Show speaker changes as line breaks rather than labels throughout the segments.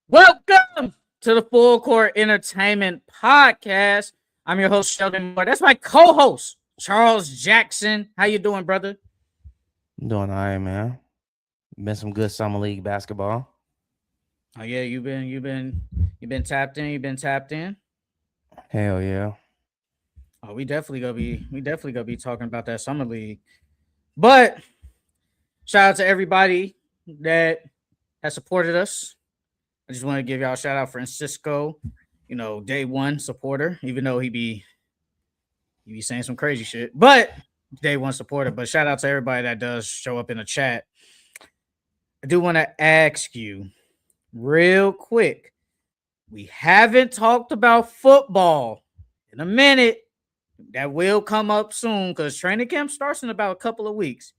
Welcome to the Full Court Entertainment Podcast. I'm your host, Sheldon Moore. That's my co-host, Charles Jackson. How you doing, brother?
I'm doing all right, man. Been some good summer league basketball.
Oh yeah, you've been tapped in. You've been tapped in.
Hell yeah.
Oh, we definitely gonna be talking about that summer league. But shout out to everybody that has supported us. I just want to give y'all a shout out, Francisco. Day one supporter, even though he be saying some crazy shit, but day one supporter. But shout out to everybody that does show up in the chat. I do want to ask you real quick. We haven't talked about football in a minute. That will come up soon because training camp starts in about a couple of weeks.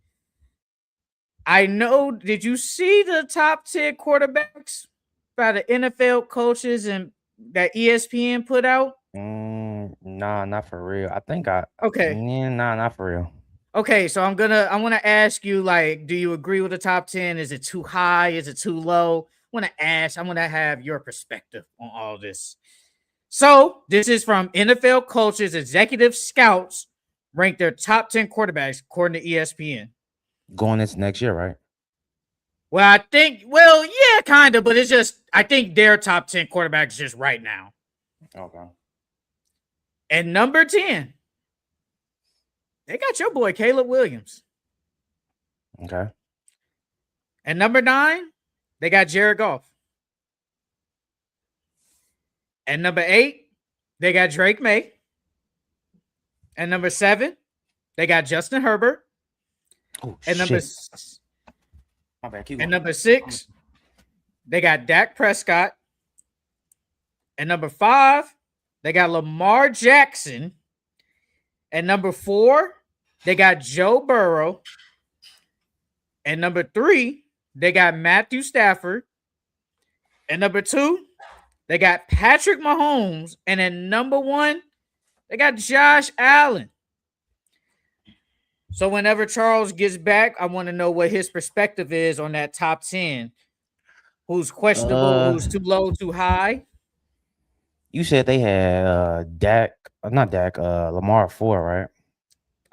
I know. Did you see the top 10 quarterbacks by the NFL coaches and that ESPN put out?
Nah, not for real. I think
Okay.
nah, not for real.
Okay, so I want to ask you, like, do you agree with the top 10? Is it too high? Is it too low? I want to have your perspective on all this. So this is from NFL coaches, executive scouts rank their top 10 quarterbacks according to ESPN.
Going into next year, right?
Yeah, kind of, but I think their top 10 quarterbacks just right now.
Okay.
And number 10, they got your boy, Caleb Williams.
Okay.
And number 9, they got Jared Goff. And number 8, they got Drake May. And number 7, they got Justin Herbert.
Oh
And
shit. My bad. Keep going.
number 6, they got Dak Prescott. And number 5, they got Lamar Jackson. And number 4, they got Joe Burrow. And number 3, they got Matthew Stafford. And number 2, they got Patrick Mahomes. And then number 1, they got Josh Allen. So whenever Charles gets back, I want to know what his perspective is on that top 10. Who's questionable,
Uh,
who's too low, too high.
you said they had Dak, not Dak, Lamar 4, right?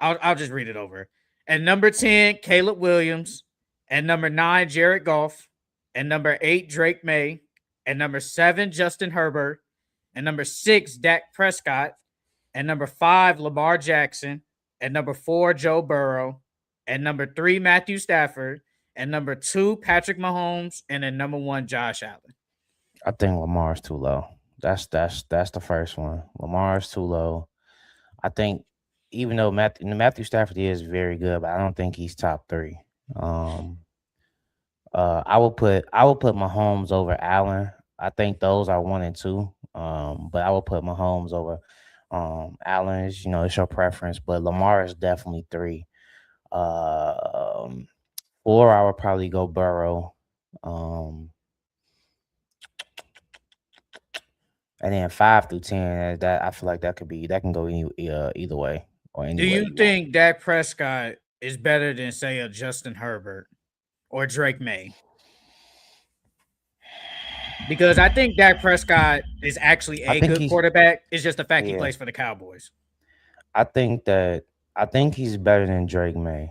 I'll just read it over. And number 10, Caleb Williams. And number 9, Jared Goff. And number 8, Drake May. And number 7, Justin Herbert. And number 6, Dak Prescott. And number 5, Lamar Jackson. And number 4, Joe Burrow. And number 3, Matthew Stafford. And number 2, Patrick Mahomes. And then number 1, Josh Allen.
I think Lamar's too low. That's the first one. Lamar's too low. I think even though Matthew Stafford is very good, but I don't think he's top 3. Um, I will put Mahomes over Allen. I think those are 1 and 2. But I will put Mahomes over Allen. It's your preference, but Lamar is definitely 3. Um, 4, I would probably go Burrow. Um, and then 5 through 10, that I feel like that can go either way or
Do
any way
you
you want.
think Dak Prescott is better than, say, a Justin Herbert or Drake May? Because I think Dak Prescott is actually
I
a
think
good
he's
quarterback. It's just the fact he
yeah.
plays for the Cowboys.
I think he's better than Drake May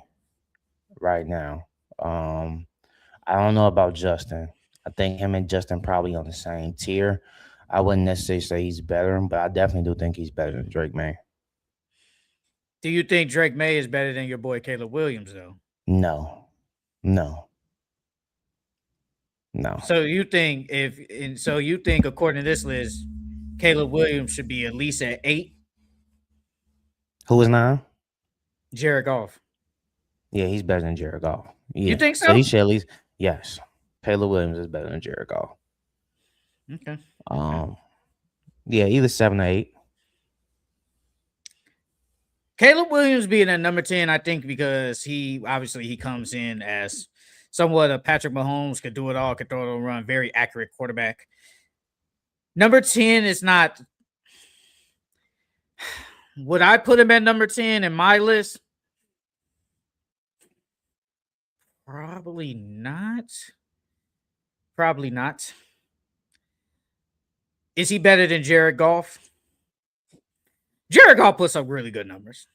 right now. Um, I don't know about Justin. I think him and Justin probably on the same tier. I wouldn't necessarily say he's better, but I definitely do think he's better than Drake May.
Do you think Drake May is better than your boy Caleb Williams, though?
No, no, no.
So you think according to this list, Caleb Williams should be at least at 8.
Who is 9?
Jared Goff.
Yeah, he's better than Jared Goff.
You
Yeah,
think
so he
so?
should at least yes. Caleb Williams is better than Jared Goff.
Okay. Okay.
Um, yeah, either 7 or 8.
Caleb Williams being at number 10, I think, because he comes in as somewhat a Patrick Mahomes, could do it all, could throw it run, very accurate quarterback. Number 10 is not. Would I put him at number 10 in my list? Probably not. Probably not. Is he better than Jared Goff? Jared Goff puts up really good numbers.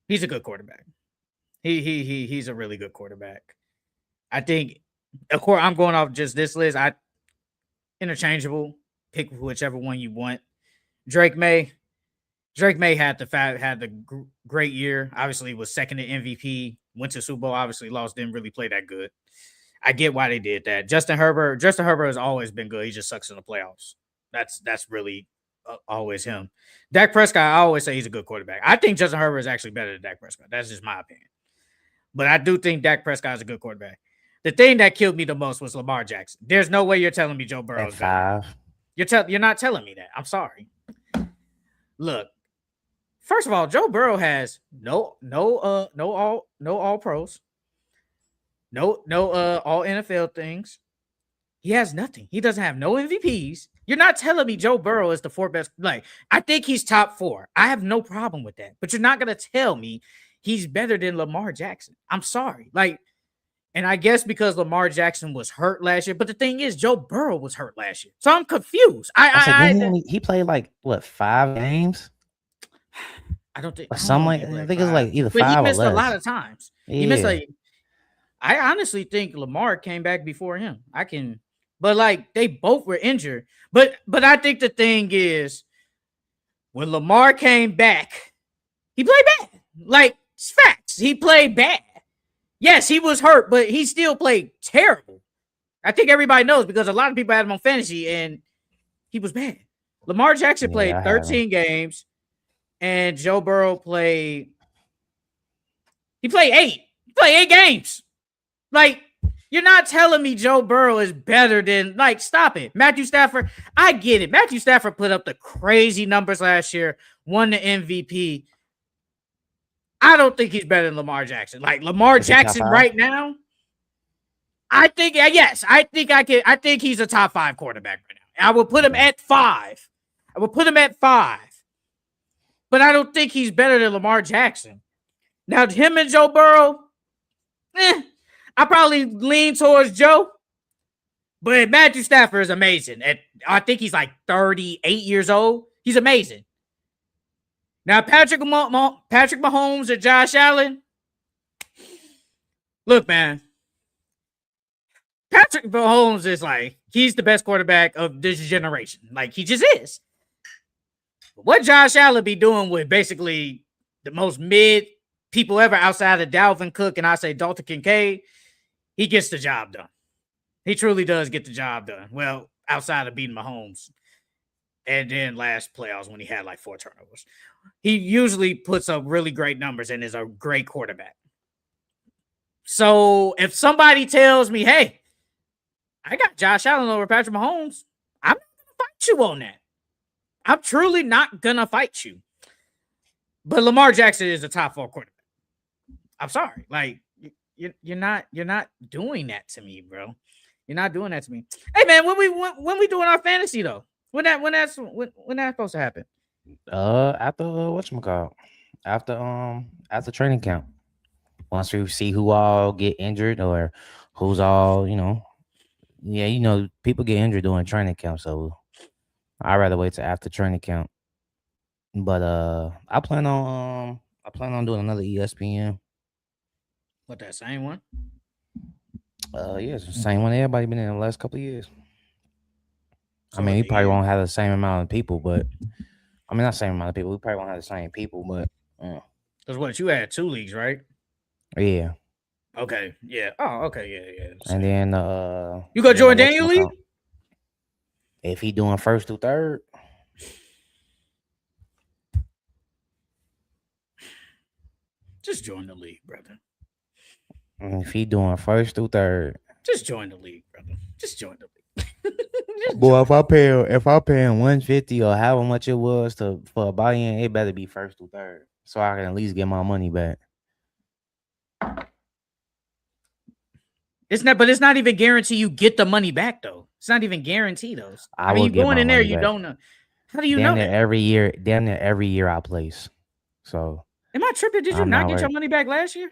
He's a good quarterback. He's a really good quarterback. I think, of course, I'm going off just this list. Interchangeable. Pick whichever one you want. Drake May had the great year. Obviously, was second to MVP. Went to Super Bowl. Obviously, lost. Didn't really play that good. I get why they did that. Justin Herbert has always been good. He just sucks in the playoffs. That's really always him. Dak Prescott, I always say he's a good quarterback. I think Justin Herbert is actually better than Dak Prescott. That's just my opinion. But I do think Dak Prescott is a good quarterback. The thing that killed me the most was Lamar Jackson. There's no way you're telling me Joe Burrow is better. You're not telling me that. I'm sorry. Look, first of all, Joe Burrow has no all pros, no all NFL things. He has nothing. He doesn't have no MVPs. You're not telling me Joe Burrow is the fourth best. Like, I think he's top 4. I have no problem with that. But you're not gonna tell me he's better than Lamar Jackson. I'm sorry. Like, and I guess because Lamar Jackson was hurt last year, but the thing is, Joe Burrow was hurt last year, so I'm confused.
He played like what 5 games?
I don't think
something like. I think it's like either 5 or less.
He missed a lot of times. Yeah. He missed I honestly think Lamar came back before him. But like they both were injured. But I think the thing is, when Lamar came back, he played bad. Like, it's facts. He played bad. Yes, he was hurt, but he still played terrible. I think everybody knows because a lot of people had him on fantasy and he was bad. Lamar Jackson played 13 games and Joe Burrow played 8. He played 8 games. Like, you're not telling me Joe Burrow is better than, like, stop it. Matthew Stafford, I get it. Matthew Stafford put up the crazy numbers last year, won the MVP. I don't think he's better than Lamar Jackson. Like, Lamar Jackson right now, I think, yes, I think he's a top 5 quarterback right now. I will put him at 5. But I don't think he's better than Lamar Jackson. Now, him and Joe Burrow, I probably lean towards Joe. But Matthew Stafford is amazing. I think he's like 38 years old. He's amazing. Now, Patrick Mahomes or Josh Allen. Look, man. Patrick Mahomes is like, he's the best quarterback of this generation. Like, he just is. What Josh Allen be doing with basically the most mid people ever outside of Dalvin Cook and I say Dalton Kincaid, he gets the job done. He truly does get the job done. Well, outside of beating Mahomes. And then last playoffs when he had like 4 turnovers. He usually puts up really great numbers and is a great quarterback. So if somebody tells me, hey, I got Josh Allen over Patrick Mahomes, I'm not going to fight you on that. I'm truly not going to fight you. But Lamar Jackson is a top 4 quarterback. I'm sorry. Like, you're not doing that to me, bro. You're not doing that to me. Hey, man, when we doing our fantasy, though? When that's supposed to happen?
After whatchamacallit? After training camp. Once we see who all get injured or who's all, people get injured during training camp, so I'd rather wait till after training camp. But I plan on doing another ESPN.
What, that same one?
Yeah, it's the same one everybody been in the last couple of years. So I mean, he probably won't have the same amount of people, but I mean, not same amount of people. We probably won't have the same people, but
because what, you had 2 leagues, right?
Yeah.
Okay. Yeah. Oh, okay. Yeah.
And then
you go join Daniel League?
If he doing 1st through 3rd.
Just join the league, brother.
If he doing 1st through 3rd.
Just join the league, brother. Just join the league.
Boy, if I pay $150 or however much it was for a buy-in, it better be 1st through 3rd, so I can at least get my money back.
It's not even guaranteed you get the money back though. It's not even guaranteed those. I mean, you going in there, you don't know. How do you know that?
Damn near every year I place. So
am I tripping? Did you not get your money back last year?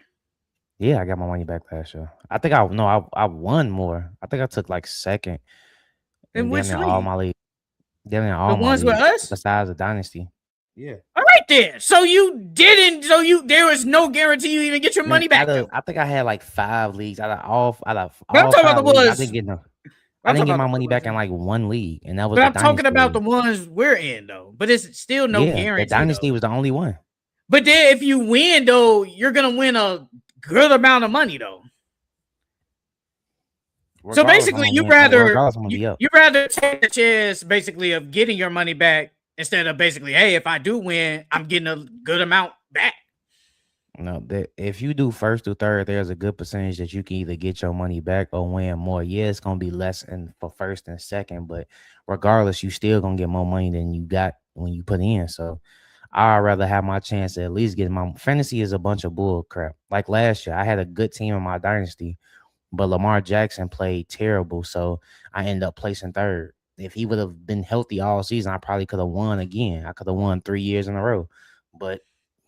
Yeah, I got my money back last year. I think I won more. I think I took like 2nd.
In which league?
All my league. They're in
The
all my
ones with
leagues
us?
besides the dynasty. Yeah.
All right then. So you didn't. So there was no guarantee you even get your
Man,
money back though.
I think I had like 5 leagues
But I'm
all
talking about
5
the
leagues.
ones.
I
I'm
didn't
talking
get
about
my
the
money back in
ones.
like 1 league, and that was
But
the
I'm talking
dynasty
about the
league.
ones we're in though. But it's still no
Yeah, the
guarantee
dynasty
though.
was the only one.
But then if you win though, you're gonna win a good amount of money though. So basically, you rather take the chance basically of getting your money back instead of basically, hey, if I do win, I'm getting a good amount back.
No, if you do first through third, there's a good percentage that you can either get your money back or win more. Yeah, it's gonna be less for first and second, but regardless, you still gonna get more money than you got when you put in. So I'd rather have my chance to at least get my fantasy is a bunch of bull crap. Like last year, I had a good team in my dynasty, but Lamar Jackson played terrible, so I ended up placing third. If he would have been healthy all season, I probably could have won again. I could have won 3 years in a row, but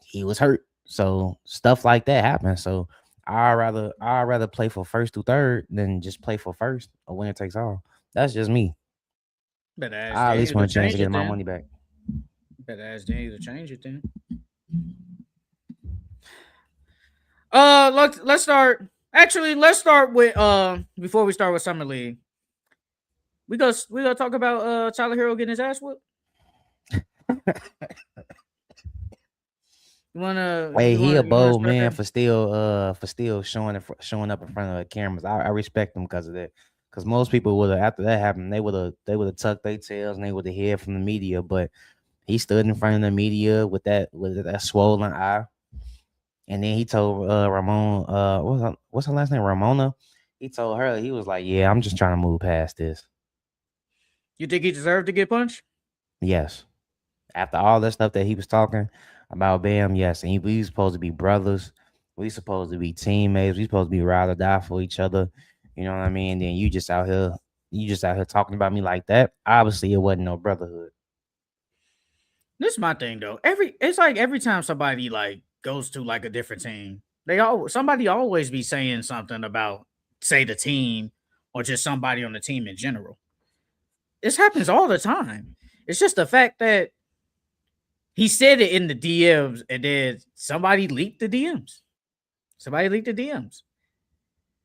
he was hurt. So stuff like that happens. So I'd rather play for first through third than just play for first. A winner takes all. That's just me.
Better ask
I at least
Daniel
want
to
a chance to
change
get
it
my
then.
money back.
Better ask Daniel to change it then. Let's start. Actually, let's start with before we start with Summer League. We gonna talk about Tyler Herro getting his ass whooped.
Hey, he a bold
start
man
there?
for still showing up in front of the cameras. I respect him because of that. Because most people would have, after that happened, they would have tucked their tails and they would have hid from the media. But he stood in front of the media with that swollen eye, and then he told Ramon what's her last name, Ramona. He told her, he was like, "Yeah, I'm just trying to move past this."
You think he deserved to get punched?
Yes, after all that stuff that he was talking about Bam, yes, and we supposed to be brothers. We supposed to be teammates. We supposed to be ride or die for each other. You know what I mean? Then you just out here talking about me like that. Obviously, it wasn't no brotherhood.
This is my thing though. It's like every time somebody like goes to like a different team, somebody always be saying something about say the team or just somebody on the team in general. This happens all the time. It's just the fact that he said it in the DMs and then somebody leaked the DMs. Somebody leaked the DMs.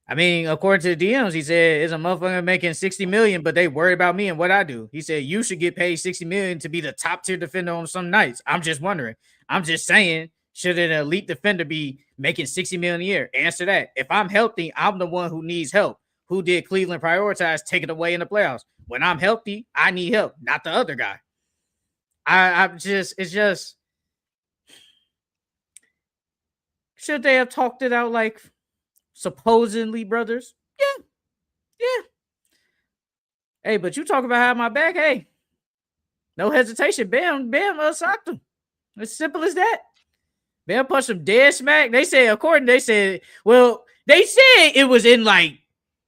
I mean, according to the DMs, he said it's a motherfucker making 60 million, but they worry about me and what I do. He said you should get paid 60 million to be the top tier defender on some nights. I'm just wondering. I'm just saying, should an elite defender be making 60 million a year? Answer that. If I'm healthy, I'm the one who needs help. Who did Cleveland prioritize taking away in the playoffs? When I'm healthy, I need help, not the other guy. It's just should they have talked it out like supposedly brothers? Yeah. Hey, but you talk about how my back. Hey, no hesitation. Bam, socked him. As simple as that. Bam punched him dead smack. They said it was in like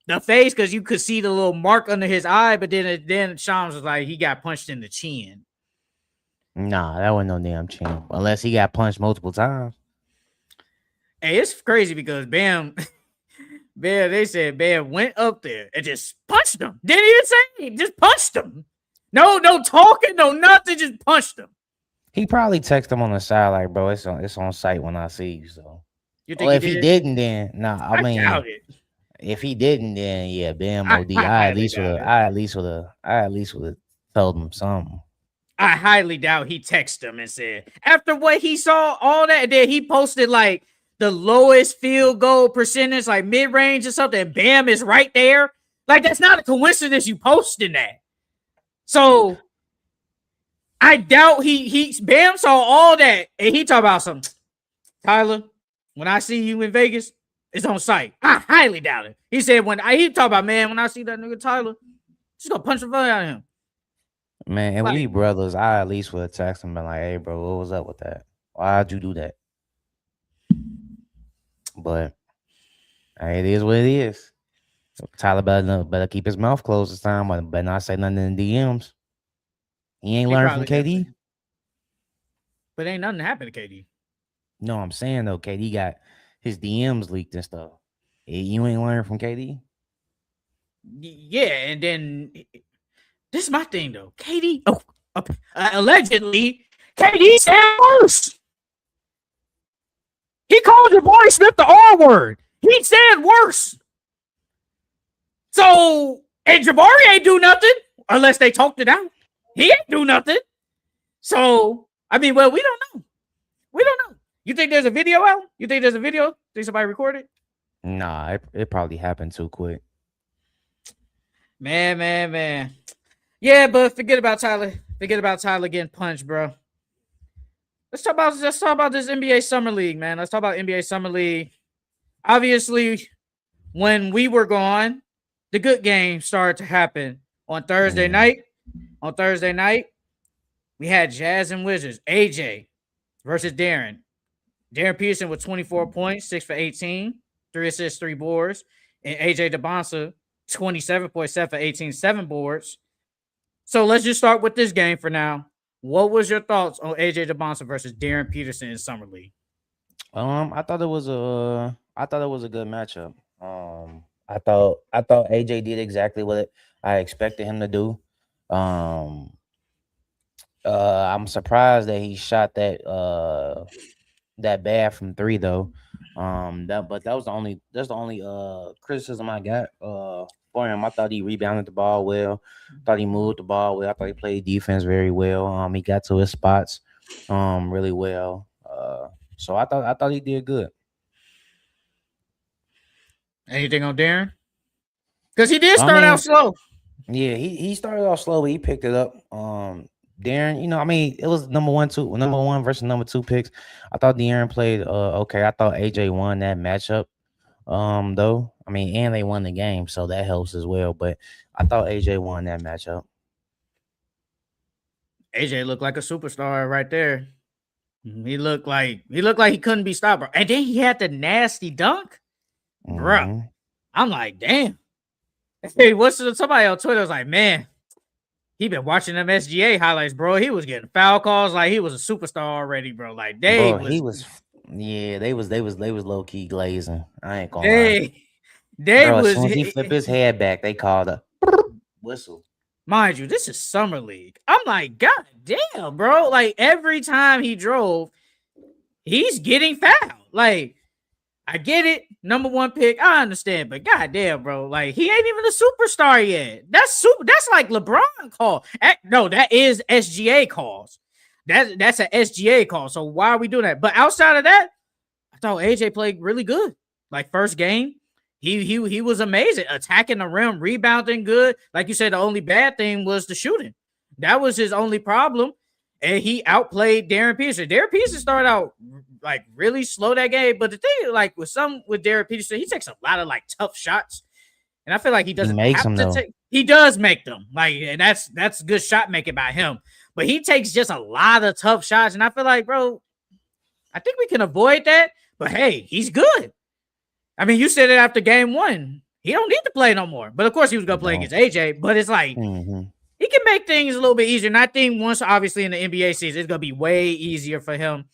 the face because you could see the little mark under his eye, but then Shams was like he got punched in the chin.
Nah, that wasn't no damn chin. Unless he got punched multiple times.
Hey, it's crazy because Bam, they said Bam went up there and just punched him. Didn't even say anything, just punched him. No talking, no nothing, just punched him.
He probably texted him on the side like, bro, it's on site when I see you. So,
you think
if he didn't, then I mean,
doubt it.
If he didn't, then yeah, Bam OD. I at least would have told him something.
I highly doubt he texted him and said after what he saw, all that, and then he posted like the lowest field goal percentage, like mid range or something. And Bam is right there. Like that's not a coincidence. You posting that, so I doubt he Bam saw all that and he talk about something. Tyler, when I see you in Vegas, it's on site. I highly doubt it. He said he talk about, man, when I see that nigga Tyler, just gonna punch the fuck out of him.
Man, and we brothers, I at least would have texted him and been like, hey, bro, what was up with that? Why'd you do that? But hey, it is what it is. Tyler better keep his mouth closed this time, but better not say nothing in the DMs. He ain't learned from KD.
But ain't nothing happened to KD.
No, I'm saying though, KD got his DMs leaked and stuff. You ain't learned from KD?
Yeah, and then This is my thing though. KD, allegedly, KD said worse. He called Jabari Smith the R word. He said worse. So, and Jabari ain't do nothing unless they talked it out. He ain't do nothing. So, I mean, well, we don't know. We don't know. You think there's a video out? You think there's a video? Think somebody recorded?
Nah, it probably happened too quick.
Man. Yeah, but forget about Tyler. Forget about Tyler getting punched, bro. Let's talk about this NBA Summer League, man. Let's talk about NBA Summer League. Obviously, when we were gone, the good games started to happen on Thursday night. On Thursday night, we had Jazz and Wizards. AJ versus Darren. Darren Peterson with 24 points, 6 for 18, 3 assists, 3 boards. And AJ DeBonsa, 27.7 for 18, 7 boards. So let's just start with this game for now. What was your thoughts on AJ DeBonsa versus Darren Peterson in Summer League?
I thought it was a good matchup. I thought AJ did exactly what I expected him to do. I'm surprised that he shot that bad from 3 though. But that's the only criticism I got for him. I thought he rebounded the ball well. Thought he moved the ball well. I thought he played defense very well. He got to his spots really well. So I thought he did good.
Anything on Darren? Because he did start out slow.
Yeah, he started off slow, but he picked it up. Darren, it was number one versus number 2 picks. I thought Darren played okay. I thought AJ won that matchup. Though. And they won the game, so that helps as well. But I thought AJ won that matchup.
AJ looked like a superstar right there. He looked like he couldn't be stopped, bro. And then he had the nasty dunk. Bro. I'm like, damn. Hey, somebody on Twitter was like, man, he been watching them SGA highlights, bro. He was getting foul calls like he was a superstar already, bro. Like they was low key glazing. I ain't gonna lie. As soon as he flipped his head back, they called a whistle. Mind you, this is Summer League. I'm like, God damn, bro. Like every time he drove, he's getting fouled. Like, I get it. Number 1 pick. I understand, but goddamn, bro. Like, he ain't even a superstar yet. That's like LeBron call. No, that is SGA calls. That's an SGA call. So why are we doing that? But outside of that, I thought AJ played really good. Like first game, he was amazing. Attacking the rim, rebounding good. Like you said, the only bad thing was the shooting. That was his only problem. And he outplayed Darren Peterson. Darren Peterson started out like really slow that game. But the thing, like with Darren Peterson, he takes a lot of like tough shots. And I feel like he doesn't have to take. He does make them. Like, and that's good shot making by him. But he takes just a lot of tough shots. And I feel like, bro, I think we can avoid that. But hey, he's good. You said it after game 1. He don't need to play no more. But of course he was gonna play against AJ. But it's like he can make things a little bit easier. And I think once, obviously, in the NBA season, it's going to be way easier for him.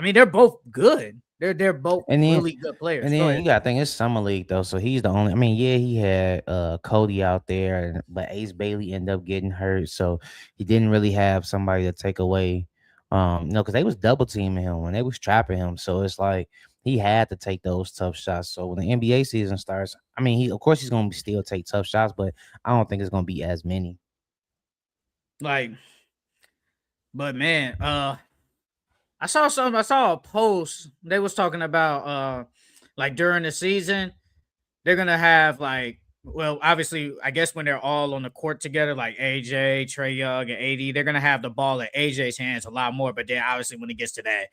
They're both good. They're both really good players.
And then you got to think it's Summer League, though. So he's the only – he had Cody out there, but Ace Bailey ended up getting hurt. So he didn't really have somebody to take away, because they was double-teaming him when they was trapping him. So it's like he had to take those tough shots. So when the NBA season starts, of course he's going to still take tough shots, but I don't think it's going to be as many.
But man, I saw a post. They was talking about during the season, they're gonna have obviously, I guess when they're all on the court together, like AJ, Trae Young, and AD, they're gonna have the ball at AJ's hands a lot more. But then obviously when it gets to that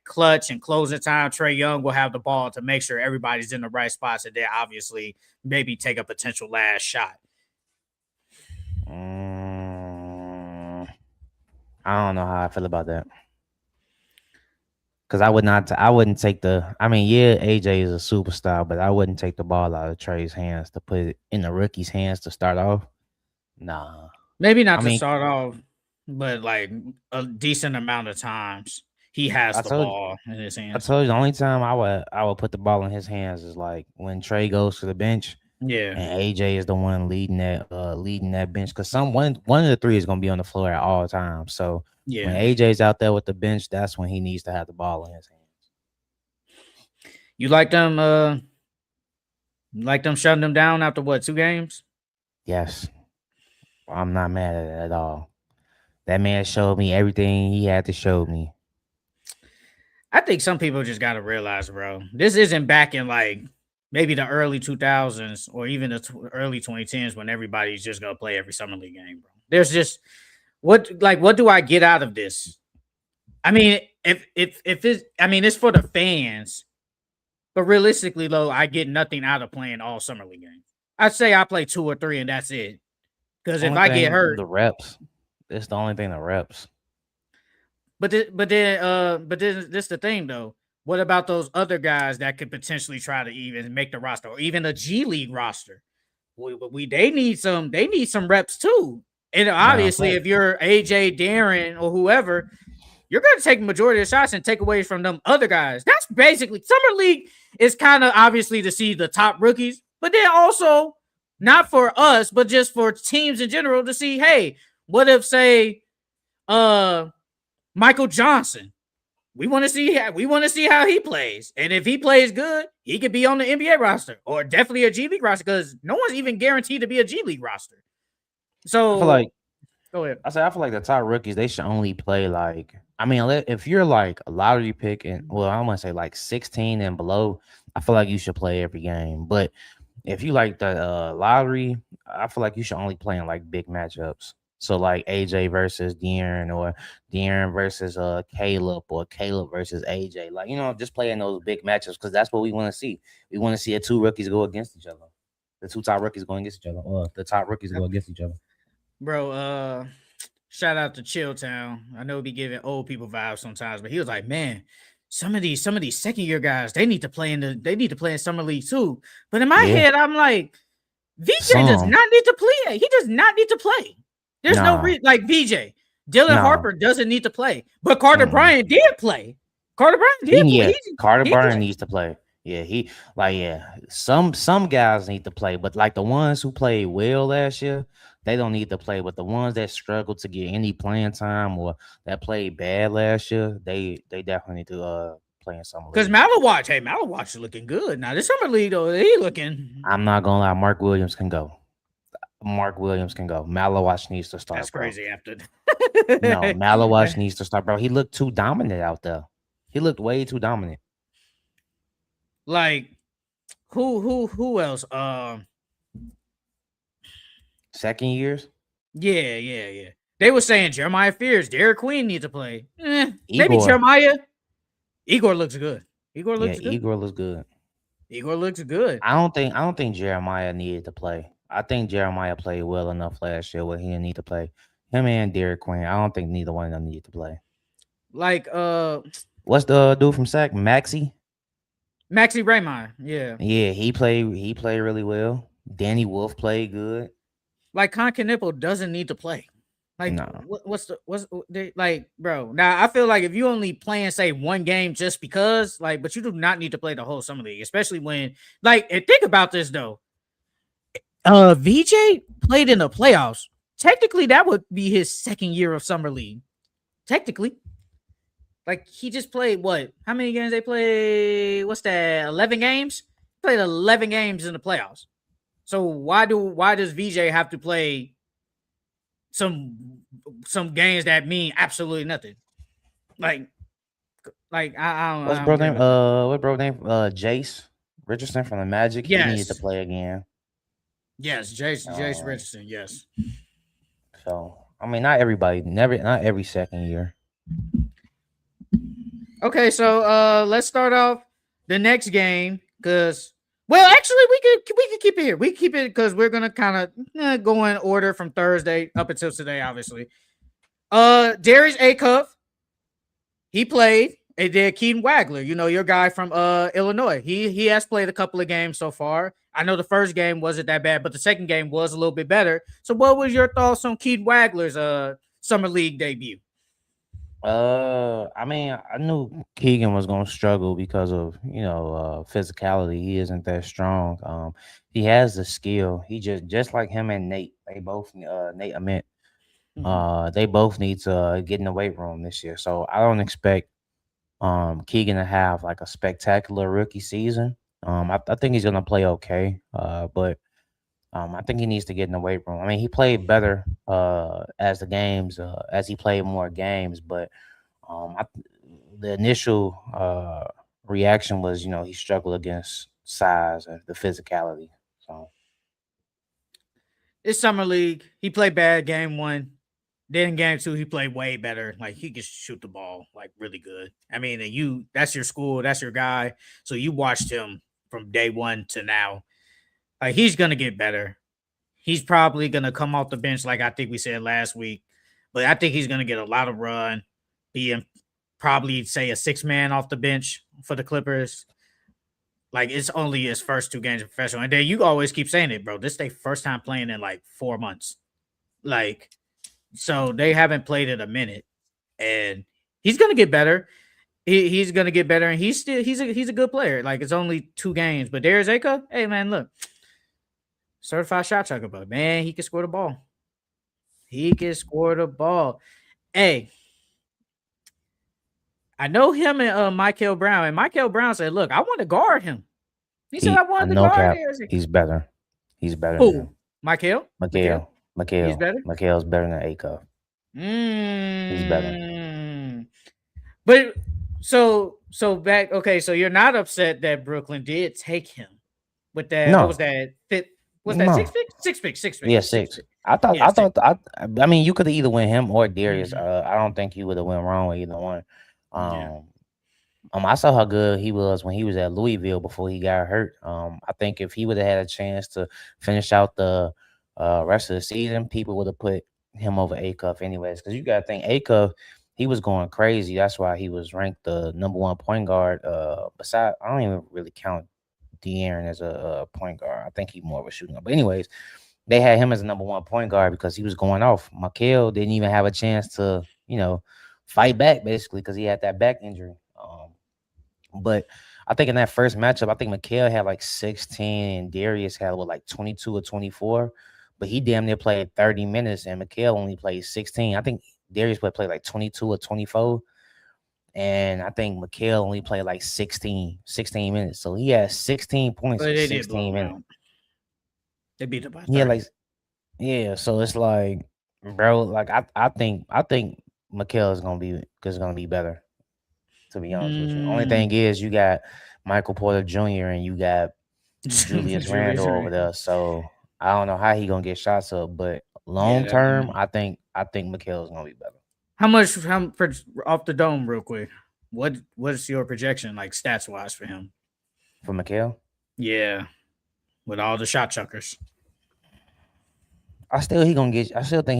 clutch and closing time, Trae Young will have the ball to make sure everybody's in the right spots, and then obviously maybe take a potential last shot.
I don't know how I feel about that. Because I wouldn't take AJ is a superstar, but I wouldn't take the ball out of Trae's hands to put it in the rookie's hands to start off. Nah.
Maybe not to start off, but like a decent amount of times he has the ball in his hands.
I told you the only time I would put the ball in his hands is like when Trae goes to the bench
Yeah.
And AJ is the one leading that bench because one of the three is gonna be on the floor at all times. So when
Yeah.
AJ's out there with the bench, that's when he needs to have the ball in his hands.
You like them shutting them down after what, 2 games?
Yes, I'm not mad at it at all. That man showed me everything he had to show me.
I think some people just got to realize, bro, this isn't back in like maybe the early 2000s or even the early 2010s when everybody's just going to play every summer league game, bro. There's just what do I get out of this? I mean, if it's, I mean, it's for the fans, but realistically, though, I get nothing out of playing all summer league games. I'd say I play 2 or 3 and that's it. Because if I get hurt,
the reps, it's the only thing, the reps.
But then this the thing though. What about those other guys that could potentially try to even make the roster or even a G League roster? They need some reps too. And obviously, if you're AJ, Darren, or whoever, you're going to take the majority of the shots and take away from them other guys. That's basically summer league is kind of obviously to see the top rookies, but then also not for us, but just for teams in general to see. Hey, what if say, Michael Johnson? We want to see how he plays, and if he plays good, he could be on the NBA roster or definitely a G League roster because no one's even guaranteed to be a G League roster. So
I feel like,
go ahead.
I feel like the top rookies, they should only play like, I mean, if you're like a lottery pick and well, I want to say like 16 and below, I feel like you should play every game. But if you like the lottery, I feel like you should only play in like big matchups. So like AJ versus Duran or Duran versus Caleb or Caleb versus AJ. Like, just playing those big matchups because that's what we want to see. We want to see 2 rookies go against each other. The 2 top rookies going against each other, or the top rookies go against each other.
Bro, shout out to Chilltown. I know we be giving old people vibes sometimes, but he was like, man, some of these second year guys, they need to play in summer league too. But in my head, I'm like, VJ does not need to play. He does not need to play. There's no reason. Like VJ, Dylan Harper doesn't need to play, but Carter Bryant did play. Carter Bryant did play.
Carter Bryant needs to play. Yeah, some guys need to play, but like the ones who played well last year, they don't need to play. But the ones that struggled to get any playing time or that played bad last year, they definitely need to play in summer league.
Because Malawatch is looking good now. This summer league though, he looking.
I'm not gonna lie, Mark Williams can go. Malawatch needs to start.
That's crazy. After
no, Malawatch needs to start, bro. He looked too dominant out there. He looked way too dominant.
Like who else?
Second years?
Yeah. They were saying Jeremiah Fears, Derek Queen needs to play. Maybe Jeremiah. Igor looks good. Igor looks good.
I don't think Jeremiah needed to play. I think Jeremiah played well enough last year where he didn't need to play. Him and Derek Queen, I don't think neither one of them needed to play.
Like
what's the dude from Sac? Maxey
Raymond. Yeah,
he played really well. Danny Wolf played good.
Like Knipple doesn't need to play. Like what's like, bro? Now I feel like if you only playing say one game just because, like, but you do not need to play the whole summer league, especially when and think about this though. VJ played in the playoffs. Technically, that would be his second year of summer league. Technically, like he just played what? How many games they play? What's that? 11 games. Played 11 games in the playoffs. So why does VJ have to play some games that mean absolutely nothing? Like I don't know.
What bro name? Jace Richardson from the Magic. Yes. He needed to play again.
Yes, Jace Richardson. Yes.
So I mean, not every second year.
Okay, so let's start off the next game because. Well, actually, we could keep it here. We keep it because we're gonna kind of go in order from Thursday up until today, obviously. Darius Acuff, he played. And then Keaton Wagler, your guy from Illinois. He has played a couple of games so far. I know the first game wasn't that bad, but the second game was a little bit better. So, what was your thoughts on Keaton Wagler's summer league debut?
I mean, I knew Keegan was gonna struggle because of physicality. He isn't that strong. He has the skill. He just like him and Nate. They both Nate Amit.
Mhm.
They both need to get in the weight room this year. So I don't expect Keegan to have like a spectacular rookie season. I think he's gonna play okay. But I think he needs to get in the weight room. I mean, he played better as he played more games, but the initial reaction was, he struggled against size and the physicality. So
It's summer league. He played bad game one. Then in game two, he played way better. Like he could shoot the ball like really good. I mean, and that's your school, that's your guy. So you watched him from day one to now. Like he's gonna get better. He's probably gonna come off the bench, like I think we said last week. But I think he's gonna get a lot of run, being probably say a 6 man off the bench for the Clippers. Like it's only his first 2 games of professional. And then you always keep saying it, bro. This is their first time playing in like 4 months. Like, so they haven't played it a minute. And he's gonna get better. He's gonna get better, and he's a good player. Like it's only 2 games. But Darius Aika, hey man, look, certified shot chucker, but man, he can score the ball. He can score the ball. Hey, I know him and Michael Brown, and Michael Brown said, "Look, I want to guard him." He said, "I
I
wanted to
no
guard
cap,
Darius."
he's better. He's better than him.
Who? Michael? Michael? He's better.
Mikhail's better than Acuff. He's better.
Mm. But so back. Okay, so you're not upset that Brooklyn did take him with that. What was
No,
that? Was that
no.
six
Yeah,
pick, six
six.
pick?
I thought.
Yeah,
I
six.
thought. I mean, you could have either went him or Darius.
Mhm.
I don't think you would have went wrong with either one.
Yeah.
Um, I saw how good he was when he was at Louisville before he got hurt. I think if he would have had a chance to finish out the rest of the season, people would have put him over Acuff anyways. Because you got to think Acuff, he was going crazy. That's why he was ranked the #1 point guard. Besides, I don't even really count De'Aaron as a point guard. I think he's more of a shooting guard. But anyways, they had him as a #1 point guard because he was going off. Mikal didn't even have a chance to, fight back basically because he had that back injury. But I think in that first matchup, I think Mikal had like 16 and Darius had like 22 or 24. But he damn near played 30 minutes and Mikal only played 16. I think Darius would play like 22 or 24. And I think Mikal only played like 16 minutes. So he had 16 points
But
in
they did blow
16
him
minutes.
out. They beat him by
He had
30.
like, yeah, so it's like, bro, like I think Mikal is gonna be better, to be honest with you. Only
Mm.
thing is you got Michael Porter Jr. and you got Julius
Julius
Randle over
Randle.
there. So I don't know how he gonna get shots up, but
Yeah,
long
that might
term,
be.
I think Mikal is gonna be better.
Off the dome, real quick? What's your projection, like stats wise, for him?
For Mikal,
Yeah, with all the shot chuckers.
I still think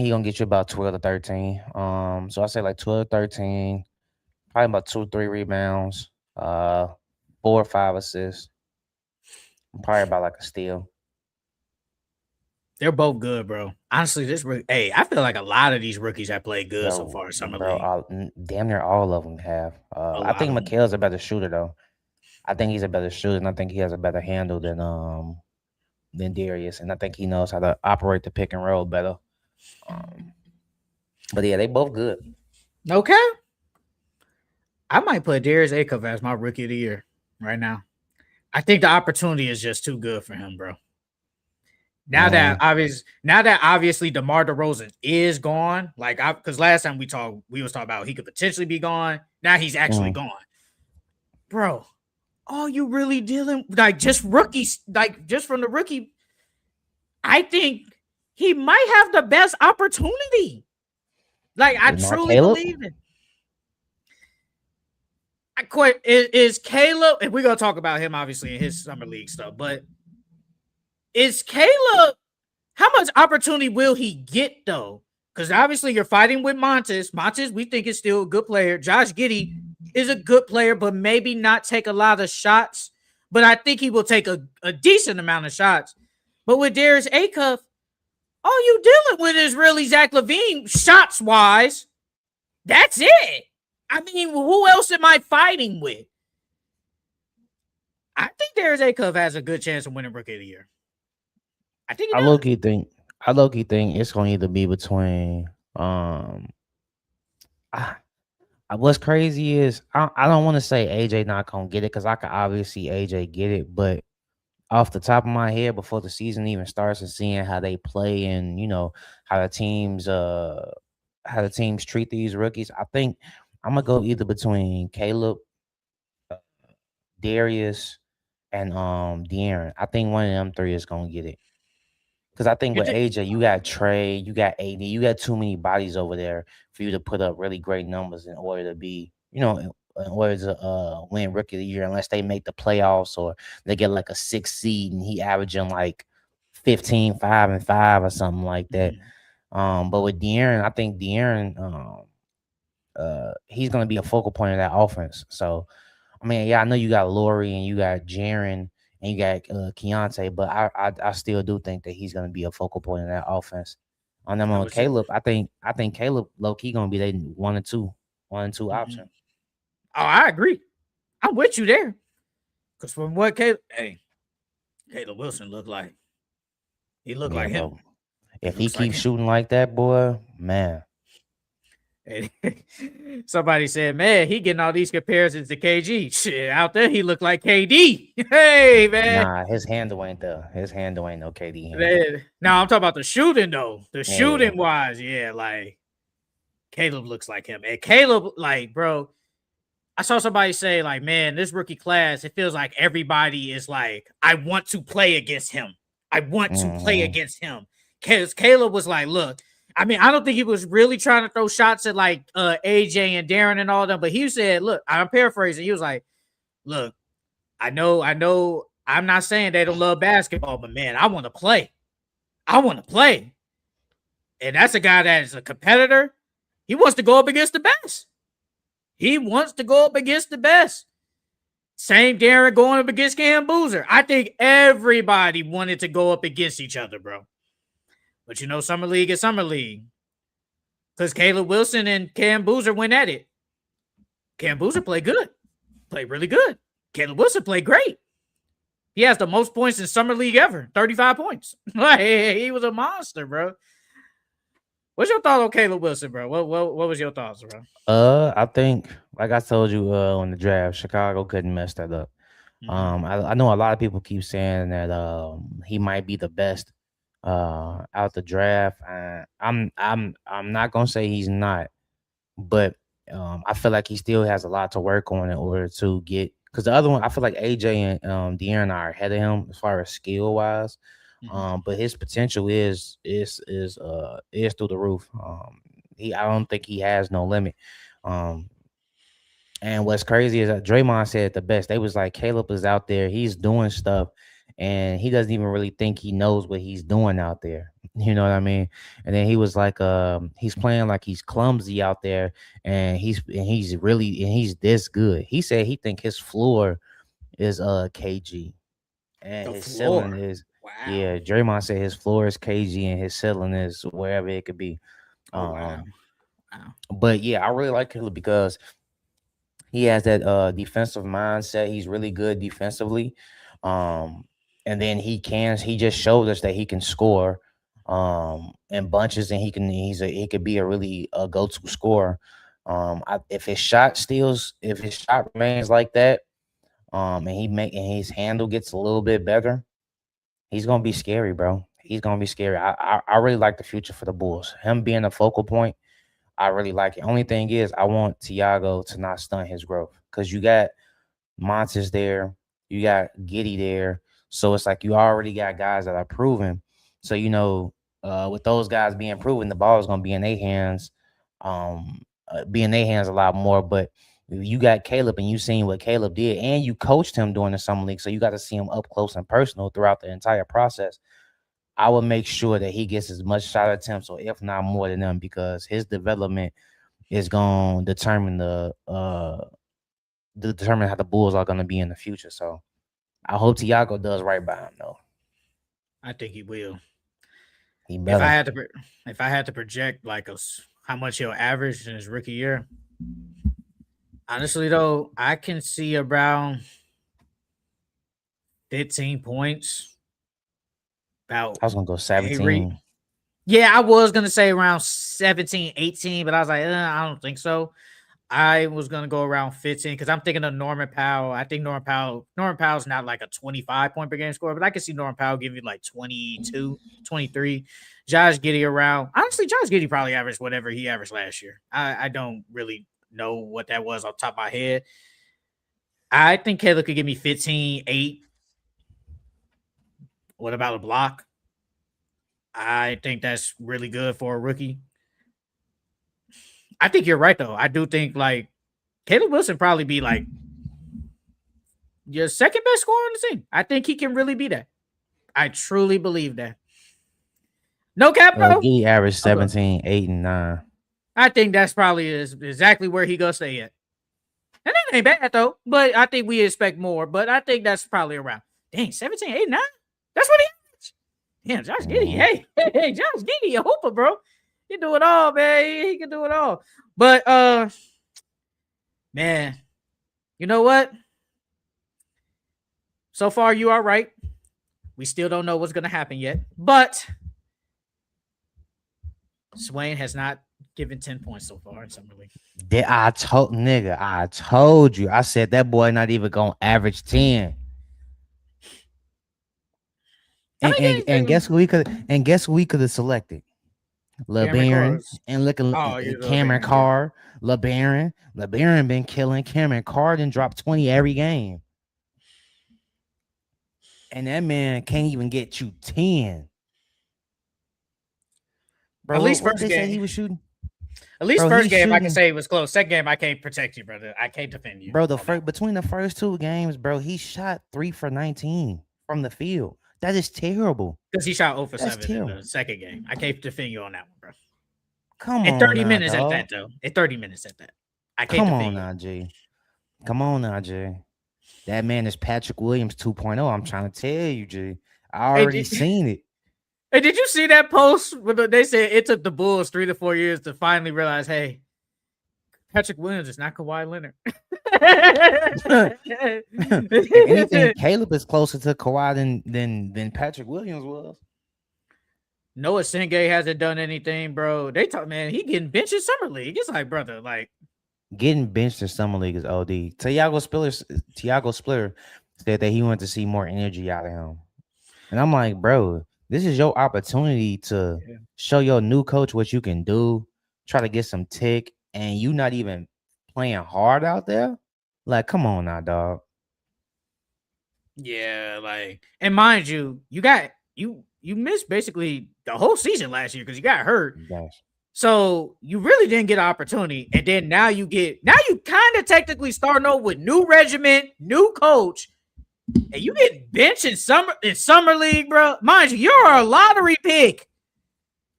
he gonna get you about 12 to 13. So I say like 12 to 13, probably about 2, 3 rebounds, 4 or 5 assists, probably about like a steal.
They're both good, bro. Honestly, hey, I feel like a lot of these rookies have played good so far in summer
Bro,
league.
damn near all of them have.
A
I
lot
think
of them.
Mikal's a better shooter though. I think he's a better shooter, and I think he has a better handle than Darius, and I think he knows how to operate the pick and roll better. Um, but yeah, they both good.
Okay, I might put Darius Acuff as my rookie of the year right now. I think the opportunity is just too good for him, bro.
Man,
Now that obviously DeMar DeRozan is gone, like because last time we was talking about he could potentially be gone. Now he's actually
mhm.
gone, bro. All you really dealing like just rookies, like just from the rookie. I think he might have the best opportunity. Like I
Is not
truly
Caleb?
believe it. I quit. Is Caleb? And we're gonna talk about him obviously in his summer league stuff, but is Caleb? How much opportunity will he get though? Because obviously you're fighting with Montes. Montes, we think is still a good player. Josh Giddey is a good player, but maybe not take a lot of shots. But I think he will take a decent amount of shots. But with Darius Acuff, all you dealing with is really Zach LaVine shots wise. That's it. I mean, who else am I fighting with? I think Darius Acuff has a good chance of winning Rookie of the Year. I think he
I
does.
low-key think it's gonna either be between I, what's crazy is I don't want to say AJ not gonna get it because I could obviously see AJ get it, but off the top of my head, before the season even starts and seeing how they play and how the teams treat these rookies, I think I'm gonna go either between Caleb, Darius, and De'Aaron. I think one of them three is gonna get it. Because I think
You
with
think?
AJ, you got Trey, you got AD, you got too many bodies over there for you to put up really great numbers in order to be, in order to win Rookie of the Year, unless they make the playoffs or they get like a 6 seed and he averaging like 15, 5, and 5 or something like that. But with De'Aaron, I think De'Aaron, he's gonna be a focal point of that offense. So I mean, yeah, I know you got Laurie and you got Jaren and you got Keontae, but I still do think that he's gonna be a focal point in that offense. On them
I
on
would say.
Caleb, I think Caleb low key gonna be their 1 and 2
Mhm.
option.
Oh, I agree. I'm with you there. Because from what Caleb Wilson looked like, he looked
Yeah,
like him.
bro.
He
If he
looks like
keeps
him.
shooting like that, boy, man.
And somebody said, "Man, he getting all these comparisons to KG. Shit, out there he looked like KD." Hey, man.
Nah, his handle ain't there. His handle ain't no KD handle.
Now I'm talking about the shooting though. The
Yeah.
shooting wise, yeah, like Caleb looks like him. And Caleb, like, bro, I saw somebody say, like, man, this rookie class, it feels like everybody is like, I want to play against him. I want to play
Mm-hmm.
against him. Because Caleb was like, look, I mean, I don't think he was really trying to throw shots at like AJ and Darren and all them, but he said, look, I'm paraphrasing. He was like, look, I know, I'm not saying they don't love basketball, but man, I want to play. I want to play. And that's a guy that is a competitor. He wants to go up against the best. He wants to go up against the best. Same Darren going up against Cam Boozer. I think everybody wanted to go up against each other, bro. But Summer League is Summer League. Because Caleb Wilson and Cam Boozer went at it. Cam Boozer played good. Played really good. Caleb Wilson played great. He has the most points in Summer League ever. 35 points. Like, he was a monster, bro. What's your thought on Caleb Wilson, bro? What was your thoughts, bro?
I think, like I told you on the draft, Chicago couldn't mess that up.
Mm-hmm.
I know a lot of people keep saying that he might be the best out the draft. I'm not gonna say he's not, but I feel like he still has a lot to work on in order to get. Because the other one, I feel like AJ and De'Aaron are ahead of him as far as skill wise.
Mm-hmm.
But his potential is through the roof. I don't think he has no limit. Um, and what's crazy is that Draymond said it the best. They was like, Caleb is out there, he's doing stuff, and he doesn't even really think he knows what he's doing out there. You know what I mean? And then he was like, he's playing like he's clumsy out there, and he's this good. He said he think his floor is KG, and
The
his ceiling
floor.
is
Wow.
yeah. Draymond said his floor is KG, and his ceiling is wherever it could be.
Oh, wow.
Um,
Wow.
but yeah, I really like Caleb because he has that defensive mindset. He's really good defensively. Um, and then he just showed us that he can score in bunches, and he could be a really go-to scorer. If his shot remains like that, and his handle gets a little bit better, he's gonna be scary, bro. He's gonna be scary. I really like the future for the Bulls. Him being a focal point, I really like it. Only thing is, I want Tiago to not stunt his growth because you got Montes there, you got Giddy there, so it's like you already got guys that are proven. So with those guys being proven, the ball is gonna be in their hands, a lot more. But you got Caleb, and you seen what Caleb did, and you coached him during the summer league, so you got to see him up close and personal throughout the entire process. I would make sure that he gets as much shot attempts, or if not more than them, because his development is going to determine how the Bulls are going to be in the future. So I hope Tiago does right by him, though.
I think he will.
He
If I
better.
had to project like how much he'll average in his rookie year, Honestly, though, I can see around 15 points. About
I was gonna go
every
17.
yeah, I was gonna say around 17, 18, but I was like, I don't think so. I was gonna go around 15 because I'm thinking of Norman Powell. I think Norman Powell's not like a 25 point per game scorer, but I can see Norman Powell give you like 22, 23. Josh Giddey around. Honestly, Josh Giddey probably averaged whatever he averaged last year. I don't really know what that was off the top of my head. I think Caleb could give me 15, 8. What about a block? I think that's really good for a rookie. I think you're right though. I do think like Caleb Wilson probably be like your second best scorer on the team. I think he can really be that. I truly believe that. No cap though.
Giddy averaged
Okay.
17, 8, and 9.
I think that's probably is exactly where he gonna stay at. And that ain't bad though. But I think we expect more. But I think that's probably around. Dang, 17, 8, 9? That's what he is. Damn, Josh Giddey. Hey, Josh Giddey, a hooper, bro. He do it all, man. He can do it all. But man, you know what? So far, you are right. We still don't know what's gonna happen yet. But Swain has not given 10 points so far in Summer League.
I told you. I said that boy not even gonna average 10. And guess who we could have selected? LeBron and looking Cameron Carr. LeBron been killing. Cameron Carr done dropped 20 every game. And that man can't even get you 10.
Bro, at least first game
he was shooting.
At least first game I can say it was close. Second game I can't protect you, brother. I can't defend you.
Bro, between the first two games, bro, he shot 3 for 19 from the field. That is terrible.
Because he shot 0 for 7 in the second game. I can't defend you on that one, bro.
Come on.
And 30 minutes at that, though. At 30 minutes at that. I can't defend you.
Come on now, G. That man is Patrick Williams 2.0. I'm trying to tell you, G. I already seen it.
Hey, did you see that post where they said it took the Bulls 3 to 4 years to finally realize, hey, Patrick Williams is not Kawhi Leonard.
If anything, Caleb is closer to Kawhi than Patrick Williams was.
Noah Sengay hasn't done anything, bro. They talk, man, he getting benched in Summer League. It's like, brother, like
getting benched in Summer League is OD. Tiago Splitter said that he wanted to see more energy out of him. And I'm like, bro, this is your opportunity to show your new coach what you can do, try to get some tick, and you not even playing hard out there. Like, come on now, dog.
Yeah, like, and mind you, you missed basically the whole season last year because you got hurt.
Yes.
So you really didn't get an opportunity. And then now you kind of technically starting over with new regiment, new coach, and you get benched in summer league, bro. Mind you, you're a lottery pick.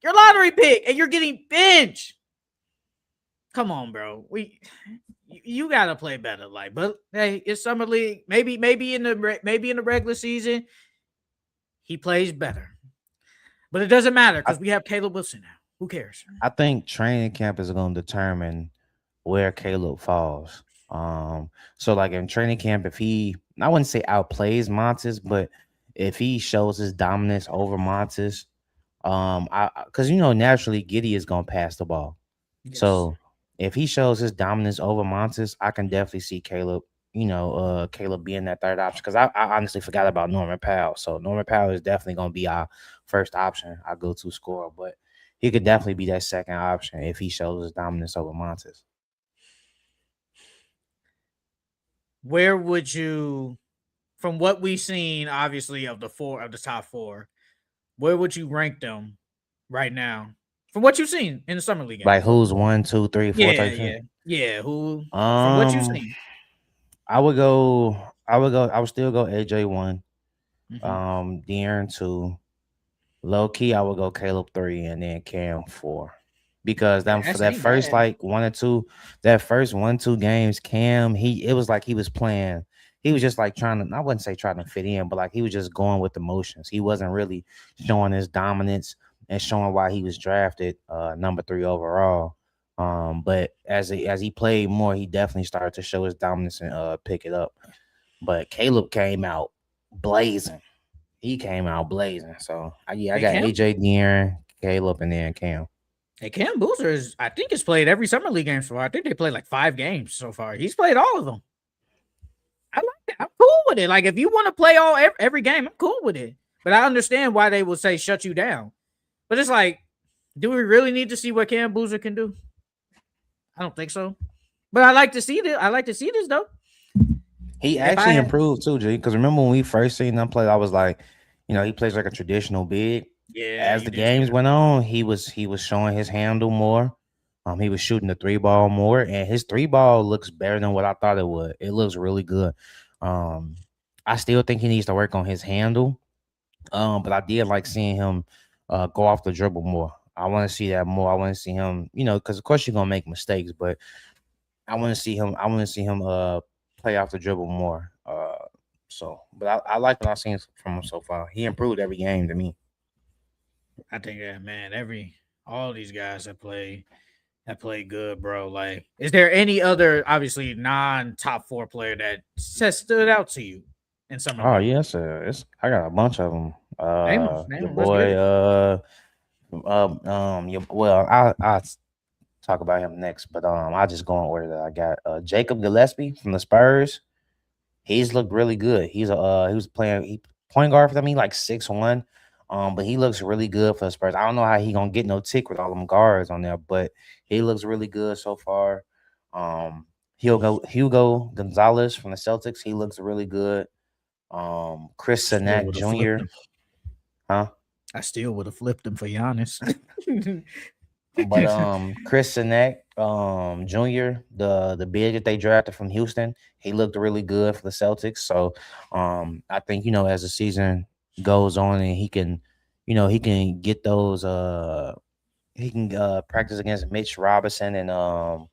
You're a lottery pick, and you're getting benched. Come on, bro. You gotta play better. Like, but hey, it's summer league. Maybe in the regular season, he plays better. But it doesn't matter because we have Caleb Wilson now. Who cares?
I think training camp is going to determine where Caleb falls. So like in training camp, if he, I wouldn't say outplays Montes, but if he shows his dominance over Montes, because naturally Giddey is going to pass the ball. Yes. So if he shows his dominance over Montes, I can definitely see Caleb. Caleb being that third option because I honestly forgot about Norman Powell. So Norman Powell is definitely going to be our first option, our go-to scorer, but he could definitely be that second option if he shows his dominance over Montes.
Where would you, from what we've seen, obviously of the top four, where would you rank them right now? From what you've seen in the summer league,
like who's 1, 2, 3, 4, 13?
Yeah. Who? From what you've seen,
I would still go AJ 1, Duran 2. Low key, I would go Caleb 3 and then Cam 4. Because that first like 1 or 2, that first 1-2 games, Cam, it was like he was playing. He was just like trying to, I wouldn't say trying to fit in, but like he was just going with the motions. He wasn't really showing his dominance and showing why he was drafted number 3 overall. But as he played more, he definitely started to show his dominance and pick it up. But Caleb came out blazing. He came out blazing. So I
Hey
got
Cam,
AJ, De'Aaron, Caleb, and then Cam.
hey Cam Boozer is, I think, has played every summer league game so far. I think they played like 5 games so far. He's played all of them. I like it. I'm cool with it. Like if you want to play every game, I'm cool with it. But I understand why they would say shut you down. But it's like, do we really need to see what Cam Boozer can do? I don't think so. But I like to see this. I like to see this though.
He actually improved too, G. Because remember when we first seen him play, I was like, he plays like a traditional big.
Yeah.
As the games went on, he was showing his handle more. He was shooting the 3-ball more, and his 3-ball looks better than what I thought it would. It looks really good. I still think he needs to work on his handle. But I did like seeing him go off the dribble more. I want to see that more. I want to see him, because of course you're gonna make mistakes, but I want to see him. Play off the dribble more. But I like what I've seen from him so far. He improved every game to me.
I think that man, all these guys that play good, bro. Like, is there any other obviously non-top 4 player that stood out to you in summer?
Oh yes, I got a bunch of them.
Name
Your
them.
boy, I'll talk about him next, but I'll just go in order that I got. Jacob Gillespie from the Spurs. He's looked really good. He was playing point guard for them. He like 6'1". But he looks really good for the Spurs. I don't know how he gonna get no tick with all them guards on there, but he looks really good so far. Hugo Gonzalez from the Celtics. He looks really good. Chris Sinak Jr. Huh?
I still would have flipped him for Giannis.
But Chris Sinak Jr., the big that they drafted from Houston, he looked really good for the Celtics. So I think, as the season goes on and he can get those he can practice against Mitch Robinson and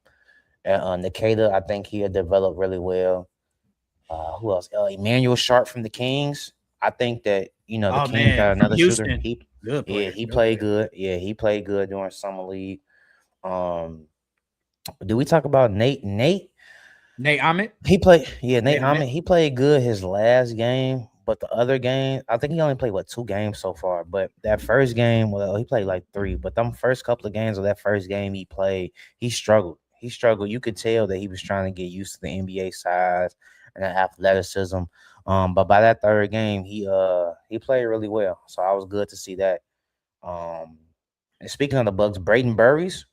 Nikita. I think he'll develop really well. Who else? Emmanuel Sharp from the Kings. I think that the Kings got another shooter. He played good. Yeah, he played good during summer league. Do we talk about Nate
Ahmed?
He played. Yeah, Nate Ahmed. He played good his last game, but the other game, I think he only played 2 games so far. But that first game, well, he played like 3. But them first couple of games of that first game he played, he struggled. You could tell that he was trying to get used to the NBA size and the athleticism. But by that third game, he played really well. So I was good to see that. And speaking of the Bucks, Braden Burries,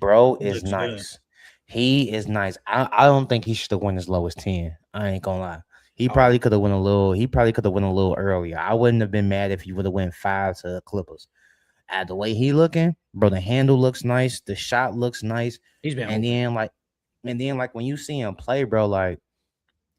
bro, is nice. Good. He is nice. I don't think he should have won as low as 10. I ain't gonna lie. He probably could have went a little earlier. I wouldn't have been mad if he would have went 5 to the Clippers. The way he looking, bro, the handle looks nice. The shot looks nice. And then when you see him play, bro, like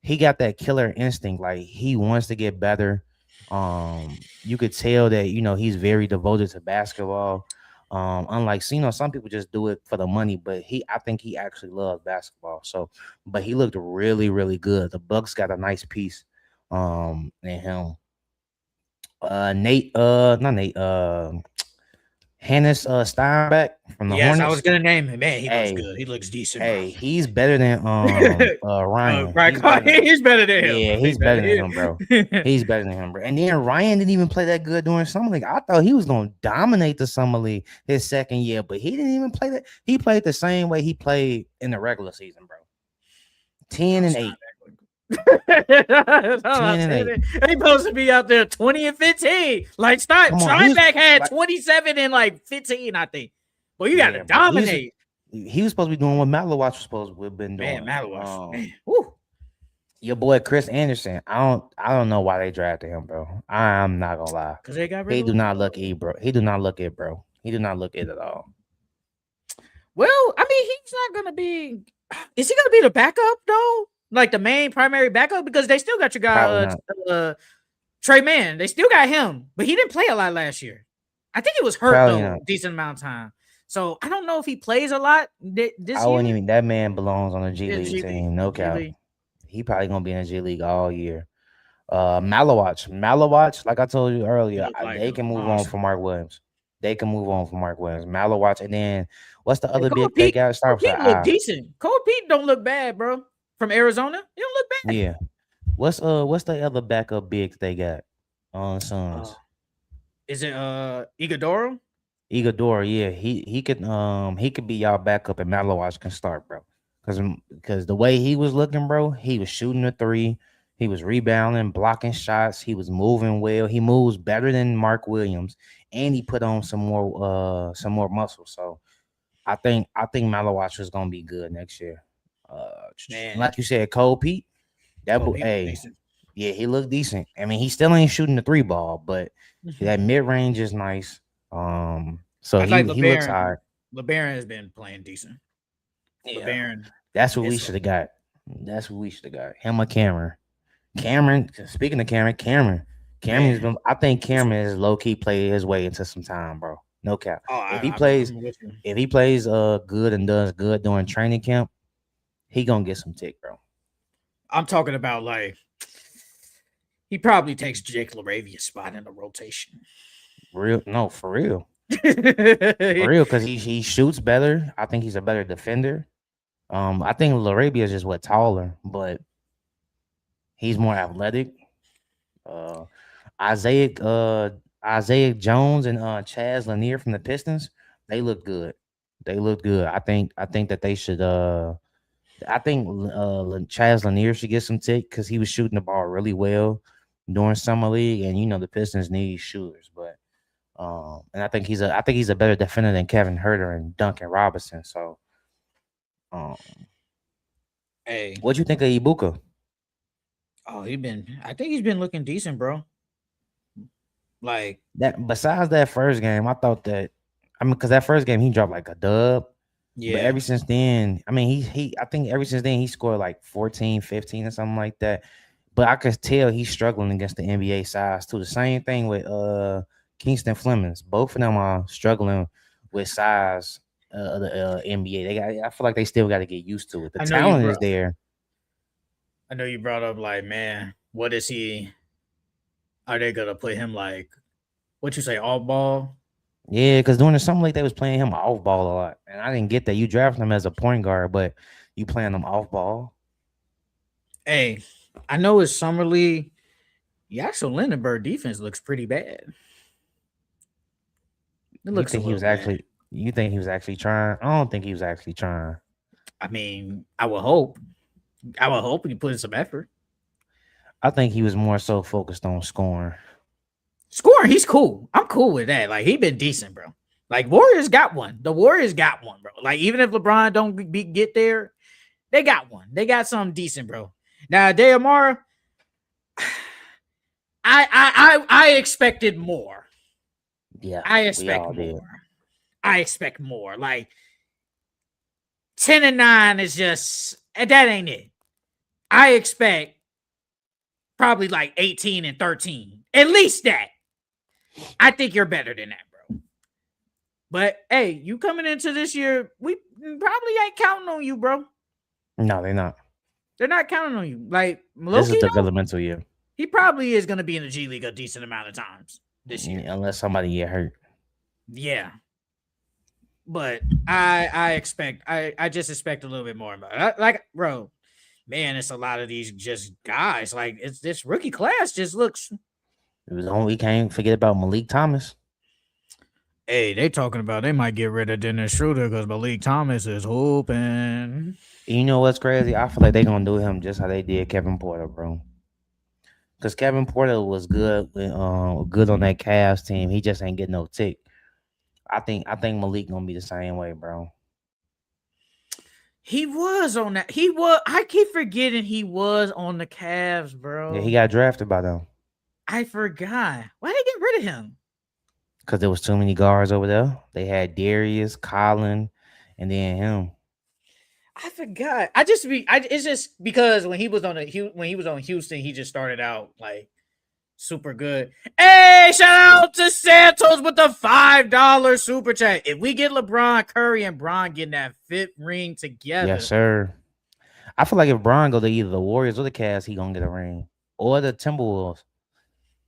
he got that killer instinct. Like he wants to get better. You could tell that he's very devoted to basketball. Unlike some people just do it for the money, but I think he actually loves basketball. So, but he looked really, really good. The Bucks got a nice piece in him. Hannes Steinbeck from the Hornets.
I was gonna name him. Man, he looks good. He looks decent.
Hey, he's better than Ryan.
He's better than him.
Yeah, he's better than him, bro. He's better than him, bro. And then Ryan didn't even play that good during summer league. I thought he was gonna dominate the summer league his second year, but he didn't even play that. He played the same way he played in the regular season, bro. 10 and 8.
10 and 8. He supposed to be out there 20 and 15. Like Steinbeck had 27 and 15, I think. Well, you got to dominate.
He was supposed to be doing what Malowatch was supposed to have been doing.
Man, Malowatch.
Your boy Chris Anderson. I don't know why they drafted him, bro. I'm not gonna lie.
Because they got
he do not look it, bro. He do not look it, bro. He do not look it at all.
Well, I mean, he's not gonna be. Is he gonna be the backup though? Like the main primary backup, because they still got your guy Trey Mann. They still got him, but he didn't play a lot last year. I think he was hurt a decent amount of time. So I don't know if he plays a lot this year.
Wouldn't even. That man belongs on the G League team. No cap. He probably gonna be in the G League all year. Malowatch, like I told you earlier, they can move on from Mark Williams. they can move on from Mark Williams. Malawatch, and then what's the
Hey,
other big they got?
Cole
Starts with
Pete look
I.
decent. Cole Pete don't look bad, bro. From Arizona, he don't look bad.
Yeah. What's the other backup bigs they got on
Uh,
Suns?
is it Iguodala?
Iguodala, yeah, he could be y'all backup and Malawatch can start, bro. Because the way he was looking, bro, he was shooting a three, he was rebounding, blocking shots, he was moving well. He moves better than Mark Williams, and he put on some more muscle. So I think Malawatch is gonna be good next year.
Man,
Like you said, Cole Pete,
Cole Pete look
hey,
decent.
yeah, he looked decent. I mean, he still ain't shooting the three ball, but that mid range is nice. So
I like
he looks
LeBaron.
hard.
LeBaron has been playing decent.
Yeah,
LeBaron
that's what we
is
should have got. That's what we should have got. Him or Cameron. Cameron. Speaking of Cameron's
man.
been. I think Cameron is low key played his way into some time, bro. No cap.
Oh, I'm with you.
If he plays good and does good during training camp, he gonna get some tick, bro.
I'm talking about like he probably takes Jake LaRavia's spot in the rotation.
Real, no, for real. For
I
real, because he shoots better. I think he's a better defender. I think Larabia is just taller, but he's more athletic. Uh, Isaiah Isaiah Jones and Chaz Lanier from the Pistons, they look good. They look good. I think that they should. I think Chaz Lanier should get some tick because he was shooting the ball really well during summer league, and the Pistons need shooters, but. And I think he's a better defender than Kevin Herter and Duncan Robinson. So, um,
hey,
what you think of Ibuka?
oh, I think he's been looking decent, bro. Like,
That besides that first game, I thought that because that first game he dropped like a dub, but
yeah,
ever since then, I mean, I think ever since then he scored like 14, 15 or something like that. But I could tell he's struggling against the NBA size too. The same thing with Kingston Flemings. Both of them are struggling with size of the NBA. I feel like they still got to get used to it. The
I know you
talent
bro.
is there.
I know you brought up like, man, what is he? Are they gonna put him like what you say, all ball?
Yeah, because during the summer league they was playing him off ball a lot, and I didn't get that. You drafted him as a point guard, but you playing him off ball.
Hey, I know it's summer league. The actual Leonard defense looks pretty bad. It
You
looks a
think he
little
was
bad.
actually? You think he was actually trying? I don't think he was actually trying.
I mean, I would hope. I would hope he put in some effort.
I think he was more so focused on scoring.
Scoring, he's cool. I'm cool with that. Like he been decent, bro. Like Warriors got one. The Warriors got one, bro. Like even if LeBron don't get there, they got one. They got something decent, bro. Now De'Amara, I expected more.
Yeah,
I
we
expect
all did.
more. I expect more. Like 10-9 is just that ain't it. I expect probably like 18-13. At least that. I think you're better than that, bro. But hey, you coming into this year, we probably ain't counting on you, bro.
No, they're not.
They're not counting on you. Like
This is
Loki,
developmental year.
he probably is going to be in the G League a decent amount of times this year.
Unless somebody get hurt.
Yeah. But I just expect a little bit more. Like, bro, man, it's a lot of these just guys. Like, it's this rookie class just looks.
We can't forget about Malik Thomas.
Hey, they talking about they might get rid of Dennis Schroeder because Malik Thomas is hooping.
You know what's crazy? I feel like they're gonna do him just how they did Kevin Porter, bro. Because Kevin Porter was good good on that Cavs team. He just ain't getting no tick. I think Malik gonna be the same way, bro.
He was on that. He was. I keep forgetting he was on the Cavs, bro.
Yeah, he got drafted by them.
I forgot. Why they get rid of him?
Because there was too many guards over there. They had Darius, Colin, and then him.
I forgot. It's just because when he was on Houston, he just started out like super good. Hey, shout out to Santos with the $5 super chat. If we get LeBron, Curry, and Bron getting that fifth ring together,
Yes, sir. I feel like if Bron go to either the Warriors or the Cavs, he gonna get a ring, or the Timberwolves.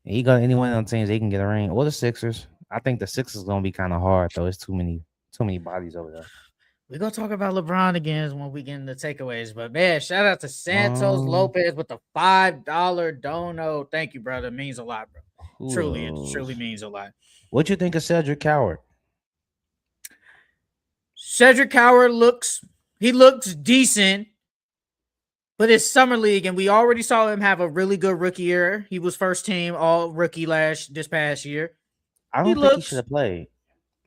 He got any one of them teams, he can get a ring, or the Sixers. I think the six is gonna be kind of hard though. It's too many bodies over there.
We're gonna talk about LeBron again when we get into takeaways. But man, shout out to Santos
Um,
Lopez with the $5 dono. Thank you, brother. It means a lot, bro.
who
Truly, it
else?
truly means a lot.
What you think of Cedric Coward?
Cedric Howard looks decent, but it's summer league, and we already saw him have a really good rookie year. He was first team all rookie this past year.
I don't think he should have played.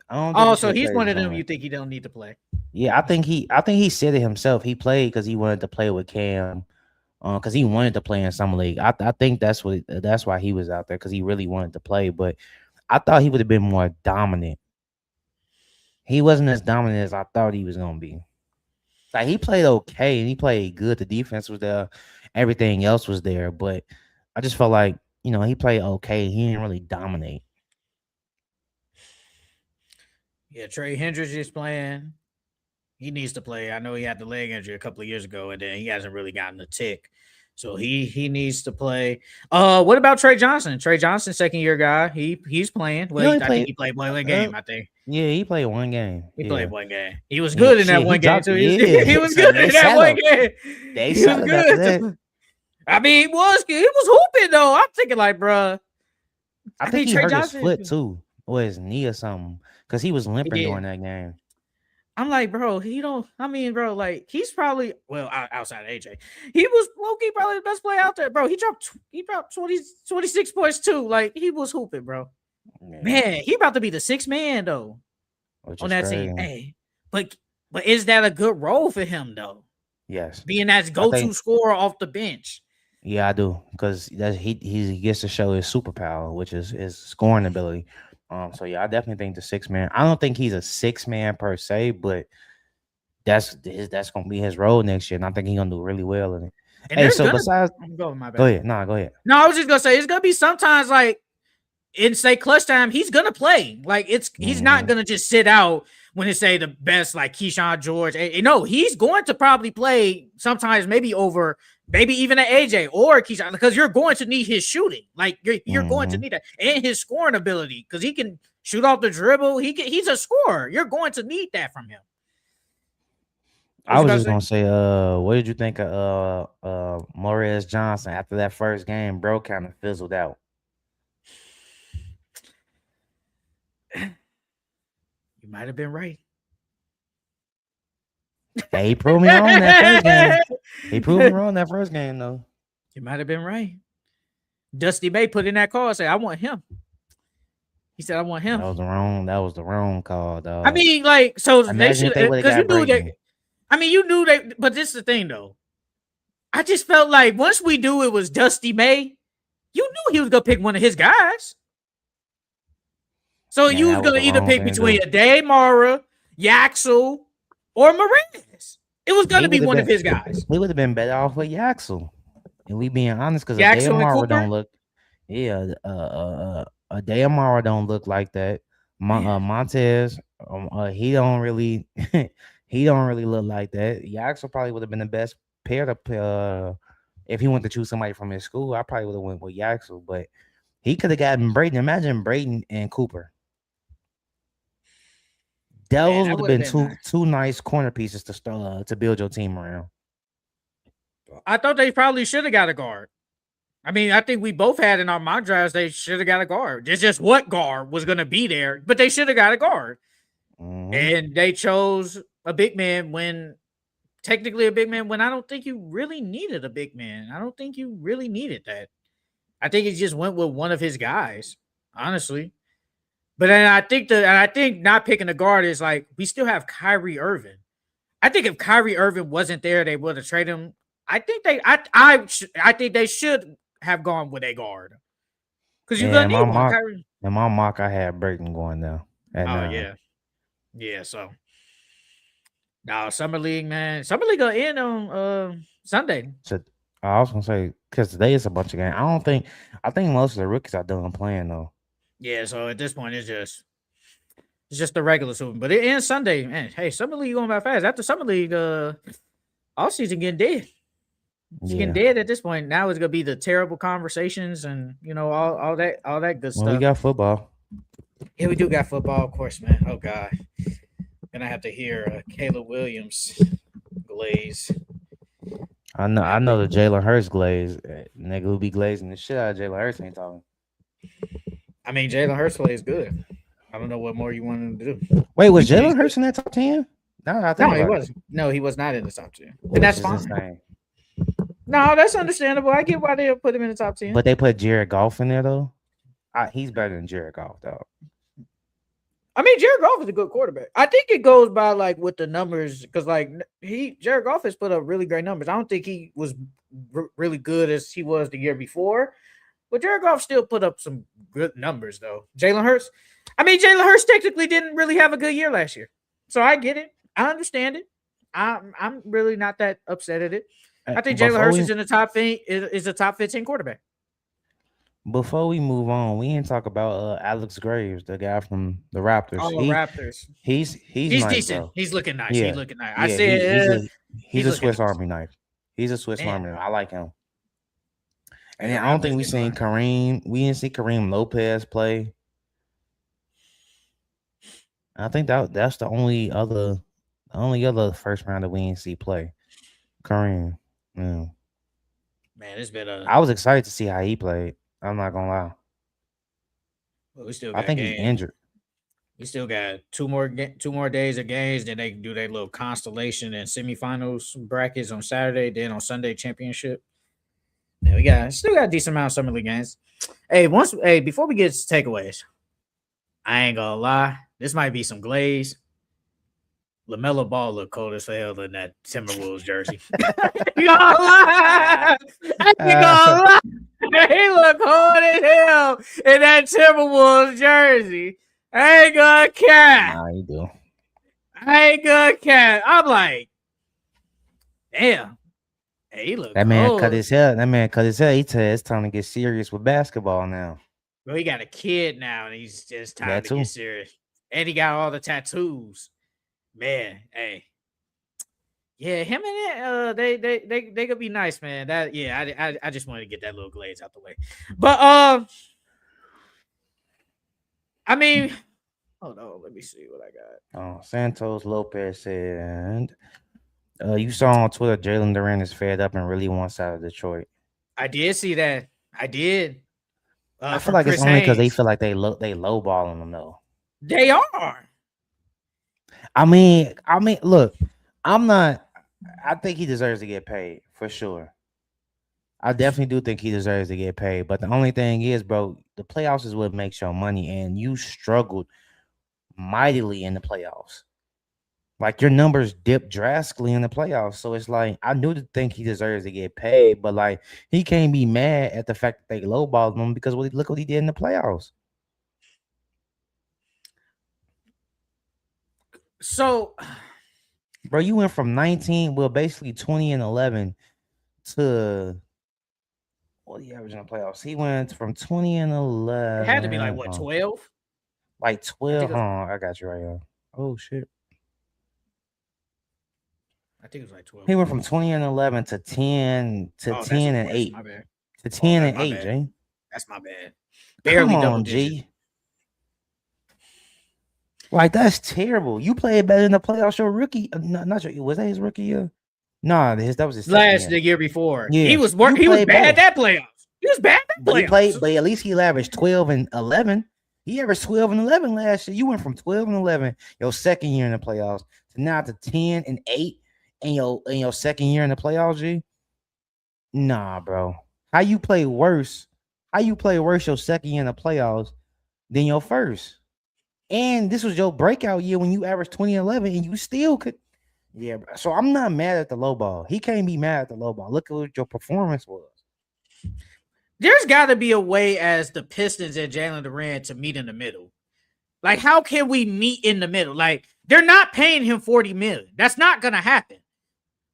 I don't think
Oh,
he
so
should have
he's
played
one
this
of them
summer.
you think he don't need to play.
Yeah, I think he said it himself. He played because he wanted to play with Cam, because he wanted to play in summer league. I think that's why he was out there, because he really wanted to play. But I thought he would have been more dominant. He wasn't as dominant as I thought he was gonna be. Like, he played okay and he played good. The defense was there, everything else was there. But I just felt like, he played okay. He didn't really dominate.
Yeah, Trey Hendricks is playing. He needs to play. I know he had the leg injury a couple of years ago, and then he hasn't really gotten the tick. So he needs to play. What about Trey Johnson? Trey Johnson, second year guy. He's playing. Well, I think he played one game. I think.
Yeah, he played one game.
He played one game. He was good in that one game too.
Yeah.
He was good in that one game.
They was good.
I mean, he was hooping though. I'm thinking like, bro.
I think he hurt his foot too, or his knee or something, because he was limping during that game.
I'm like, bro, like, he's probably, well, outside of AJ, he was low-key probably the best player out there, bro. He dropped 26 points too. Like, he was hooping, bro. Man, he about to be the sixth man though on that team. Hey, but is that a good role for him though?
Yes,
being that go-to scorer off the bench.
Yeah, I do, because he gets to show his superpower, which is his scoring ability. So yeah, I definitely think the six man. I don't think he's a six man per se, but that's gonna be his role next year, and I think he's gonna do really well in it. And so besides, go ahead. No, go ahead.
No, I was just gonna say it's gonna be sometimes like in say clutch time, he's gonna play. Like he's not gonna just sit out when it's say the best like Keyshawn George. No, he's going to probably play sometimes, maybe even an AJ or Keyshawn, because you're going to need his shooting. Like you're going to need that, and his scoring ability, because he can shoot off the dribble. He's a scorer. You're going to need that from him.
I was just gonna say, what did you think of Morez Johnson after that first game? Bro, kind of fizzled out.
You might have been right.
Yeah, he proved me wrong that first game. He proved me wrong that first game, though.
You might have been right. Dusty May put in that call and said, "I want him." He said, "I want him."
That was the wrong call, dog.
I mean, like, so they should, because you knew that. I mean, you knew that, but this is the thing, though. I just felt like once we knew it was Dusty May, you knew he was gonna pick one of his guys. So you was gonna either pick between Adebayo, Yaxel, or Morez. It was gonna be one of his guys.
We would have been better off with Yaxel. And we being honest, because Adebayo don't look. Yeah, Adebayo don't look like that. Montez, he don't really look like that. Yaxel probably would have been the best pair to if he wanted to choose somebody from his school. I probably would have went with Yaxel, but he could have gotten Braden. Imagine Braden and Cooper. Those would have been two nice corner pieces to build your team around.
I thought they probably should have got a guard. I mean, I think we both had in our mock drafts they should have got a guard. It's just what guard was going to be there, but they should have got a guard. And they chose a big man when I don't think you really needed a big man. I don't think you really needed that. I think he just went with one of his guys, honestly. But then I think not picking a guard is like, we still have Kyrie Irving. I think if Kyrie Irving wasn't there, they would have traded him. I think they should have gone with a guard, because you're gonna need one. Kyrie.
In my mock, I had Brayton going now.
Yeah. So now Summer League, man. Summer League gonna end on Sunday.
So I was gonna say, because today is a bunch of games. I think most of the rookies are done playing though.
Yeah, so at this point, it's just the regular season. But it ends Sunday, man. Hey, Summer League going by fast. After Summer League, all season getting dead. It's getting dead at this point. Now it's gonna be the terrible conversations and all that good stuff.
We got football.
Yeah, we do got football, of course, man. Oh God, gonna have to hear Caleb Williams glaze.
I know the Jalen Hurts glaze. Nigga who be glazing the shit out of Jalen Hurts ain't talking.
I mean, Jalen Hurts plays good. I don't know what more you want him to do.
Wait, was Jalen Hurts in that top 10? Now that I think
No, he
about it.
wasn't. No, he was not in the top 10. And
Which
that's
is
fine.
insane.
No, that's understandable. I get why they put him in the top 10.
But they put Jared Goff in there though. He's better than Jared Goff though.
I mean, Jared Goff is a good quarterback. I think it goes by like with the numbers because like Jared Goff has put up really great numbers. I don't think he was really good as he was the year before, but Jared Goff still put up some good numbers though. Jalen Hurts, I mean, Jalen Hurts technically didn't really have a good year last year, so I get it. I understand it. I'm really not that upset at it. I think Jalen Hurts is in the top is a top 15 quarterback.
Before we move on, we didn't talk about Alex Graves, the guy from the Raptors.
Oh, Raptors.
He's
nice, decent. Bro. He's looking nice. Yeah. He's looking nice. I said
he's a Swiss Army knife. He's a Swiss Army knife. I like him. And then I don't think we seen Kareem. We didn't see Kareem Lopez play. I think that's the only other first round that we didn't see play. Kareem. Yeah.
Man, it's been
I was excited to see how he played. I'm not gonna lie.
Well, we still got
I think he's injured.
We still got two more days of games. Then they can do their little constellation and semifinals brackets on Saturday. Then on Sunday, championship. Yeah, we still got a decent amount of summer league games. Hey, before we get to takeaways, I ain't gonna lie. This might be some glaze. LaMelo Ball look cold as hell in that Timberwolves jersey. You gonna lie? I ain't gonna lie. He look cold as hell in that Timberwolves jersey. I ain't gonna cap.
Nah, you do.
I ain't gonna cap. I'm like, damn. Hey, he look
that man cold. Cut his hair. That man cut his hair. He said it's time to get serious with basketball now.
Well, he got a kid now, and he's just time to get serious. And he got all the tattoos. Man, hey. Yeah, him and they could be nice, man. I just wanted to get that little glaze out the way. But I mean, hold on, let me see what I got.
Oh, Santos Lopez said, you saw on Twitter Jalen Duran is fed up and really wants out of Detroit.
I did see that. I did.
I feel like Chris it's only because they feel like they lowballing them though.
They are.
I mean, look, I think he deserves to get paid for sure. I definitely do think he deserves to get paid. But the only thing is, bro, the playoffs is what makes your money. And you struggled mightily in the playoffs. Like your numbers dipped drastically in the playoffs. So it's like, I do think he deserves to get paid. But like, he can't be mad at the fact that they lowballed him because look what he did in the playoffs.
So,
bro, you went from 19, well, basically 20 and 11 to what he averaged in the playoffs. He went from 20 and 11.
It had to be like what, 12?
Like 12. I got you right here. Oh shit.
I think it was like 12.
He went from 20 and 11 to 10 to 10 and 8.
My bad.
To 10 and 8, Jay.
That's my bad. Barely double
G. Like, that's terrible. You played better in the playoffs your rookie. Not your, was that his rookie year? Nah, that was his
the year before. Yeah. He was bad at that playoffs. He was bad at playoffs.
But at least he averaged 12 and 11. He averaged 12 and 11 last year. You went from 12 and 11 your second year in the playoffs to now to 10 and 8 in your second year in the playoffs, G? Nah, bro. How you play worse your second year in the playoffs than your first? And this was your breakout year when you averaged 20 and 11 and you still could. Yeah, bro. So I'm not mad at the low ball. He can't be mad at the low ball. Look at what your performance was.
There's got to be a way as the Pistons and Jalen Duran to meet in the middle. Like, how can we meet in the middle? Like, they're not paying him $40 million. That's not going to happen.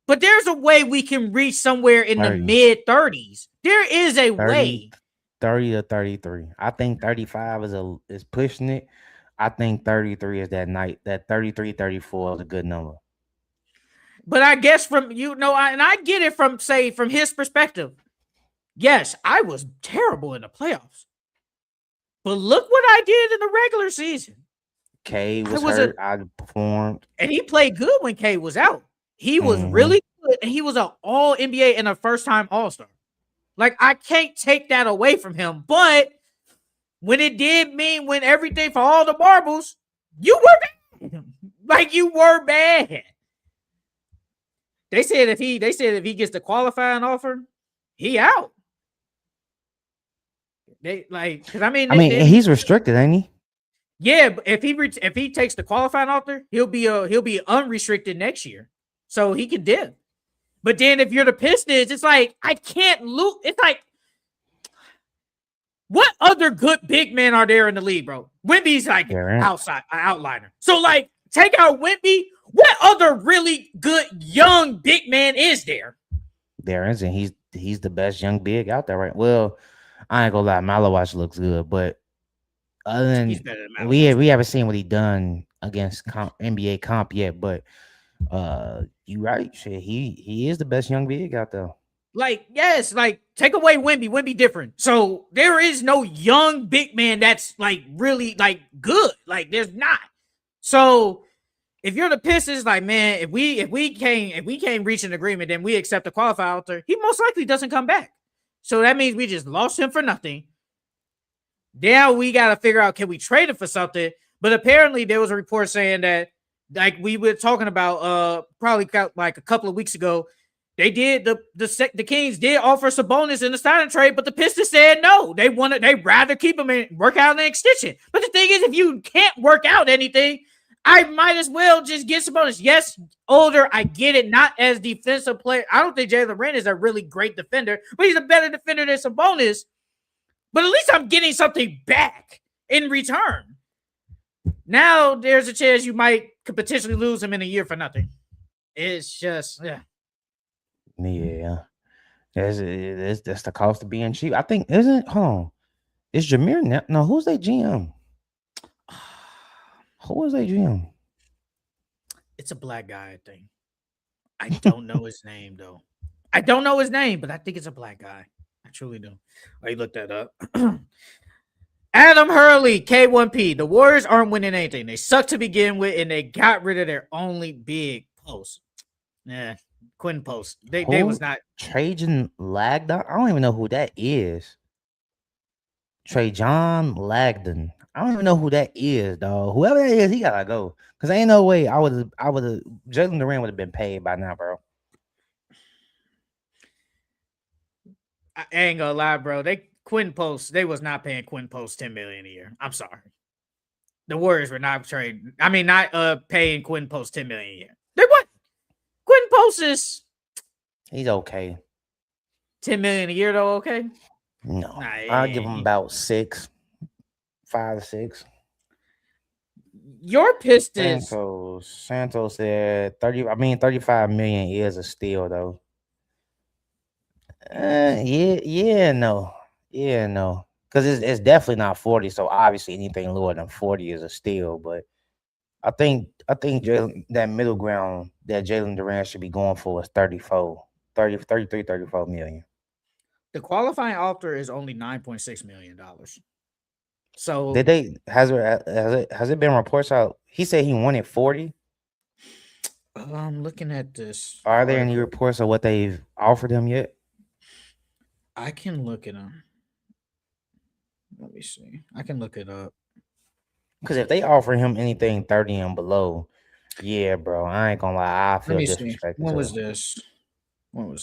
But there's a way we can reach somewhere in 30. The mid-30s. There is a 30, way.
30 to 33. I think 35 is pushing it. I think 33 is that night. That 33, 34 is a good number.
But I guess from, and I get it from his perspective. Yes, I was terrible in the playoffs. But look what I did in the regular season.
K was hurt. I performed.
And he played good when K was out. He was really good, and he was an all NBA and a first-time All-Star. Like, I can't take that away from him. But when it did mean win everything for all the marbles, you were bad. Like, you were bad. They said if he gets the qualifying offer, he out. They like because
he's restricted, ain't he?
Yeah, but if he takes the qualifying offer, he'll be unrestricted next year, so he can dip. But then if you're the Pistons, it's like I can't lose. It's like what other good big men are there in the league, bro? Wemby's like outliner. So like take out Wemby. What other really good young big man is there?
There isn't. He's the best young big out there, right? Well, I ain't gonna lie, Malawash looks good, but other than we haven't seen what he done against NBA comp yet. But you right, shit. He is the best young big out there.
Like yes, like take away Wemby different. So there is no young big man that's like really like good. Like there's not. So if you're the Pistons, like man, if we can't reach an agreement, then we accept the qualifier offer. He most likely doesn't come back. So that means we just lost him for nothing. Now we got to figure out, can we trade him for something? But apparently there was a report saying that, like we were talking about probably like a couple of weeks ago, they did the Kings did offer Sabonis in the signing trade, but the Pistons said no. They'd rather keep him and work out an extension. But the thing is, if you can't work out anything, I might as well just get Sabonis. Yes, older, I get it. Not as defensive player. I don't think Jalen Duran is a really great defender, but he's a better defender than Sabonis. But at least I'm getting something back in return. Now there's a chance you could potentially lose him in a year for nothing. It's just, yeah.
Yeah. That's the cost of being cheap. I think, isn't, is Jameer now? No, who's their GM? Who is their GM?
It's a black guy, I think. I don't know his name, though. I don't know his name, but I think it's a black guy. I truly do. I looked that up. Adam Hurley, K1P. The Warriors aren't winning anything. They suck to begin with, and they got rid of their only big post. Yeah, Quinn Post. They was not
Trajan Lagdon. I don't even know who that is. Trajan Lagdon. I don't even know who that is, dog. Whoever that is, he gotta go. Cause ain't no way I would have Jalen Duran would have been paid by now, bro.
I ain't gonna lie, bro. Quinn Post, they was not paying Quinn Post $10 million a year. I'm sorry. The Warriors were not paying Quinn Post $10 million a year. They what? Quinn Post
he's okay.
$10 million a year though, okay?
No. I'll give him about 5 to 6.
Your Pistons.
Santos said 35 million is a steal though. No. Because it's definitely not 40. So obviously anything lower than 40 is a steal. But I think that middle ground that Jalen Duran should be going for is 34 million.
The qualifying offer is only $9.6 million. So
has it been reports out? He said he wanted 40.
I'm looking at this.
Are there any reports of what they've offered him yet?
I can look it up. Let me see. I can look it up.
Because if they offer him anything 30 and below, yeah, bro, I ain't gonna lie. I feel disrespected.
When was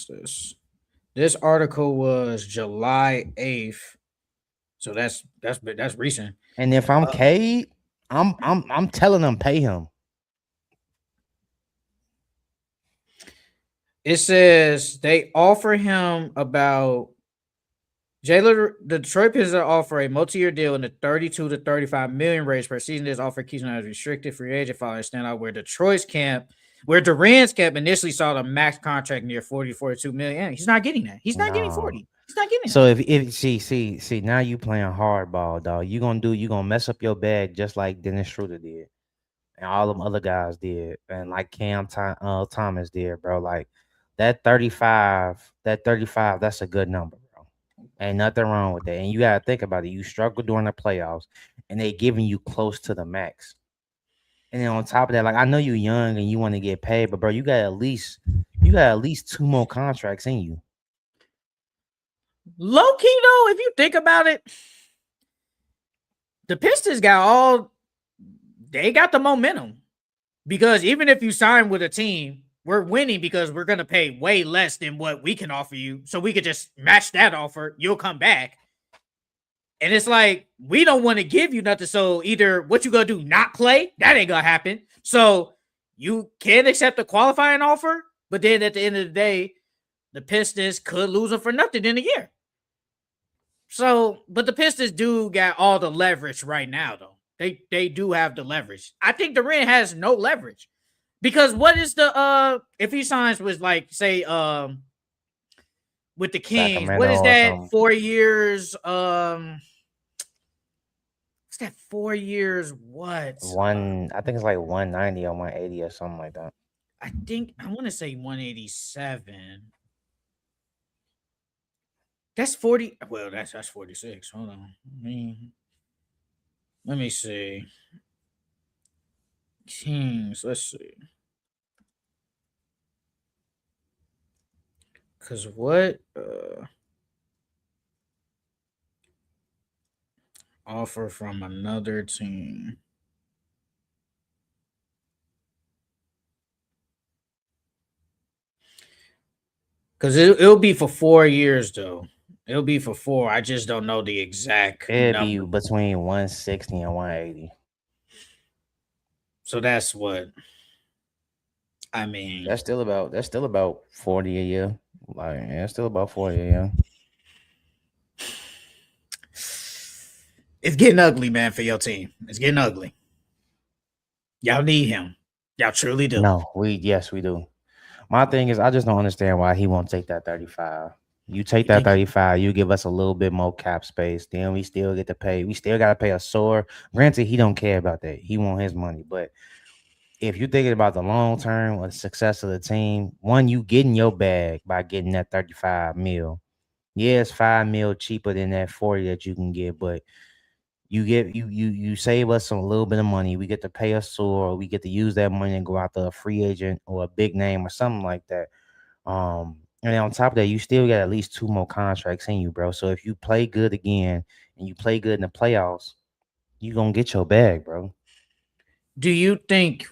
this? This article was July 8th. So that's recent.
And if I'm Cade, I'm telling them pay him.
It says they offer him about the Detroit Pistons offer a multi-year deal in the 32 to 35 million range per season. This offer keeps him as restricted free agent following standout where Duran's camp initially saw the max contract near 42 million. He's not getting that. He's not getting 40. He's not getting it.
So if see now you playing hardball, dog. You gonna mess up your bag just like Dennis Schroeder did, and all them other guys did, and like Cam Thomas did, bro. Like that 35, that's a good number, bro. Ain't nothing wrong with that. And you gotta think about it. You struggle during the playoffs, and they giving you close to the max. And then on top of that, like I know you're young and you want to get paid, but bro, you got at least 2 more contracts in you.
Low key though, if you think about it, the Pistons they got the momentum. Because even if you sign with a team, we're winning because we're going to pay way less than what we can offer you. So we could just match that offer. You'll come back. And it's like, we don't want to give you nothing. So either what you going to do, not play? That ain't going to happen. So you can accept a qualifying offer. But then at the end of the day, the Pistons could lose them for nothing in a year. So, but the Pistons do got all the leverage right now, though. They do have the leverage. I think Duran has no leverage because what is the if he signs with like say with the Kings, what
Sacramento
is
or
that
something.
4 years what's that 4 years what?
I think it's like 190 or 180 or something like that.
I think I want to say 187. That's 40. Well, that's 46. Hold on. Let me see. Kings, let's see. Cause what offer from another team? Cause it'll be for 4 years though. It'll be for 4. I just don't know the exact
It'd be
number.
between 160 and 180.
So that's what I mean.
That's still about 40 a year. Like yeah, it's still about 40 a year.
It's getting ugly, man, for your team. It's getting ugly. Y'all need him. Y'all truly do.
No, we do. My thing is I just don't understand why he won't take that 35. You take
You
that
think
35, you give us a little bit more cap space, then we still get to pay. We still gotta pay a sore. Granted, he don't care about that. He want his money. But if you're thinking about the long term or the success of the team, one, you getting your bag by getting that 35 mil. Yeah, it's 5 mil cheaper than that 40 that you can get, but you save us some a little bit of money. We get to pay a sore, we get to use that money and go out to a free agent or a big name or something like that. And then on top of that, you still got at least 2 more contracts in you, bro. So if you play good again and you play good in the playoffs, you gonna get your bag, bro.
do you think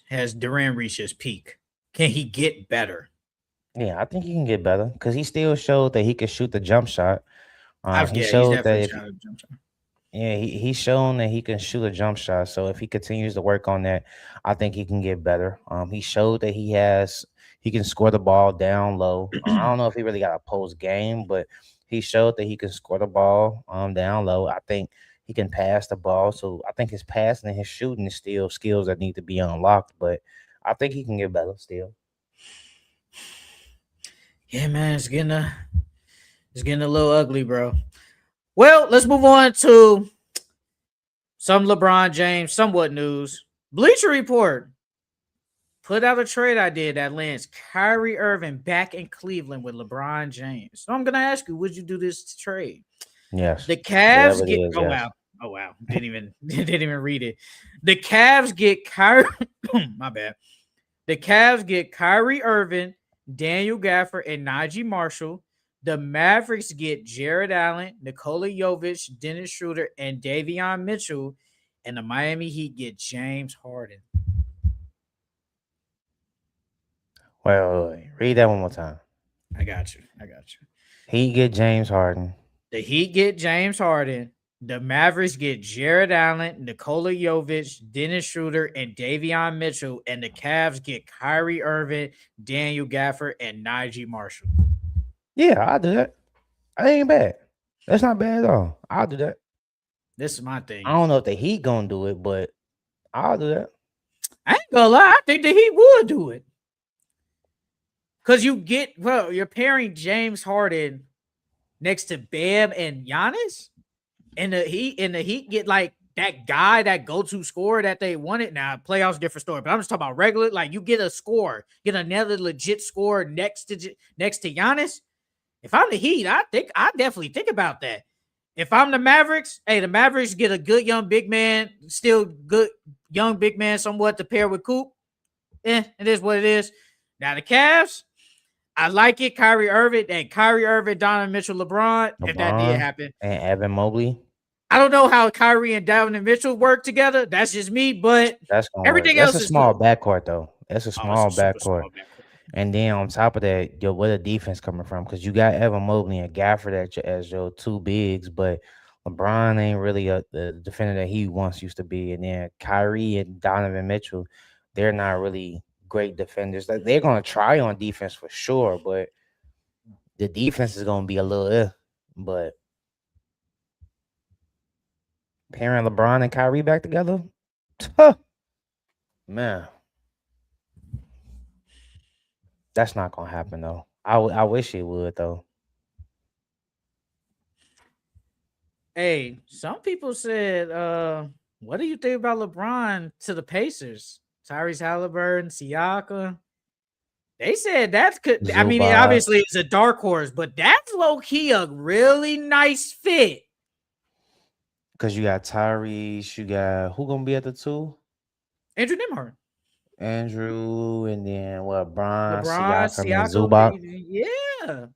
has Duran reached his peak? Can he get better?
Yeah, I think he can get better because he still showed that he could shoot the jump shot. He
He's
showed that
definitely
if
shot a jump shot.
yeah, he's shown that he can shoot a jump shot. So if he continues to work on that, I think he can get better. He showed that he can score the ball down low. I don't know if he really got a post game, but he showed that he can score the ball down low. I think he can pass the ball. So I think his passing and his shooting is still skills that need to be unlocked. But I think he can get better still.
Yeah, man, it's getting a little ugly, bro. Well, let's move on to some LeBron James, somewhat news. Bleacher Report put out a trade idea that lands Kyrie Irving back in Cleveland with LeBron James. So I'm gonna ask you, would you do this trade?
Yes.
The Cavs
Whatever it
get
is,
oh
yes.
wow. Oh wow. Didn't even read it. The Cavs get Kyrie my bad. The Cavs get Kyrie Irving, Daniel Gafford, and Najee Marshall. The Mavericks get Jared Allen, Nikola Jovic, Dennis Schroeder, and Davion Mitchell. And the Miami Heat get James Harden.
Wait. Read that one more time.
I got you.
He get James Harden.
The Heat get James Harden. The Mavericks get Jared Allen, Nikola Jovic, Dennis Schroeder, and Davion Mitchell. And the Cavs get Kyrie Irving, Daniel Gafford, and Najee Marshall.
Yeah, I'll do that. That ain't bad. That's not bad at all. I'll do that.
This is my
I
thing.
don't know if the Heat gonna do it, but I'll do that.
I ain't gonna lie. I think the Heat would do it. Because you're pairing James Harden next to Bam and Giannis. And the Heat get like that guy, that go-to scorer that they wanted. Now, playoffs, different story. But I'm just talking about regular. Like you get a score, get another legit score next to Giannis. If I'm the Heat, I definitely think about that. If I'm the Mavericks, hey, the Mavericks get a good young big man, still good young big man, somewhat to pair with Coop. It is what it is. Now the Cavs, I like it. Kyrie Irving, Donovan Mitchell, LeBron. If that did
LeBron
happen,
and Evan Mobley.
I don't know how Kyrie and Donovan Mitchell work together. That's just me, but
That's gonna work.
everything
That's a
else is
small
good.
backcourt though. That's a
Oh, it's
small
a super
backcourt.
small backcourt.
And then on top of that, where the defense coming from? Because you got Evan Mobley and Gafford as your two bigs, but LeBron ain't really the defender that he once used to be. And then Kyrie and Donovan Mitchell, they're not really great defenders. Like, they're gonna try on defense for sure, but the defense is gonna be a little. But pairing LeBron and Kyrie back together, man. That's not gonna happen though. I wish it would though.
Hey, some people said, what do you think about LeBron to the Pacers? Tyrese Halliburton, Siaka. They said that could. I mean,
Zubac.
obviously it's a dark horse, but that's low key a really nice fit.
Because you got Tyrese, you got who gonna be at the 2?
Andrew Nimhart.
Andrew, and then what? Bron,
LeBron,
Siakam, and
Siaka.
Zubac.
Yeah.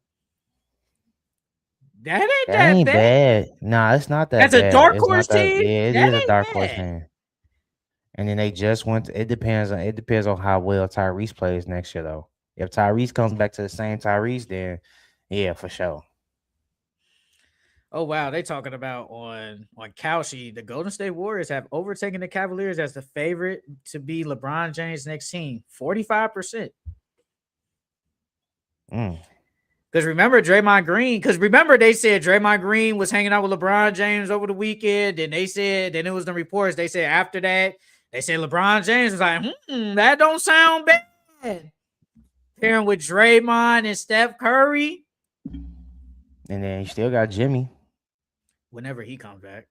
That ain't
That
that
ain't
bad.
bad. Nah, it's not that
As
bad.
a dark
It's
horse
not that.
team,
Yeah, it
that
is a
ain't
dark horse
bad.
team. And then they just went. It depends on how well Tyrese plays next year, though. If Tyrese comes back to the same Tyrese, then yeah, for sure.
Oh wow, they talking about on Kalshi, the Golden State Warriors have overtaken the Cavaliers as the favorite to be LeBron James' next team. 45%. Because remember Draymond Green, they said Draymond Green was hanging out with LeBron James over the weekend, and they said, then it was the reports, they said after that, they said LeBron James was like, that don't sound bad. Pairing with Draymond and Steph Curry.
And then you still got Jimmy.
Whenever he comes back.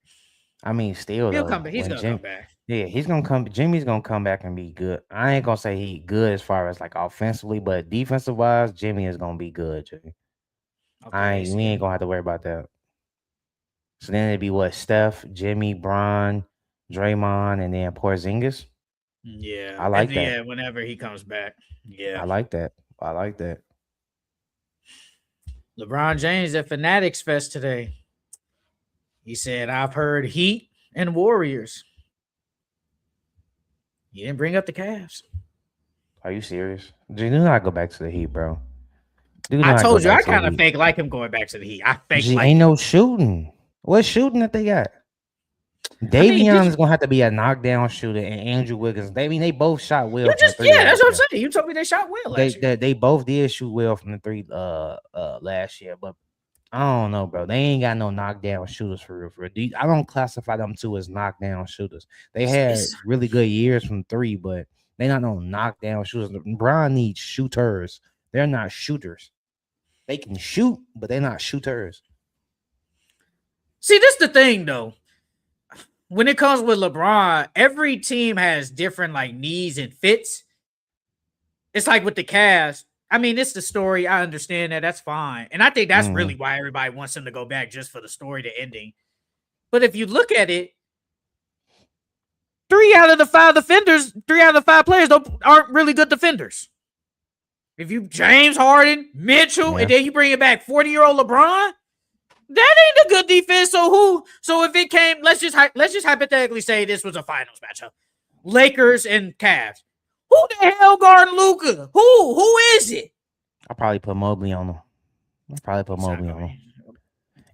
I mean, still
he'll
though,
come back. He's gonna come back.
Yeah, he's gonna come. Jimmy's gonna come back and be good. I ain't gonna say he good as far as like offensively, but defensive wise, Jimmy is gonna be good. Jimmy. Okay, we ain't gonna have to worry about that. So then it'd be what? Steph, Jimmy, Bron, Draymond, and then Porzingis.
Yeah,
I like that.
Yeah, whenever he comes back. Yeah,
I like that.
LeBron James at Fanatics Fest today. He said, I've heard Heat and Warriors. He didn't bring up the Cavs.
Are you serious? Do not go back to the Heat, bro.
I told you, I kind of fake like him going back to the Heat. I fake like
ain't no shooting. What shooting that they got? Davion is gonna have to be a knockdown shooter, and Andrew Wiggins. They both shot well.
That's what I'm saying. You told me they shot well.
They both did shoot well from the 3 last year, but I don't know, bro. They ain't got no knockdown shooters for real. I don't classify them two as knockdown shooters. They had really good years from 3, but they not no knockdown shooters. LeBron needs shooters. They're not shooters. They can shoot, but they're not shooters.
See, this is the thing, though. When it comes with LeBron, every team has different like needs and fits. It's like with the Cavs. I mean, it's the story. I understand that. That's fine. And I think that's really why everybody wants him to go back, just for the story, the ending. But if you look at it, 3 out of the 5 players aren't really good defenders. If you James Harden, Mitchell, and then you bring it back 40-year-old LeBron, that ain't a good defense. So if it came, let's just hypothetically say this was a finals matchup. Lakers and Cavs. Who the hell guarding Luka? Who is it?
I'll probably put Mobley on him.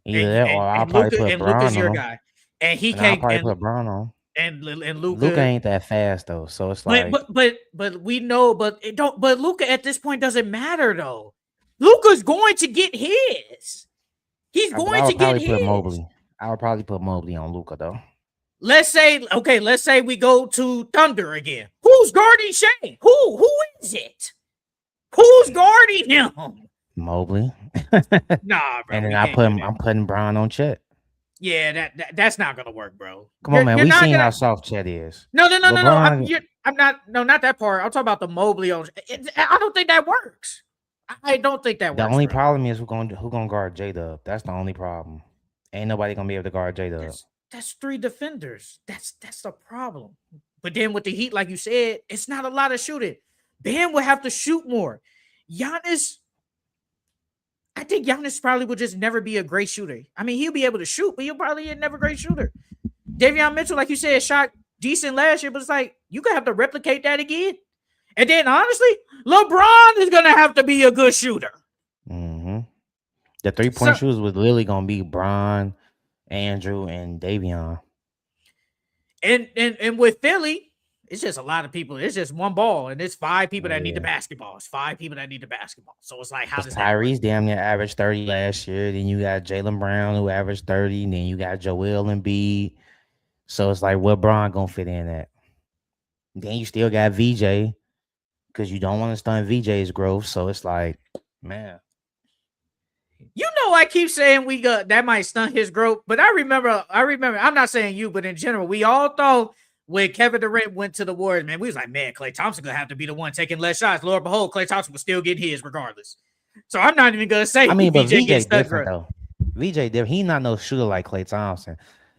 Either that or I'll probably put Bron on him.
Luka's your guy. And he can't.
I'll probably put Bron on.
And Luka
ain't that fast though, so it's like.
But we know, but Luka at this point doesn't matter though. Luka's going to get his. He's going to get his.
I would probably put Mobley on Luka though.
Let's say we go to Thunder again. Who's guarding Shane? Who is it? Who's guarding him?
Mobley.
Nah, bro.
And then I'm putting Bron on Chet.
Yeah, that's not gonna work, bro.
Come on, man. We seen how soft Chet is.
No. I'm not. No, not that part. I'm talking about the Mobley on. I don't think that works. I don't think that
The
works,
only
bro.
problem is who gonna guard J Dub. That's the only problem. Ain't nobody gonna be able to guard J Dub.
That's three defenders. That's the problem. But then with the Heat, like you said, it's not a lot of shooting. Bam will have to shoot more. Giannis, I think Giannis probably will just never be a great shooter. I mean, he'll be able to shoot, but he'll probably never a great shooter. Davion Mitchell, like you said, shot decent last year, but it's like you gonna have to replicate that again. And then honestly, LeBron is gonna have to be a good shooter.
Mm-hmm. The 3-point
So
shooters was literally gonna be Bron, Andrew, and Davion.
and with Philly, it's just a lot of people. It's just one ball, and it's five people that need the
Yeah.
basketball. It's five people that need the basketball. So it's like, how
Because
does that work?
Tyrese damn near averaged 30 last year. Then you got Jalen Brown who averaged 30. And then you got Joel Embiid. So it's like, where Bron gonna fit in at? Then you still got VJ because you don't want to stunt VJ's growth. So it's like, man.
You know, I keep saying we got that might stunt his growth, but I remember. I'm not saying you, but in general, we all thought when Kevin Durant went to the Warriors, man, we was like, man, Klay Thompson gonna have to be the one taking less shots. Lord behold, Klay Thompson was still getting his regardless. So I'm not even gonna say
I mean, but
VJ
VJ
gets stunt
different
growth.
though. VJ different. He not no shooter like Klay Thompson.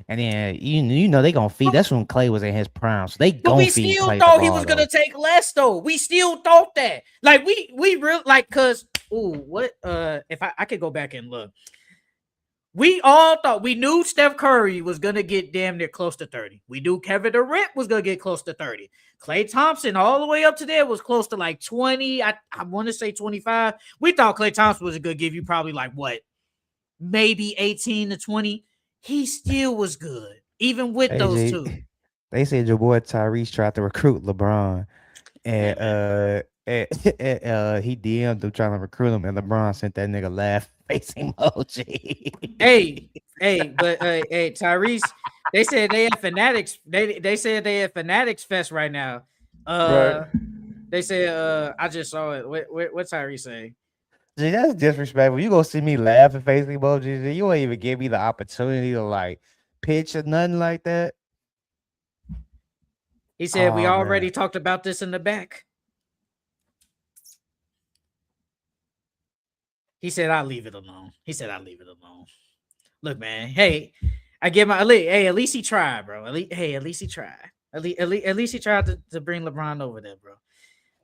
And then you know they gonna feed. That's when Klay was in his prime, so they
But
gonna
we
feed
still
Klay the
thought he was
ball
gonna
though.
take less, though. We still thought that. Like we real like cause what if I could go back and look. We all thought we knew Steph Curry was gonna get damn near close to 30. We knew Kevin Durant was gonna get close to 30. Klay Thompson, all the way up to there, was close to like 20. I want to say 25. We thought Klay Thompson was gonna give you probably like what, maybe 18 to 20. He still was good, even with those
AJ,
two.
they said your boy Tyrese tried to recruit LeBron,
Hey
and
man.
he DM'd him trying to recruit him, and LeBron sent that nigga laugh face emoji.
Hey, but hey, Tyrese, they said they have fanatics. They said they have fanatics fest right now.
Right.
They said I just saw it. What Tyrese say?
Gee, that's disrespectful. You gonna see me laughing face emojis, and you ain't even give me the opportunity to like pitch or nothing like that.
He said we
Oh man.
already talked about this in the back. He said I'll leave it alone. He said I'll leave it alone. Look, man. Hey, I give my hey. At least he tried, bro. At least he tried. At least he tried to bring LeBron over there, bro.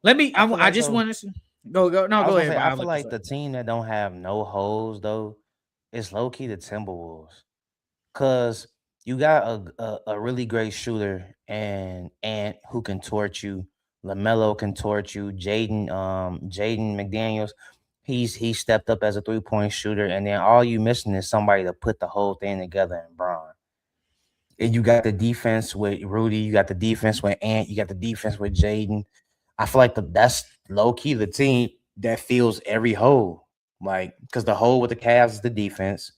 Let me.
I feel
I
like
just
though.
want to go. No,
I was
go
gonna
ahead,
say
bro.
I
I'll
feel
look this
like
up.
the team that don't have no holes though, it's low key the Timberwolves. Cause you got a really great shooter and Ant who can torch you. LaMelo can torch you. Jaden McDaniels, he stepped up as a 3-point shooter, and then all you missing is somebody to put the whole thing together in Braun. And you got the defense with Rudy, you got the defense with Ant, you got the defense with Jaden. I feel like that's low key the team that fills every hole. Like, because the hole with the Cavs is the defense,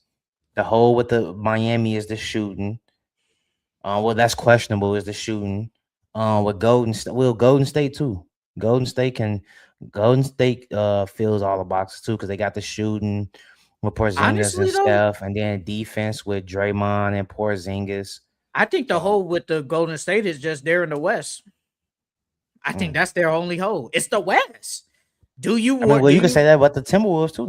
the hole with the Miami is the shooting. Well, that's questionable is the shooting. With Golden State too. Golden State can Golden State fills all the boxes too because they got the shooting with Porzingis and
Honestly, though,
Steph, and then defense with Draymond and Porzingis.
I think the
Um,
hole with the Golden State is just there in the West. I think
mm.
that's their only hole. It's the West. Do you
I mean,
want?
well,
Do
you can
you?
say that about the Timberwolves too.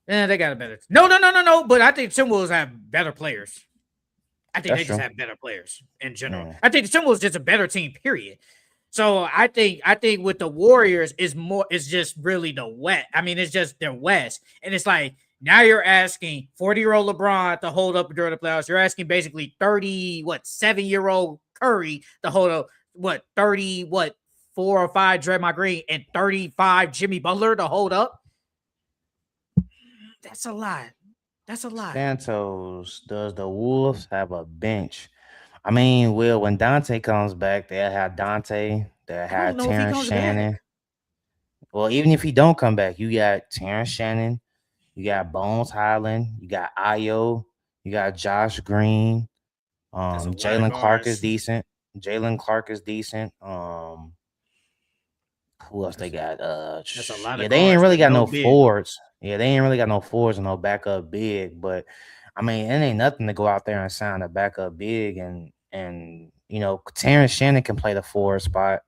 Then
They got a better. No. But I think Timberwolves have better players. I think
that's
they just
true.
have better players in general.
Mm.
I think the Timberwolves just a better team. Period. So I think with the Warriors is more. It's just really the West. I mean, it's just their West, and it's like now you're asking 40-year-old LeBron to hold up during the playoffs. You're asking basically 7-year-old Curry to hold up 4 or 5 Draymond Green and 35 Jimmy Butler to hold up. That's a lot. That's a lot.
Santos, does the Wolves have a bench? I mean, well, when Dante comes back, they'll have Dante, they'll
I don't
have
know if he
Terrence
comes back.
Shannon. Well, even if he don't come back, you got Terrence Shannon, you got Bones Highland, you got Io, you got Josh Green.
That's a lot of
Jalen Clark is
guards.
decent. Jalen Clark is decent. Who else they
That's,
got?
that's a lot
Yeah,
of
they ain't
guards
really
with
got
no
no
big.
forwards. Yeah, they ain't really got no forwards and no backup big. But I mean, it ain't nothing to go out there and sign a backup big and Terrence Shannon can play the forward spot.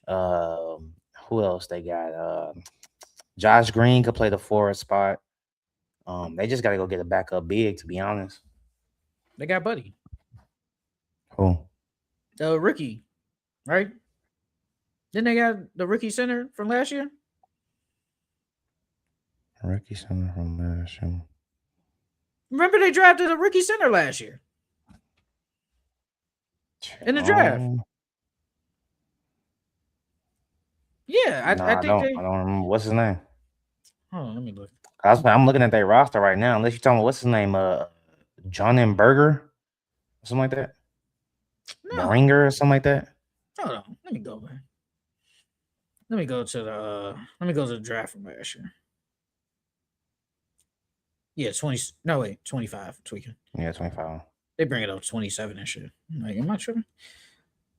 Who else they got? Josh Green could play the forward spot. They just got to go get a backup big, to be honest.
They got Buddy,
Who?
the rookie, right? Then they got the rookie center from last year.
Rookie center from last year.
Remember they drafted a rookie center last year in the draft. Yeah, I think they.
I don't remember what's his name.
Hold on, let me look.
I'm looking at their roster right now. Unless you tell me what's his name, John and Berger, something like that.
No.
Ringer or something like that.
Hold on, let me go, man. Let me go to the draft from last year. Yeah, 25. Tweaking.
Yeah, 25.
They bring it up 27 and shit. I'm like, am I tripping?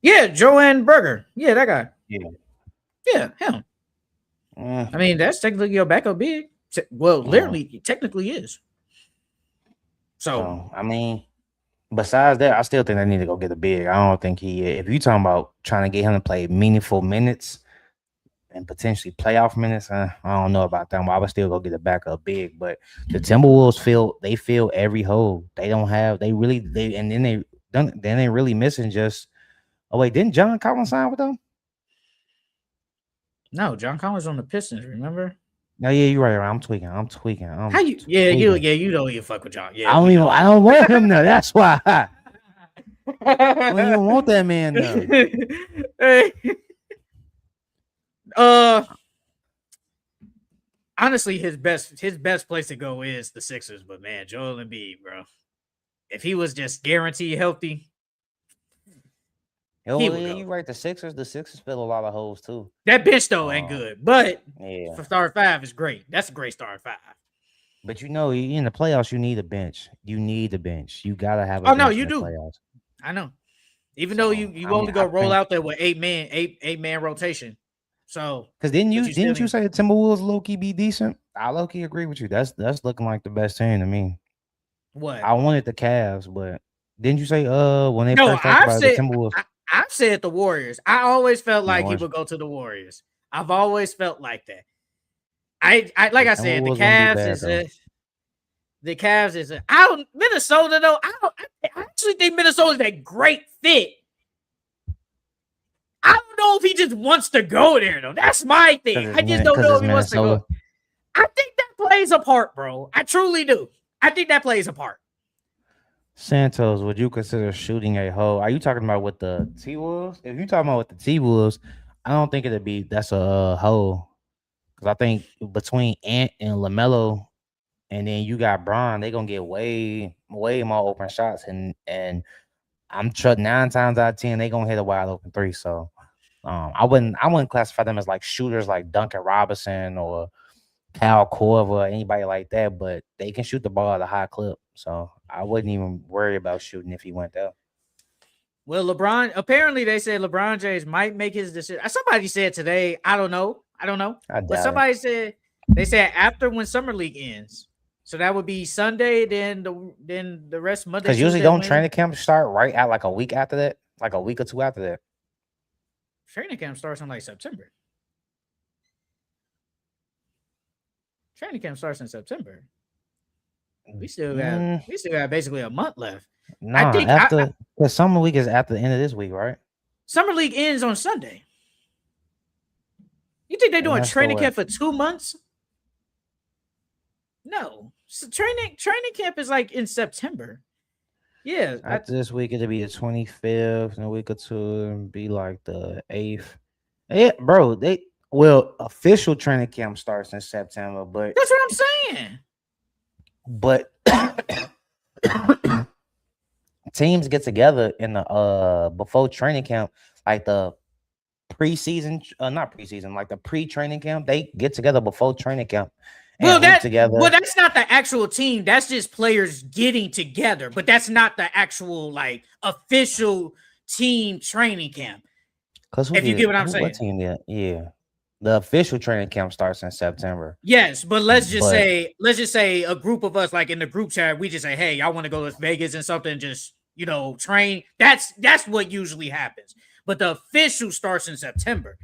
Yeah, Joanne Berger. Yeah, that guy. Yeah, him. I mean, that's technically your backup big. Well, literally, it technically is. So,
I mean, besides that, I still think they need to go get a big. I don't think if you're talking about trying to get him to play meaningful minutes and potentially playoff minutes, I don't know about them. I would still go get a backup big. But the Timberwolves fill every hole. Then they really missing just. Oh wait, didn't John Collins sign with them?
No, John Collins on the Pistons. Remember?
No, yeah, you're right. I'm tweaking.
How you? Yeah, you don't even fuck with John. Yeah,
I don't want him though. That's why. I don't even want that man though.
Honestly, his best place to go is the Sixers. But man, Joel Embiid, bro, if he was just guaranteed healthy.
You're right. The Sixers fill a lot of holes too.
That bench though ain't good, but for starting five is great. That's a great starting five.
But in the playoffs, you need a bench. You gotta have.
Oh no, you do. Playoffs. I know. Even though you only go roll out there with eight man rotation. So
because didn't you say the Timberwolves low key be decent? I low key agree with you. That's looking like the best team to me.
What?
I wanted the Cavs, but didn't you say when they first talked about the Timberwolves?
I've said the Warriors. I always felt like he would go to the Warriors. I've always felt like that. Like I said, the Cavs is Minnesota though. I actually think Minnesota's a great fit. I don't know if he just wants to go there though. That's my thing. I just don't know if he wants to go. I think that plays a part, bro. I truly do. I think that plays a part.
Santos, would you consider shooting a hole? Are you talking about with the T-Wolves? If you're talking about with the T-Wolves, I don't think that's a hole. Because I think between Ant and LaMelo, and then you got Bron, they're going to get way, way more open shots. And I'm sure 9 times out of 10, they're going to hit a wide open 3. So I wouldn't classify them as like shooters like Duncan Robinson or Kyle Korver or anybody like that, but they can shoot the ball at a high clip. So I wouldn't even worry about shooting if he went there.
Well, apparently they said LeBron James might make his decision. Somebody said today, I don't know. But somebody said after when Summer League ends. So that would be Sunday, then the rest Monday.
Because usually don't training camp start right at like a week after that, like a week or two after that.
Training camp starts in like September. Training camp starts in September. We still got basically a month left.
No, I think the summer league is after the end of this week, right?
Summer league ends on Sunday. You think they're doing training camp for 2 months? No. So training camp is like in September. Yeah.
After this week, it'll be the 25th. In a week or two, it'll be like the 8th. Yeah, bro. Official training camp starts in September, but
that's what I'm saying.
But teams get together in the before training camp, like the preseason, not preseason, like the pre-training camp. They get together before training camp.
Well, that's not the actual team. That's just players getting together, but that's not the actual like official team training camp. If you get what I'm saying.
What team? Yeah. The official training camp starts in September.
Yes, but let's just say a group of us, like in the group chat, we just say, hey, y'all want to go to Vegas and something, just train. That's what usually happens. But the official starts in September.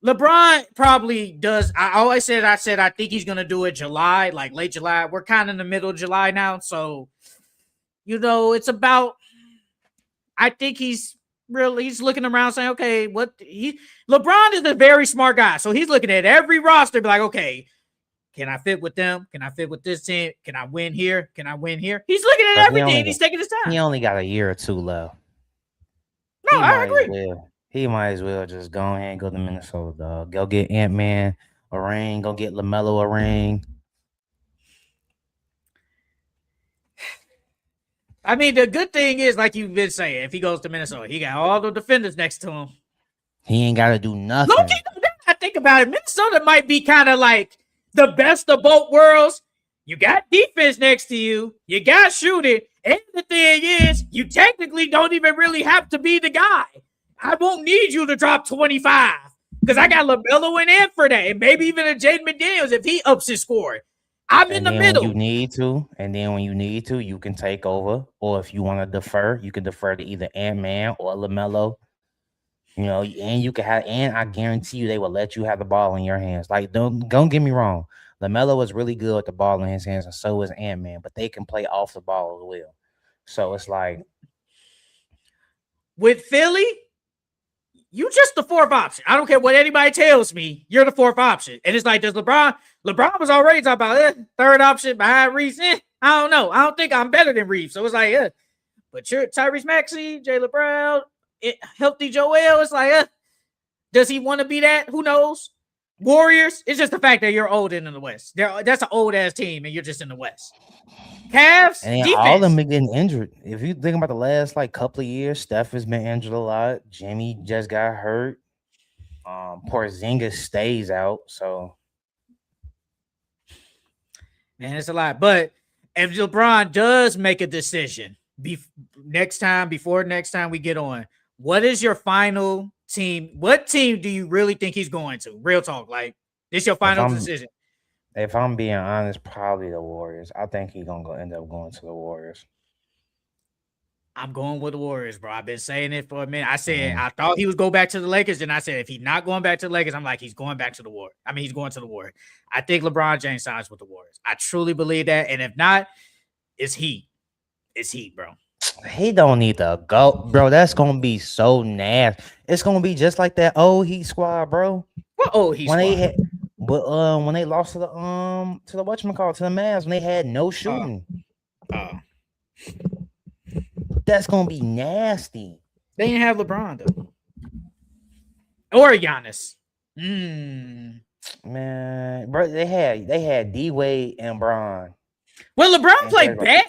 LeBron probably does. I said I think he's gonna do it July, like late July. We're kind of in the middle of July now, so it's about. I think he's looking around saying, okay, LeBron is a very smart guy, so he's looking at every roster, be like, okay, can I fit with them? Can I fit with this team? Can I win here? Can I win here? He's looking at everything. He's taking his time.
He only got a year or two left.
No, I agree.
He might as well just go ahead and go to Minnesota, dog. Go get Ant-Man a ring. Go get LaMelo a ring.
I mean, the good thing is, like you've been saying, if he goes to Minnesota, he got all the defenders next to him.
He ain't got to do nothing.
I think about it. Minnesota might be kind of like the best of both worlds. You got defense next to you. You got shooting. And the thing is, you technically don't even really have to be the guy. I won't need you to drop 25 because I got LaMelo in there for that. And maybe even a Jaden McDaniels if he ups his score. I'm in the middle.
When you need to, you can take over. Or if you want to defer, you can defer to either Ant-Man or LaMelo. And you can have, and I guarantee you they will let you have the ball in your hands. Like, don't get me wrong. LaMelo is really good with the ball in his hands, and so is Ant-Man, but they can play off the ball as well. So it's like
with Philly, you just the fourth option. I don't care what anybody tells me. You're the fourth option. And it's like, does LeBron was already talking about third option behind Reeves. I don't know. I don't think I'm better than Reeves. So it's like, but you're Tyrese Maxey, Jaylen Brown, healthy Joel. It's like, does he want to be that? Who knows? Warriors, it's just the fact that you're old in the West. That's an old-ass team, and you're just in the West. Cavs,
and
defense.
All of them are getting injured. If you think about the last couple of years, Steph has been injured a lot. Jimmy just got hurt. Porzingis stays out. So,
man, it's a lot. But if LeBron does make a decision before next time we get on, what is your final team? What team do you really think he's going to? Real talk. Like, this your final decision.
If I'm being honest, probably the Warriors. I think he's going to end up going to the Warriors.
I'm going with the Warriors, bro. I've been saying it for a minute. I said I thought he would go back to the Lakers. Then I said if he's not going back to the Lakers, I'm like, he's going back to the Warriors. I mean, he's going to the Warriors. I think LeBron James signs with the Warriors. I truly believe that. And if not, it's Heat. It's Heat, bro.
He don't need to go, bro. That's gonna be so nasty. It's gonna be just like that old Heat squad, bro.
What old Heat squad?
When they lost to the whatchamacallit, to the Mavs, when they had no shooting. That's gonna be nasty.
They didn't have LeBron though, or Giannis. Man,
bro, they had D-Wade and Bron.
Well, LeBron played bad.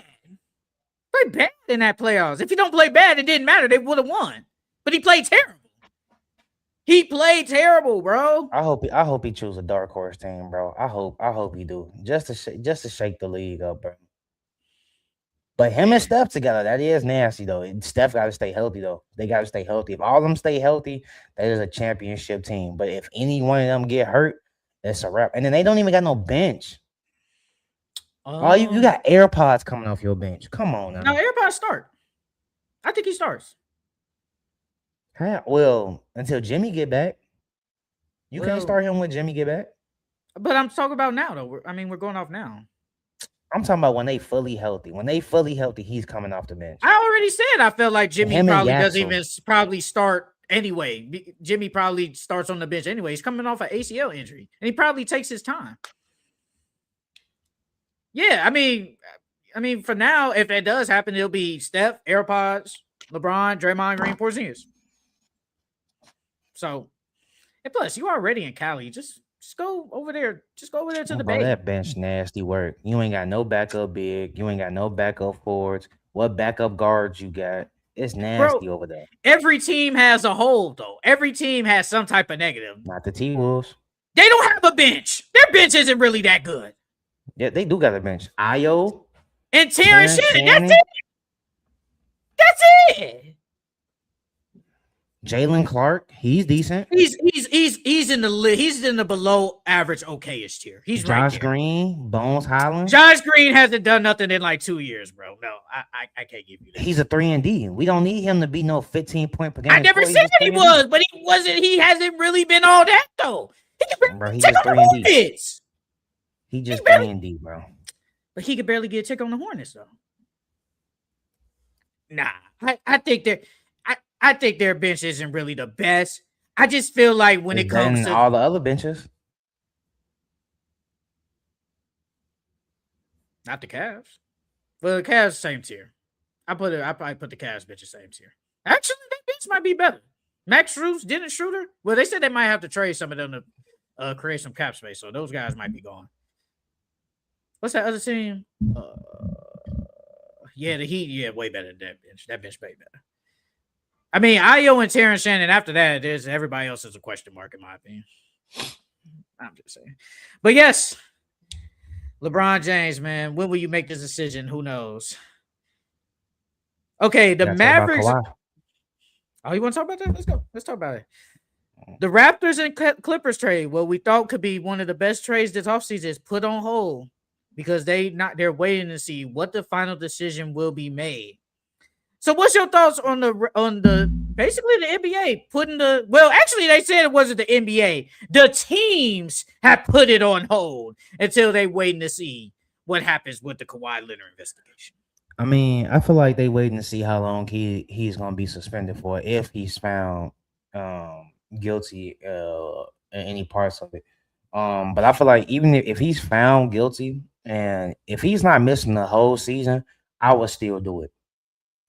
Played bad in that playoffs. If he don't play bad, it didn't matter. They would have won. But he played terrible. He played terrible, bro.
I hope he choose a dark horse team, bro. I hope he do. Just to shake the league up, bro. But him and Steph together, that is nasty though. Steph got to stay healthy though. They got to stay healthy. If all of them stay healthy, that is a championship team. But if any one of them get hurt, it's a wrap. And then they don't even got no bench. Oh, you got AirPods coming off your bench. Come on now.
No, AirPods start. I think he starts.
Well, until Jimmy get back. You can't start him when Jimmy get back.
But I'm talking about now, though. We're going off now.
I'm talking about when they fully healthy. When they fully healthy, he's coming off the bench.
I already said I felt like Jimmy probably doesn't even start anyway. Jimmy probably starts on the bench anyway. He's coming off an ACL injury, and he probably takes his time. Yeah, I mean, for now, if that does happen, it'll be Steph, AirPods, LeBron, Draymond Green, Porzingis. So, and plus, you are already in Cali. Just go over there. Just go over there to the Bay.
That bench nasty work. You ain't got no backup big. You ain't got no backup forwards. What backup guards you got? It's nasty over there.
Every team has a hole, though. Every team has some type of negative.
Not the T-Wolves.
They don't have a bench. Their bench isn't really that good.
Yeah, they do got a bench. Ayo.
And Terrence Shannon. That's it. That's it.
Jalen Clark, he's decent.
He's in the below average okayish tier. He's right
Josh
there.
Green, Bones Highland.
Josh Green hasn't done nothing in like 2 years, bro. No, I can't give you that.
He's a 3-and-D. We don't need him to be no 15-point per game.
I never said that he was, but he wasn't. He hasn't really been all that though. He can barely check on the Hornets.
He just 3-and-D, bro.
But he could barely get a check on the Hornets though. Nah, I think I think their bench isn't really the best. I just feel like when it comes to
all the other benches,
not the Cavs. Well, the Cavs same tier. I probably put the Cavs bench the same tier. Actually, that bench might be better. Max Strus, Dennis Schroeder. Well, they said they might have to trade some of them to create some cap space, so those guys might be gone. What's that other team? Yeah, the Heat. Yeah, way better than that bench. That bench way better. I mean, Ayo and Terrence Shannon. After that, there's everybody else is a question mark in my opinion. I'm just saying, but yes, LeBron James, man. When will you make this decision? Who knows? Okay, the Mavericks. Oh, you want to talk about that? Let's go. Let's talk about it. The Raptors and Clippers trade, what we thought could be one of the best trades this offseason, is put on hold because they're waiting to see what the final decision will be made. So, what's your thoughts on the basically the NBA actually they said it wasn't the NBA. The teams have put it on hold until they waiting to see what happens with the Kawhi Leonard investigation.
I mean, I feel like they waiting to see how long he's going to be suspended for if he's found guilty in any parts of it. But I feel like even if he's found guilty and if he's not missing the whole season, I would still do it.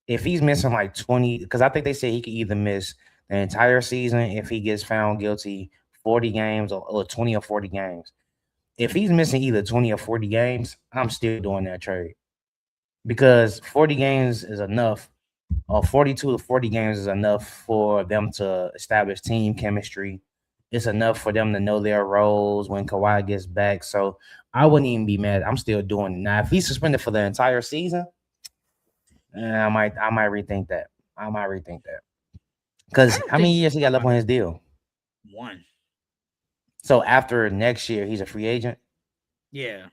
If he's missing like 20, because I think they said he could either miss the entire season if he gets found guilty, 40 games or 20 or 40 games. If he's missing either 20 or 40 games, I'm still doing that trade. Because 40 games is enough, or 42 to 40 games is enough for them to establish team chemistry. It's enough for them to know their roles when Kawhi gets back. So I wouldn't even be mad. I'm still doing it. Now, if he's suspended for the entire season, I might rethink that. Because how many years he got left on his deal?
1.
So after next year, he's a free agent?
Yeah.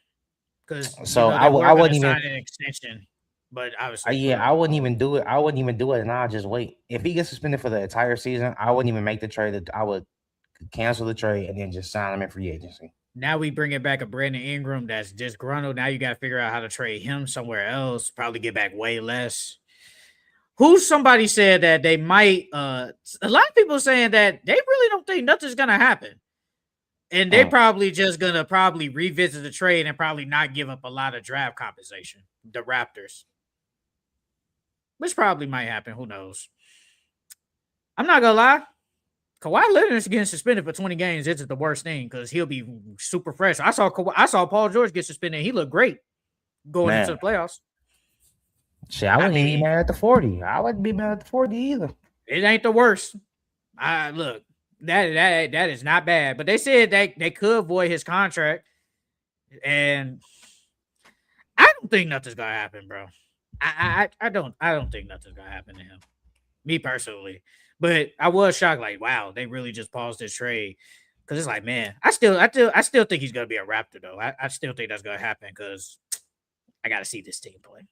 So I wouldn't even
sign an extension, but obviously,
I wouldn't even do it. And I'll just wait. If he gets suspended for the entire season, I wouldn't even make the trade. I would cancel the trade and then just sign him in free agency.
Now we bring it back a Brandon Ingram that's disgruntled. Now you got to figure out how to trade him somewhere else. Probably get back way less. Somebody said that they might. A lot of people saying that they really don't think nothing's gonna happen. And they're probably just going to revisit the trade and probably not give up a lot of draft compensation. The Raptors. Which probably might happen. Who knows? I'm not going to lie. Kawhi Leonard's getting suspended for 20 games isn't the worst thing because he'll be super fresh. I saw Paul George get suspended. He looked great going into the playoffs.
Shit, I wouldn't be mad at the 40. I wouldn't be mad at the 40 either.
It ain't the worst. Look. That is not bad, but they said they could void his contract, and I don't think nothing's gonna happen, bro. I don't think nothing's gonna happen to him, me personally. But I was shocked, like, wow, they really just paused this trade because it's like, man, I still think he's gonna be a Raptor though. I still think that's gonna happen because I got to see this team play.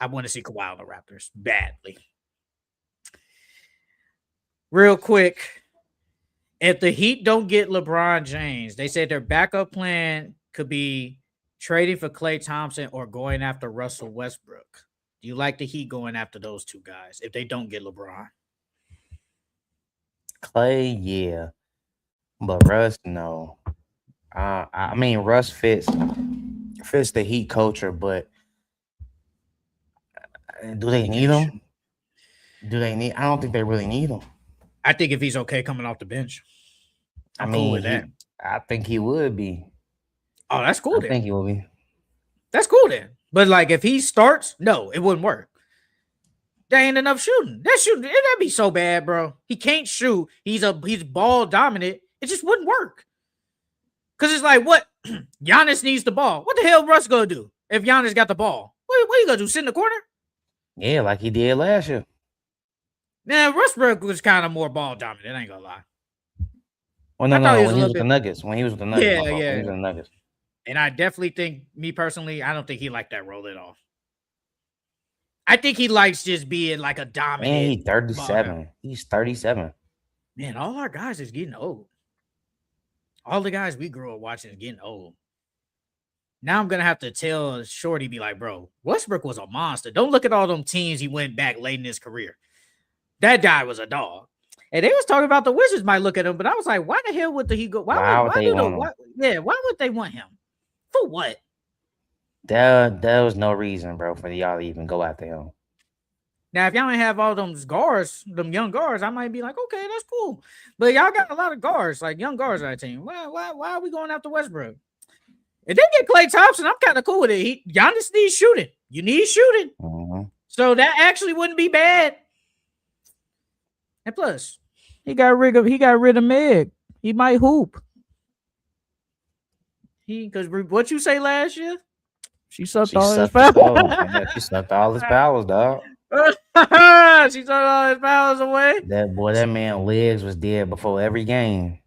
I want to see Kawhi on the Raptors badly. Real quick, if the Heat don't get LeBron James, they said their backup plan could be trading for Klay Thompson or going after Russell Westbrook. Do you like the Heat going after those two guys if they don't get LeBron?
Klay, yeah. But Russ, no. I mean, Russ fits the Heat culture, but do they need him? I don't think they really need him.
I think if he's okay coming off the bench, I'm cool with that.
I think he would be.
Oh, that's cool.
I think he will be.
That's cool then. But like, if he starts, no, it wouldn't work. There ain't enough shooting. That'd be so bad, bro. He can't shoot. He's ball dominant. It just wouldn't work. Cause it's like, what? Giannis needs the ball. What the hell Russ gonna do if Giannis got the ball? What are you gonna do? Sit in the corner?
Yeah, like he did last year.
Now, Westbrook was kind of more ball dominant. I ain't gonna lie.
Well,
I thought he was
when
a
he
little
was with the
bit.
Nuggets. When he was with the Nuggets,
Yeah,
my fault. When he
yeah.
was with the Nuggets.
And I definitely think, me personally, I don't think he liked that role at all. I think he likes just being like a dominant.
Man, he's 37. He's 37.
Man, all our guys is getting old. All the guys we grew up watching is getting old. Now I'm gonna have to tell Shorty, be like, bro, Westbrook was a monster. Don't look at all them teams he went back late in his career. That guy was a dog. And they was talking about the Wizards might look at him, but I was like, why the hell would he go?
Why would they want him?
Why would they want him? For what?
There was no reason, bro, for y'all to even go after him.
Now, if y'all ain't have all them guards, them young guards, I might be like, okay, that's cool. But y'all got a lot of guards, like young guards on that team. Why are we going after Westbrook? If they get Klay Thompson, I'm kind of cool with it. Giannis needs shooting. You need shooting.
Mm-hmm.
So that actually wouldn't be bad. And plus, he got rid of Meg. He might hoop. Because what you say last year? She sucked all his powers.
She sucked all his powers, dog.
She took all his powers away.
That man legs was dead before every game.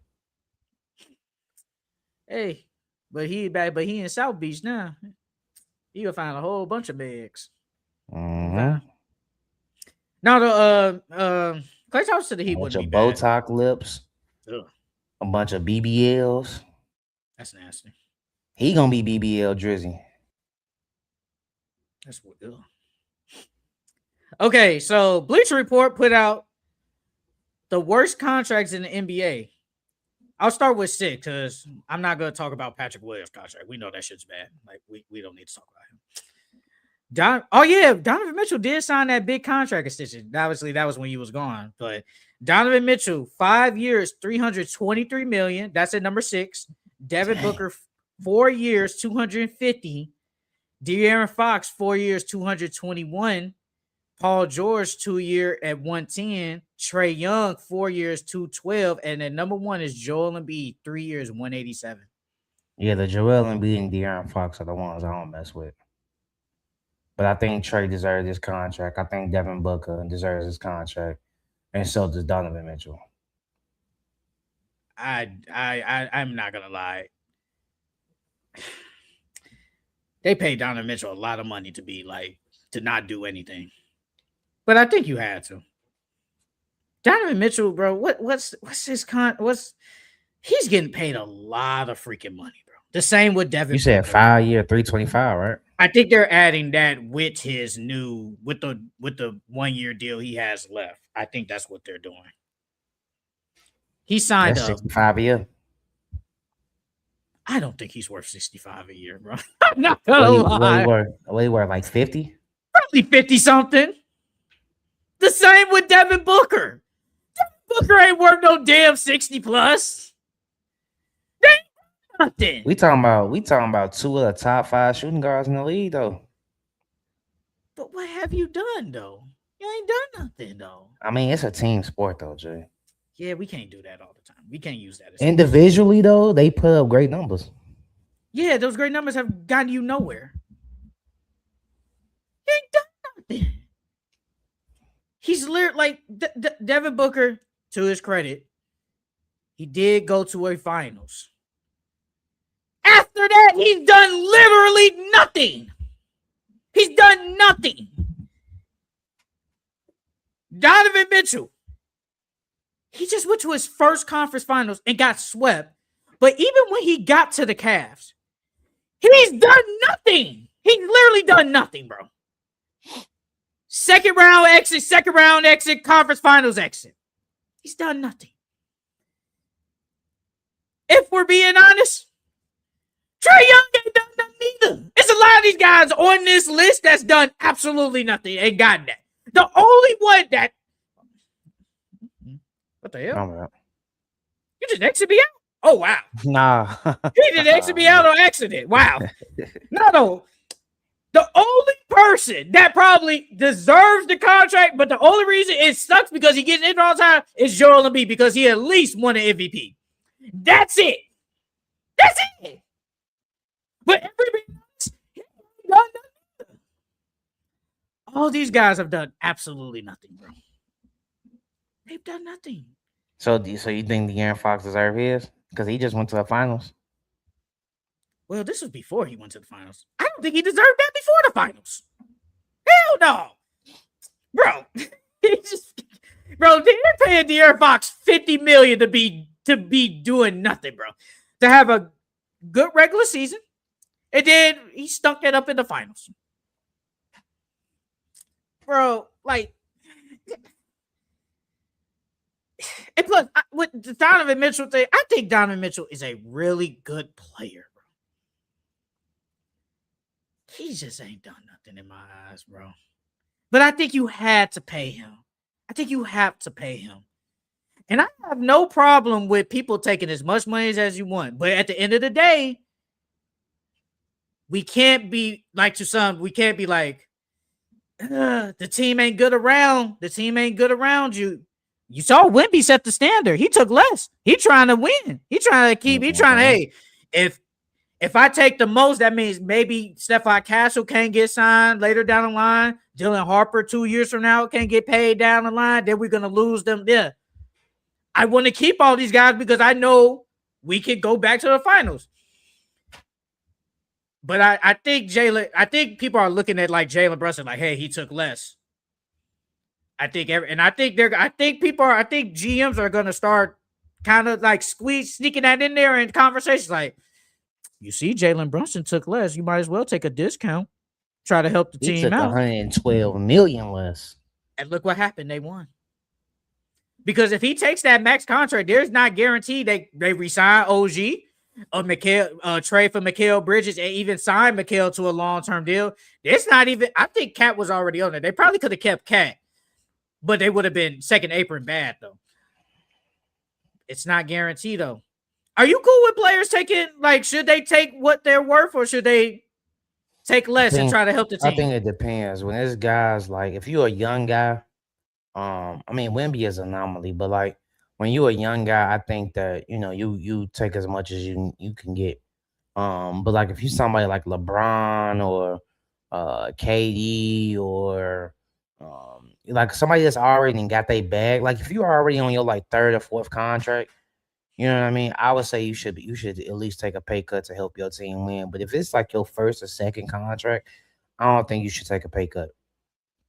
Hey, but he in South Beach now. He gonna find a whole bunch of bags.
Mm-hmm.
Now the Klay Thompson said he wouldn't be bad.
Botox lips.
Ugh.
A bunch of BBLs.
That's nasty.
He gonna be BBL Drizzy.
That's what. Ugh. Okay, so Bleacher Report put out the worst contracts in the NBA. I'll start with 6 because I'm not going to talk about Patrick Williams' contract. We know that shit's bad. Like we don't need to talk about him. Donovan Mitchell did sign that big contract extension. Obviously, that was when he was gone. But Donovan Mitchell, 5 years, $323 million. That's at number 6. Devin Booker, 4 years, $250. De'Aaron Fox, 4 years, $221. Paul George, 2 year at $110. Trae Young, 4 years, $212. And then number 1 is Joel Embiid, 3 years, $187.
Yeah, the Joel Embiid and De'Aaron Fox are the ones I don't mess with. But I think Trae deserves this contract. I think Devin Booker deserves this contract. And so does Donovan Mitchell.
I'm not gonna lie. They paid Donovan Mitchell a lot of money to not do anything. But I think you had to. Donovan Mitchell, bro, what's his he's getting paid a lot of freaking money, bro. The same with Devin.
You said 5 year, 325, right?
I think they're adding that with his with the 1 year deal he has left. I think that's what they're doing. He signed up
65 a year.
I don't think he's worth 65 a year, bro. I'm not gonna lie.
What he worth, like 50?
Probably 50 something. The same with Devin Booker. Devin Booker ain't worth no damn 60 plus. They ain't nothing.
We talking about 2 of the top 5 shooting guards in the league, though.
But what have you done, though? You ain't done nothing, though.
I mean, it's a team sport, though, Jay.
Yeah, we can't do that all the time. We can't use that.
Individually, though, they put up great numbers.
Yeah, those great numbers have gotten you nowhere. He ain't done nothing. He's literally like Devin Booker, to his credit, he did go to a finals. After that, he's done literally nothing. He's done nothing. Donovan Mitchell, he just went to his first conference finals and got swept. But even when he got to the Cavs, he's done nothing. He's literally done nothing, bro. Second round exit, conference finals exit. He's done nothing. If we're being honest, Trae Young ain't done nothing either. It's a lot of these guys on this list that's done absolutely nothing. Ain't gotten that. The only one that... What the hell? You just exit me out? Oh, wow.
Nah.
He just exit me out on accident. Wow. No. The only person that probably deserves the contract, but the only reason it sucks because he gets injured all the time is Joel Embiid because he at least won an MVP. That's it. That's it. But everybody else, he ain't done nothing. All these guys have done absolutely nothing, bro. They've done nothing.
So you think De'Aaron Fox deserves his? Because he just went to the finals.
Well, this was before he went to the finals. I don't think he deserved that before the finals. Hell no, bro. They're paying De'Aaron Fox $50 million to be doing nothing, bro. To have a good regular season, and then he stunk it up in the finals, bro. Like, and plus, with the Donovan Mitchell thing, I think Donovan Mitchell is a really good player, bro. He just ain't done nothing in my eyes, bro. But I think you had to pay him. I think you have to pay him. And I have no problem with people taking as much money as you want. But at the end of the day, we can't be like we can't be like, the team ain't good around. The team ain't good around you. You saw Wemby set the standard. He took less. He trying to win. He trying to keep. He trying to. Hey, if I take the most, that means maybe Stephon Castle can't get signed later down the line. Dylan Harper 2 years from now can't get paid down the line. Then we're gonna lose them. Yeah, I want to keep all these guys because I know we can go back to the finals. But I think Jalen. I think people are looking at like Jalen Brunson, like, hey, he took less. I think GMs are gonna start kind of like sneaking that in there in conversations. Like, you see, Jalen Brunson took less. You might as well take a discount. Try to help the team
took
out.
$112 million less.
And look what happened. They won. Because if he takes that max contract, there's not guaranteed they resign OG or trade for Mikal Bridges and even sign Mikal to a long-term deal. It's not even. I think Cat was already on there. They probably could have kept Cat, but they would have been second apron bad though. It's not guaranteed though. Are you cool with players taking, like, should they take what they're worth or should they take less and try to help the team?
I think it depends. When there's guys, like, if you're a young guy, I mean, Wemby is an anomaly, but, like, when you're a young guy, I think that, you take as much as you can get. But, like, if you're somebody like LeBron or KD or like somebody that's already got their bag, like, if you're already on your, like, third or fourth contract, you know what I mean? I would say you should at least take a pay cut to help your team win. But if it's like your first or second contract, I don't think you should take a pay cut.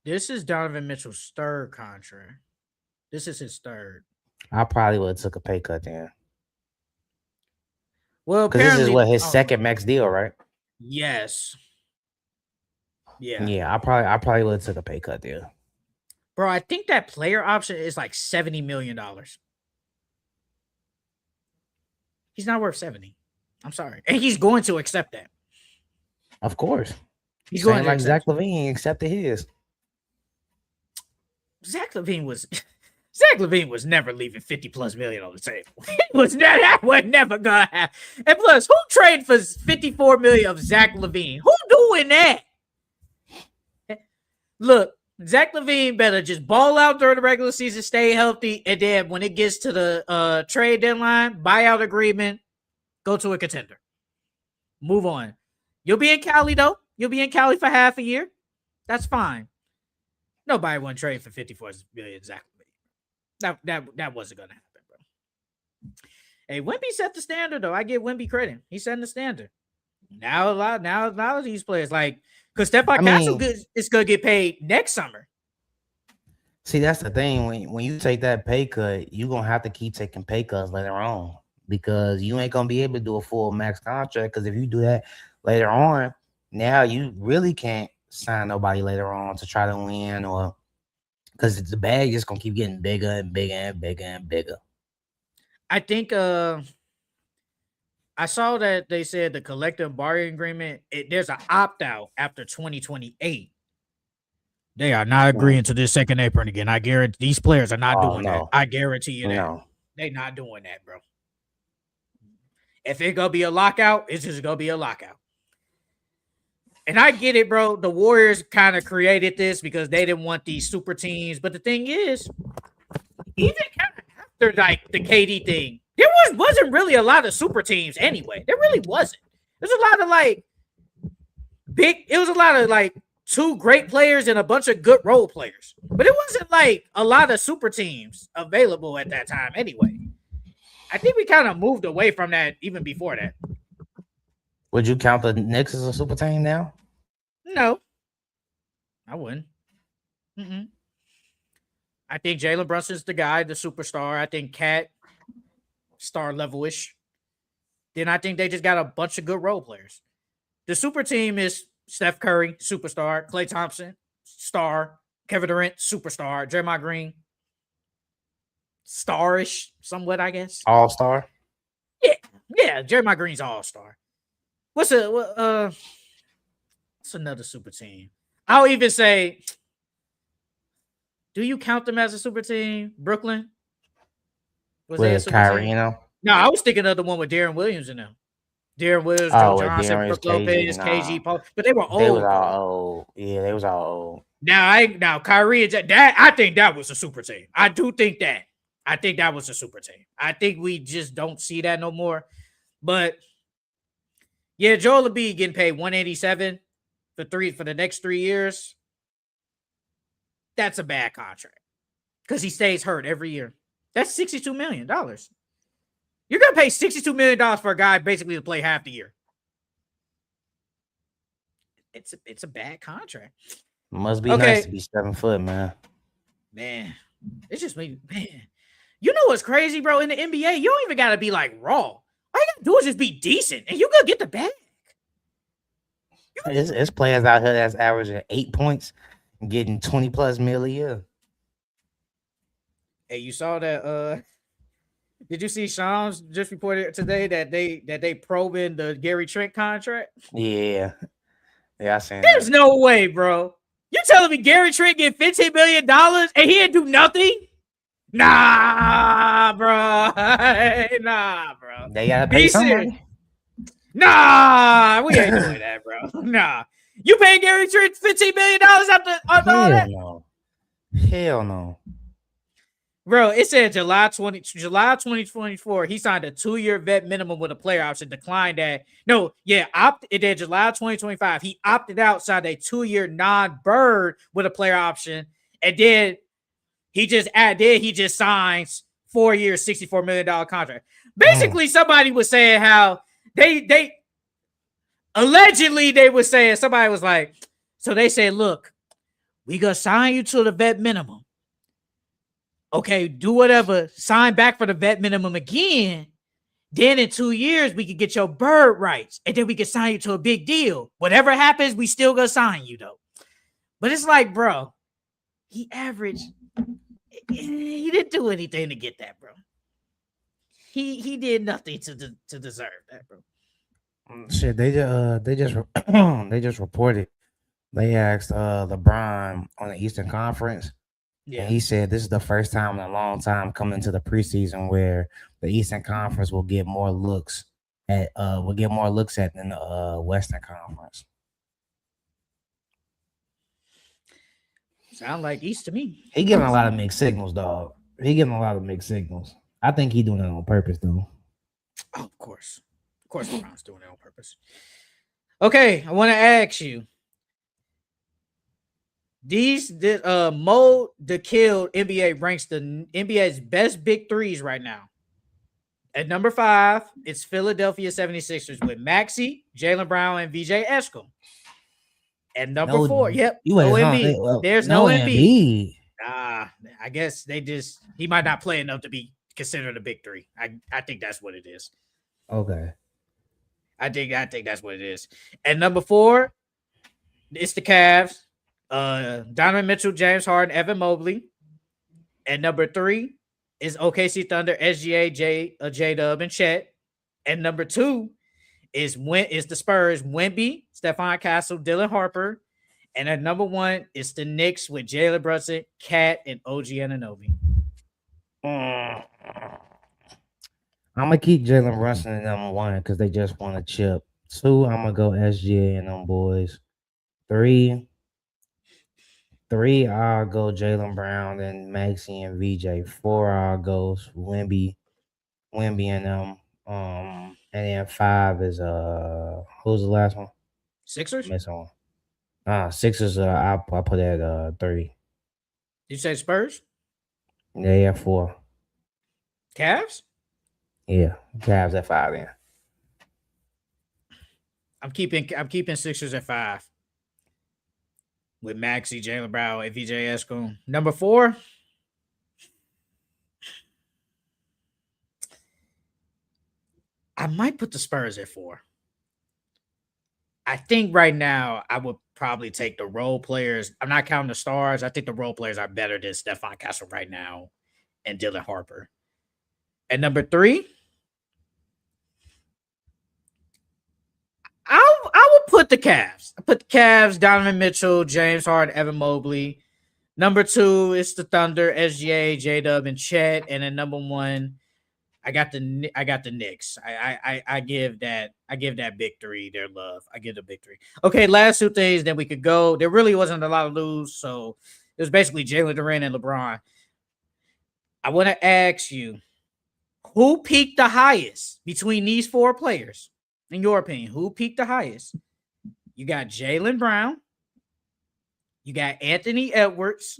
This is Donovan Mitchell's third contract. This is his third.
I probably would have took a pay cut then.
Well,
because this is what his second max deal, right?
Yes. Yeah.
Yeah, I probably would have took a pay cut there.
Bro, I think that player option is like $70 million. He's not worth 70. I'm sorry. And he's going to accept that.
Of course.
He's going to
like Zach LaVine accepted his.
Zach LaVine was never leaving 50 plus million on the table. That was never gonna happen. And plus, who traded for 54 million of Zach LaVine? Who doing that? Look, Zach LaVine better just ball out during the regular season, stay healthy, and then when it gets to the trade deadline, buyout agreement, go to a contender. Move on. You'll be in Cali, though. You'll be in Cali for half a year. That's fine. Nobody want to trade for 54 million Zach LaVine. That wasn't going to happen, bro. Hey, Wemby set the standard, though. I give Wemby credit. He's setting the standard. Now a lot of these players, like, because Stephon Castle is going to get paid next summer.
See, that's the thing. When you take that pay cut, you're going to have to keep taking pay cuts later on because you ain't going to be able to do a full max contract because if you do that later on, now you really can't sign nobody later on to try to win or because the bag is going to keep getting bigger and bigger and bigger and bigger.
I think I saw that they said the collective bargaining agreement, there's an opt-out after 2028. They are not agreeing to this second apron again. I guarantee these players are not doing that. I guarantee you that.
No.
They're not doing that, bro. If it's going to be a lockout, it's just going to be a lockout. And I get it, bro. The Warriors kind of created this because they didn't want these super teams. But the thing is, even kind of after like the KD thing, there wasn't really a lot of super teams anyway. There really wasn't. There's a lot of like 2 great players and a bunch of good role players. But it wasn't like a lot of super teams available at that time anyway. I think we kind of moved away from that even before that.
Would you count the Knicks as a super team now?
No, I wouldn't. Mm-mm. I think Jalen Brunson's the guy, the superstar. I think Cat, star level-ish. Then I think they just got a bunch of good role players. The super team is Steph Curry, superstar. Klay Thompson, star. Kevin Durant, superstar. Draymond Green, starish, somewhat, I guess.
All-star?
Yeah. Draymond Green's all-star. What's another super team? I'll even say, do you count them as a super team? Brooklyn?
Was they a super Kyrie, team?
No, I was thinking of the one with Darren Williams in them. Darren Williams, Joe Johnson, Brook Lopez, KG, Paul. But they were old.
They was all old. Yeah, they was all old.
Now Kyrie and that I think that was a super team. I do think that. I think that was a super team. I think we just don't see that no more. But yeah, Joel Embiid getting paid $187 for the next 3 years. That's a bad contract because he stays hurt every year. That's $62 million. You're gonna pay $62 million for a guy basically to play half the year. It's a bad contract.
Must be nice to be 7 foot, man.
Man, it's just me, man. You know what's crazy, bro? In the NBA, you don't even gotta be like raw. All you gotta do is just be decent, and you gonna get the bag.
It's players out here that's averaging 8 points and getting 20+ mil a year.
Hey, you saw that? Did you see Shams just reported today that they probing the Gary Trent contract?
Yeah, I seen.
There's no way, bro. You telling me Gary Trent get $15 million and he didn't do nothing? Nah, bro. Nah, bro.
They gotta pay somebody.
Nah, we ain't doing that, bro. Nah. You paying Gary Trent $15 million after all that?
No. Hell no.
Bro, it said July 2024, he signed a 2-year vet minimum with a player option, declined that. It did July 2025. He opted out, signed a 2-year non-bird with a player option, and then he just signs 4 years, $64 million contract. Basically, somebody was saying how they allegedly they were saying, somebody was like, so they said, look, we gonna sign you to the vet minimum. Okay, do whatever, sign back for the vet minimum again. Then in 2 years, we could get your bird rights, and then we can sign you to a big deal. Whatever happens, we still gonna sign you though. But it's like, bro, he didn't do anything to get that, bro. He did nothing to deserve that, bro.
Shit, they just reported. They asked LeBron on the Eastern Conference. Yeah, and he said this is the first time in a long time coming into the preseason where the Eastern Conference will get more looks at than the Western Conference.
Sound like East to me.
He giving a lot of mixed signals, dog. I think he doing it on purpose, though.
Oh, of course, LeBron's doing it on purpose. Okay, I want to ask you. Mo the Kill NBA ranks the NBA's best big threes right now. At number 5, it's Philadelphia 76ers with Maxey, Jalen Brown, and VJ Eshkom. At number 4, no Embiid. There's no Embiid. I guess he might not play enough to be considered a big three. I think that's what it is.
Okay.
I think that's what it is. At number 4, it's the Cavs. Donovan Mitchell, James Harden, Evan Mobley. And number 3 is OKC Thunder, SGA, J-Dub, and Chet. And number 2 is the Spurs, Wemby, Stephon Castle, Dylan Harper. And at number 1 is the Knicks with Jalen Brunson, Cat, and OG Anunoby.
I'm gonna keep Jalen Brunson at number 1 because they just won a chip. 2, I'm gonna go SGA and them boys. 3, I'll go Jalen Brown and Maxey and VJ. 4, I'll go Wemby and them. And then 5 is who's the last one?
Sixers?
Missing one. Sixers. I put at 3.
You say Spurs?
Yeah, 4.
Cavs?
Yeah, Cavs at 5. Then
I'm keeping Sixers at 5 with Maxey, Jalen Brown, and VJ Escom. Number 4. I might put the Spurs at 4. I think right now I would probably take the role players. I'm not counting the stars. I think the role players are better than Stephon Castle right now and Dylan Harper. At number 3, I would put the Cavs. I put the Cavs, Donovan Mitchell, James Harden, Evan Mobley. Number 2 is the Thunder, SGA, J-Dub, and Chet. And then number 1, I got the Knicks. I give that big 3 their love. I give the big 3. Okay, last 2 things, then we could go. There really wasn't a lot of lose, so it was basically Jalen, Duran, and LeBron. I want to ask you, who peaked the highest between these 4 players? In your opinion, who peaked the highest? You got Jalen Brown. You got Anthony Edwards.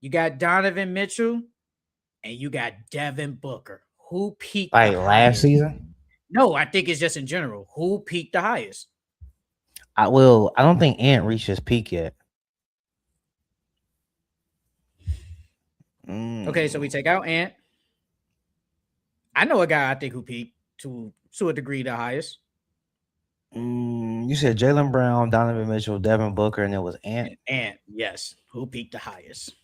You got Donovan Mitchell. And you got Devin Booker. Who peaked
like
the
last
highest?
season.
No, I think it's just in general. Who peaked the highest?
I don't think Ant reached his peak yet.
Okay, so we take out Ant. I know a guy I think who peaked to a degree the highest.
You said Jalen Brown, Donovan Mitchell, Devin Booker, and it was Ant.
Ant, yes. Who peaked the highest?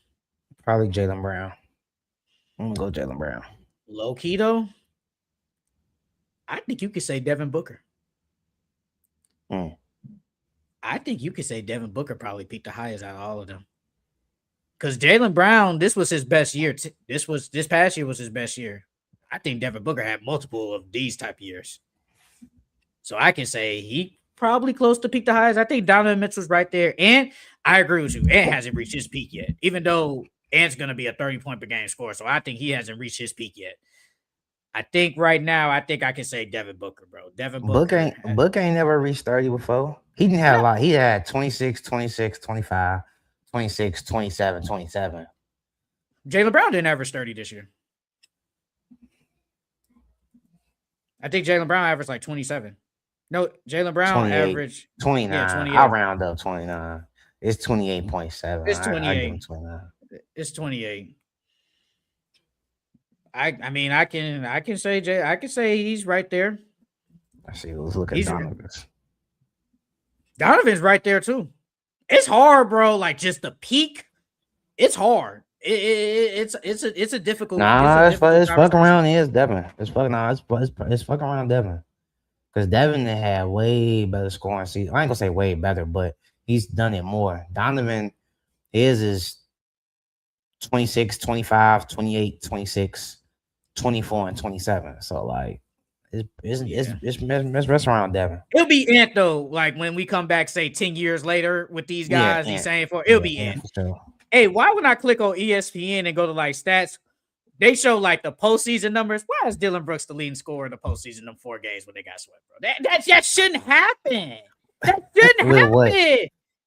Probably Jalen Brown. I'm gonna go Jalen Brown.
Low key though, I think you could say Devin Booker. I think you could say Devin Booker probably peaked the highest out of all of them. Because Jalen Brown, this was his best year. This past year was his best year. I think Devin Booker had multiple of these type of years. So I can say he probably close to peak the highest. I think Donovan Mitchell's right there. And I agree with you. Ant hasn't reached his peak yet, even though Ant's going to be a 30-point per game scorer. So I think he hasn't reached his peak yet. I think right now, I can say Devin Booker, bro. Devin Booker.
Booker ain't never reached 30 before. He didn't have a lot. He had 26, 26, 25, 26, 27, 27.
Jalen Brown didn't average 30 this year. I think Jalen Brown averaged like 27. No, Jalen Brown averaged
29. Yeah, 28. I'll round up 29. It's 28.7.
It's 28.
29.
It's 28. I mean, I can say he's right there.
I see. Let's look at Donovan's.
Donovan's right there too. It's hard, bro. Like just the peak. It's hard. It's a difficult.
Nah, it's fucking around. It's Devin. It's fucking around Devin. Because Devin had way better scoring season. I ain't gonna say way better, but he's done it more. Donovan, his is 26, 25, 28, 26, 24, and 27. So like it's rest around Devin.
It'll be Ant though. Like when we come back, say 10 years later with these guys, he's saying it'll be Ant. Sure. Hey, why would I click on ESPN and go to like stats? They show like the postseason numbers. Why is Dylan Brooks the leading scorer in the postseason in them 4 games when they got swept, bro? That shouldn't happen. That shouldn't happen. What?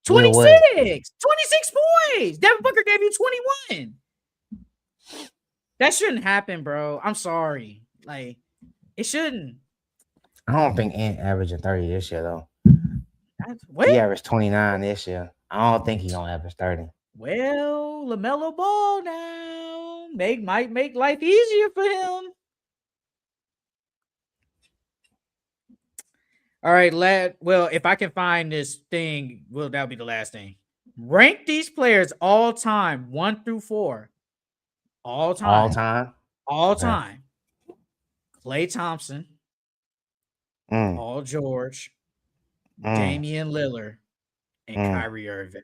26 points. Devin Booker gave you 21. That shouldn't happen, bro. I'm sorry. Like, it shouldn't.
I don't think Ant averaging 30 this year, though.
What?
He averaged 29 this year. I don't think he's going to average 30.
Well, LaMelo Ball now might make life easier for him. All right, lad. Well, if I can find this thing, that'll be the last thing. Rank these players all time, 1 through 4. All time. Okay. Klay Thompson, Paul George, Damian Lillard, and Kyrie Irving.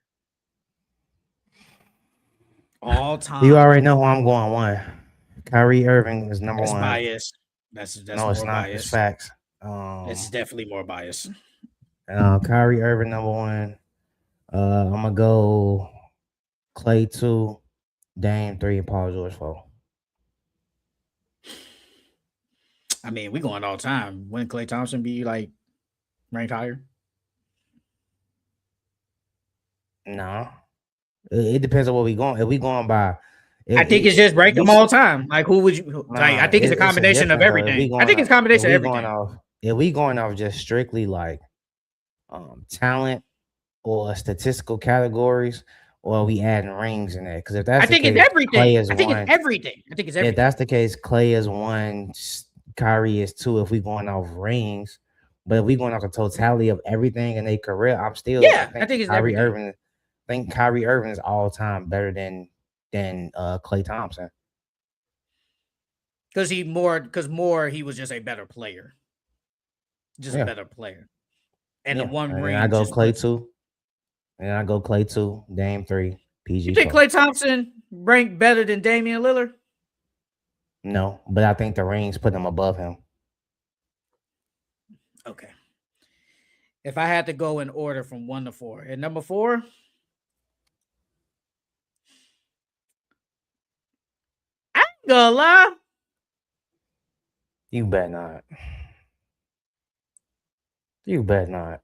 All time.
You already know who I'm going 1. Kyrie Irving is number 1.
That's biased. That's no, it's not. Biased.
It's facts.
It's definitely more biased.
Kyrie Irving number 1. I'm gonna go Klay 2, Dame 3, and Paul George 4.
I mean, we going all time. Wouldn't Klay Thompson be like ranked higher?
No, it depends on what we going. If we going by,
I think it's just rank them all time. Like, who would you like? I think it's a combination of everything. I think it's a combination of everything.
If we going off just strictly like talent or statistical categories, or are we adding rings in there? Because if that's
I think
the case,
it's everything.
Clay is
I think
one.
it's everything. I think it's everything.
If that's the case, Clay is 1, Kyrie is 2. If we going off rings, but if we going off the totality of everything in their career, I'm still
I think it's
Kyrie
everything.
Irving. I think Kyrie Irving is all time better than Klay Thompson.
Because he was just a better player. A better player. And the one ring.
I go Klay 2. And I go Klay 2, Dame 3, PG.
You think Klay Thompson ranked better than Damian Lillard?
No, but I think the rings put him above him.
Okay. If I had to go in order from 1 to 4, at number 4, I ain't gonna lie.
You bet not. You bet not.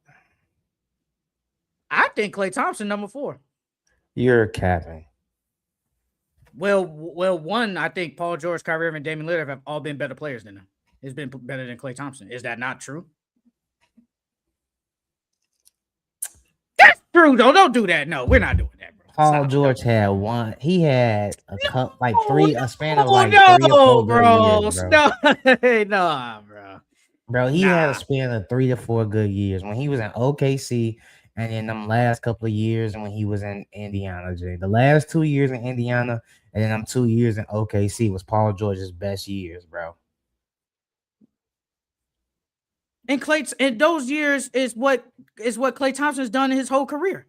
I think Klay Thompson number 4.
You're capping.
Well, one, I think Paul George, Kyrie Irving, and Damian Lillard have all been better players than him. It's been better than Klay Thompson. Is that not true? That's true, though. Don't do that. No, we're not doing that, bro.
Paul George had one. He had a span of like 3 or 4
bro.
Years, bro.
No, bro.
Bro, he had a span of 3 to 4 good years when he was in OKC, and then them last couple of years and when he was in Indiana. Jay, the last 2 years in Indiana and then them 2 years in OKC was Paul George's best years, bro.
And those years is what Klay Thompson's done in his whole career.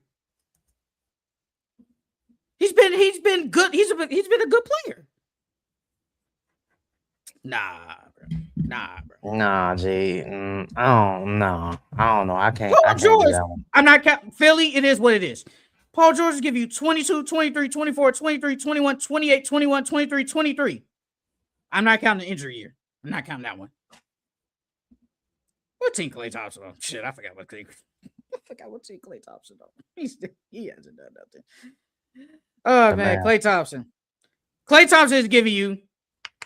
He's been good. He's been a good player. Nah, bro.
Nah, G. I don't know. I can't.
Paul George. I'm not Philly. It is what it is. Paul George will give you 22, 23, 24, 23, 21, 28, 21, 23, 23. I'm not counting the injury year. I'm not counting that one. What team Klay Thompson on? Shit, I forgot what team Klay Thompson on. He hasn't done nothing. Oh, man, Klay Thompson. Klay Thompson is giving you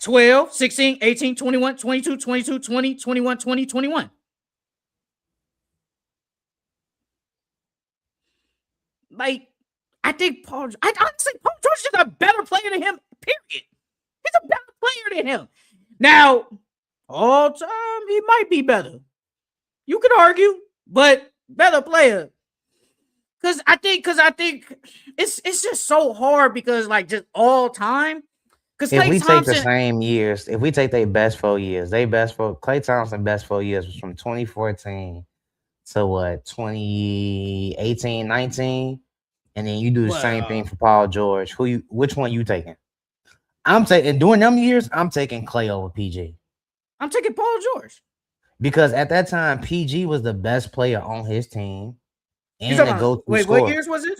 12, 16, 18, 21, 22, 22, 20, 21, 20, 21. Like, I think honestly, Paul George is a better player than him, period. He's a better player than him. Now, all time, he might be better. You could argue, but better player. Because I think it's just so hard because, like, just all time. Because
if we take the same years, if we take their best 4 years, Klay Thompson's best 4 years was from 2014 to what, 2018, 19, and then you do the same thing for Paul George. Which one you taking? I'm taking during them years. I'm taking Klay over PG.
I'm taking Paul George
because at that time PG was the best player on his team. And
wait, what years was it?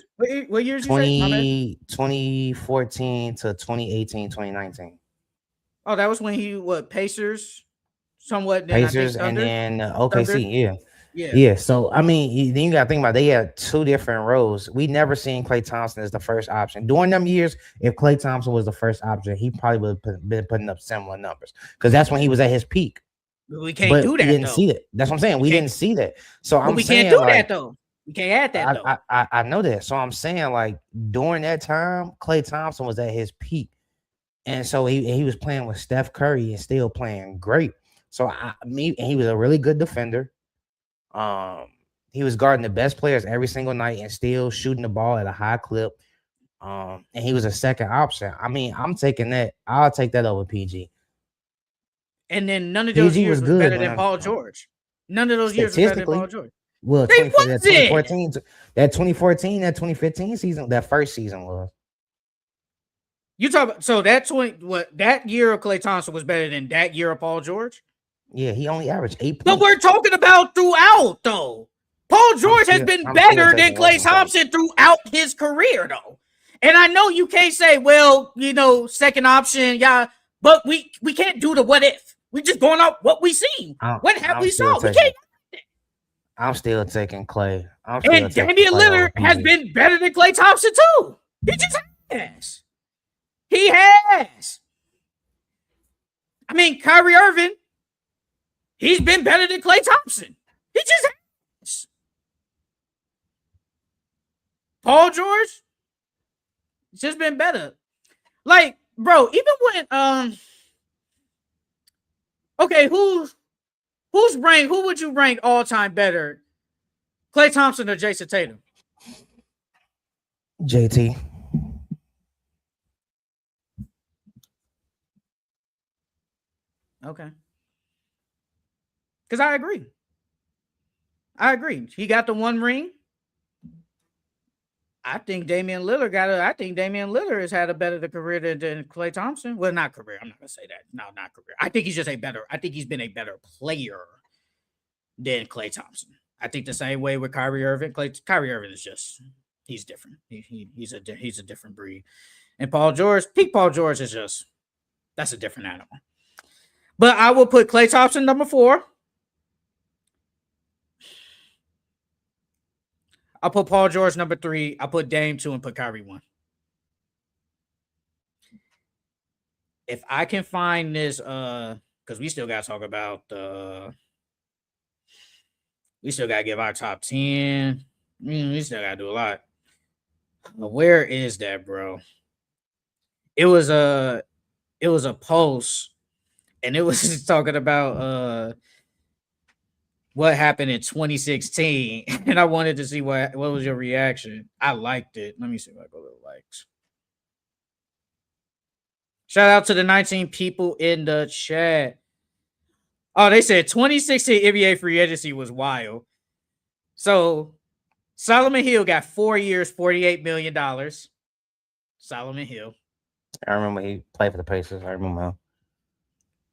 What years?
2014 to 2018, 2019.
Oh, that was when he Pacers, somewhat.
Pacers and then OKC, yeah. So I mean, then you got to think about they had 2 different roles. We never seen Klay Thompson as the first option during them years. If Klay Thompson was the first option, he probably would have been putting up similar numbers because that's when he was at his peak.
We can't do that.
We didn't see that. That's what I'm saying. We didn't see that. So we
can't do that though. We can't add that though.
I know that. So I'm saying, like, during that time, Klay Thompson was at his peak. And so he was playing with Steph Curry and still playing great. So he was a really good defender. He was guarding the best players every single night and still shooting the ball at a high clip. And he was a second option. I mean, I'm taking that. I'll take that over PG.
And then none of those years was better than Paul George. None of those years was better than Paul George.
Well, that 2014, that 2015 season, that first season was.
You talk about that year of Klay Thompson was better than that year of Paul George?
Yeah, he only averaged 8 points.
But we're talking about throughout, though. Paul George has been better than Klay Thompson throughout his career, though. And I know you can't say, well, second option, but we can't do the what if. We just going off what we seen. What have we saw? We can't.
I'm still taking Clay.
And Damian Lillard has been better than Klay Thompson too. He just has. He has. I mean, Kyrie Irving, he's been better than Klay Thompson. He just has. Paul George, it's just been better. Like, bro, even when okay, who would you rank all time better? Klay Thompson or Jason Tatum?
JT.
Okay. Because I agree. He got the one ring. I think Damian Lillard has had a better career than Klay Thompson. Well, not career. I'm not gonna say that. No, not career. I think he's been a better player than Klay Thompson. I think the same way with Kyrie Irving. Kyrie Irving is just he's different. He's a different breed. And Paul George, peak Paul George is just that's a different animal. But I will put Klay Thompson number 4. I'll put Paul George number 3. I'll put Dame 2 and put Kyrie 1. If I can find this, because we still got to talk about we still got to give our top 10. We still got to do a lot. Where is that, bro? It was a post, and it was talking about what happened in 2016, and I wanted to see what was your reaction. I liked it. Let me see if I go to the likes. Shout out to the 19 people in the chat. Oh, they said 2016 NBA free agency was wild. So Solomon Hill got 4 years, $48 million. Solomon Hill.
I remember he played for the Pacers. I remember him.